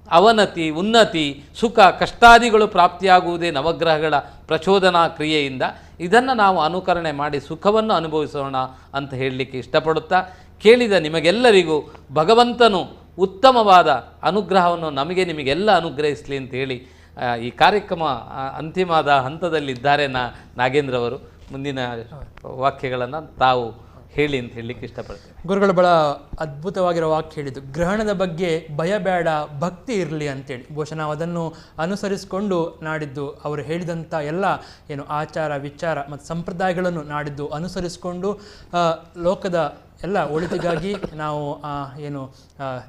ಅವನತಿ, ಉನ್ನತಿ, ಸುಖ, ಕಷ್ಟಾದಿಗಳು ಪ್ರಾಪ್ತಿಯಾಗುವುದೇ ನವಗ್ರಹಗಳ ಪ್ರಚೋದನಾ ಕ್ರಿಯೆಯಿಂದ. ಇದನ್ನು ನಾವು ಅನುಕರಣೆ ಮಾಡಿ ಸುಖವನ್ನು ಅನುಭವಿಸೋಣ ಅಂತ ಹೇಳಲಿಕ್ಕೆ ಇಷ್ಟಪಡುತ್ತಾ, ಕೇಳಿದ ನಿಮಗೆಲ್ಲರಿಗೂ ಭಗವಂತನು ಉತ್ತಮವಾದ ಅನುಗ್ರಹವನ್ನು ನಿಮಗೆಲ್ಲ ಅನುಗ್ರಹಿಸಲಿ ಅಂತೇಳಿ ಈ ಕಾರ್ಯಕ್ರಮ ಅಂತಿಮದ ಹಂತದಲ್ಲಿದ್ದಾರೆ ನಾಗೇಂದ್ರವರು. ಮುಂದಿನ ವಾಕ್ಯಗಳನ್ನು ತಾವು ಹೇಳಿ ಅಂತ ಹೇಳಲಿಕ್ಕೆ ಇಷ್ಟಪಡ್ತೇನೆ. ಗುರುಗಳು ಬಹಳ ಅದ್ಭುತವಾಗಿರೋ ವಾಕ್ಯ ಹೇಳಿದ್ದು, ಗ್ರಹಣದ ಬಗ್ಗೆ ಭಯ ಬೇಡ, ಭಕ್ತಿ ಇರಲಿ ಅಂತೇಳಿ. ಬಹುಶಃ ನಾವು ಅದನ್ನು ಅನುಸರಿಸಿಕೊಂಡು ನಾಡಿದ್ದು ಅವರು ಹೇಳಿದಂಥ ಎಲ್ಲ ಏನು ಆಚಾರ ವಿಚಾರ ಮತ್ತು ಸಂಪ್ರದಾಯಗಳನ್ನು ನಾಡಿದ್ದು ಅನುಸರಿಸಿಕೊಂಡು ಲೋಕದ ಎಲ್ಲ ಒಳಿತಿಗಾಗಿ ನಾವು ಏನು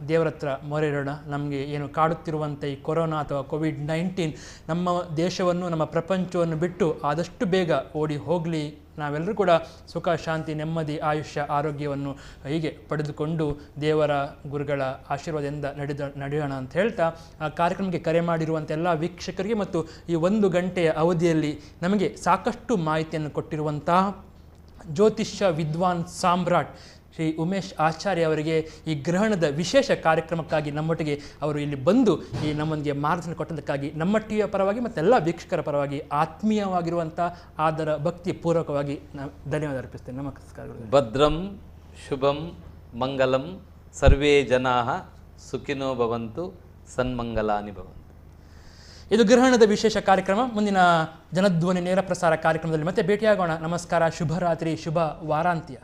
ದೇವರ ಹತ್ರ ಮೊರೆಯಿಡೋಣ. ನಮಗೆ ಏನು ಕಾಡುತ್ತಿರುವಂಥ ಈ ಕೊರೋನಾ ಅಥವಾ ಕೋವಿಡ್-19 ನಮ್ಮ ದೇಶವನ್ನು ನಮ್ಮ ಪ್ರಪಂಚವನ್ನು ಬಿಟ್ಟು ಆದಷ್ಟು ಬೇಗ ಓಡಿ ಹೋಗಲಿ. ನಾವೆಲ್ಲರೂ ಕೂಡ ಸುಖ ಶಾಂತಿ ನೆಮ್ಮದಿ ಆಯುಷ್ಯ ಆರೋಗ್ಯವನ್ನು ಹೀಗೆ ಪಡೆದುಕೊಂಡು ದೇವರ ಗುರುಗಳ ಆಶೀರ್ವಾದದಿಂದ ನಡೆಯೋಣ ಅಂತ ಹೇಳ್ತಾ ಆ ಕಾರ್ಯಕ್ರಮಕ್ಕೆ ಕರೆ ಮಾಡಿರುವಂಥ ಎಲ್ಲ ವೀಕ್ಷಕರಿಗೆ ಮತ್ತು ಈ 1 ಗಂಟೆಯ ಅವಧಿಯಲ್ಲಿ ನಮಗೆ ಸಾಕಷ್ಟು ಮಾಹಿತಿಯನ್ನು ಕೊಟ್ಟಿರುವಂತಹ ಜ್ಯೋತಿಷ್ಯ ವಿದ್ವಾನ್ ಸಾಮ್ರಾಟ್ ಶ್ರೀ ಉಮೇಶ್ ಆಚಾರ್ಯ ಅವರಿಗೆ ಈ ಗ್ರಹಣದ ವಿಶೇಷ ಕಾರ್ಯಕ್ರಮಕ್ಕಾಗಿ ನಮ್ಮೊಟ್ಟಿಗೆ ಅವರು ಇಲ್ಲಿ ಬಂದು ಈ ನಮ್ಮೊಂದಿಗೆ ಮಾರ್ಗದರ್ಶನ ಕೊಟ್ಟದಕ್ಕಾಗಿ ನಮ್ಮ ಟಿವಿಯ ಪರವಾಗಿ ಮತ್ತೆಲ್ಲ ವೀಕ್ಷಕರ ಪರವಾಗಿ ಆತ್ಮೀಯವಾಗಿರುವಂಥ ಆದರ ಭಕ್ತಿ ಪೂರ್ವಕವಾಗಿ ನಾನು ಧನ್ಯವಾದ ಅರ್ಪಿಸ್ತೇನೆ. ನಮಸ್ಕಾರಗಳು. ಭದ್ರಂ ಶುಭಂ ಮಂಗಲಂ ಸರ್ವೇ ಜನಾಃ ಸುಖಿನೋ ಭವಂತು ಸನ್ಮಂಗಲಾನಿ ಭವಂತು. ಇದು ಗ್ರಹಣದ ವಿಶೇಷ ಕಾರ್ಯಕ್ರಮ. ಮುಂದಿನ ಜನಧ್ವನಿ ನೇರ ಪ್ರಸಾರ ಕಾರ್ಯಕ್ರಮದಲ್ಲಿ ಮತ್ತೆ ಭೇಟಿಯಾಗೋಣ. ನಮಸ್ಕಾರ, ಶುಭರಾತ್ರಿ, ಶುಭ ವಾರಾಂತ್ಯ.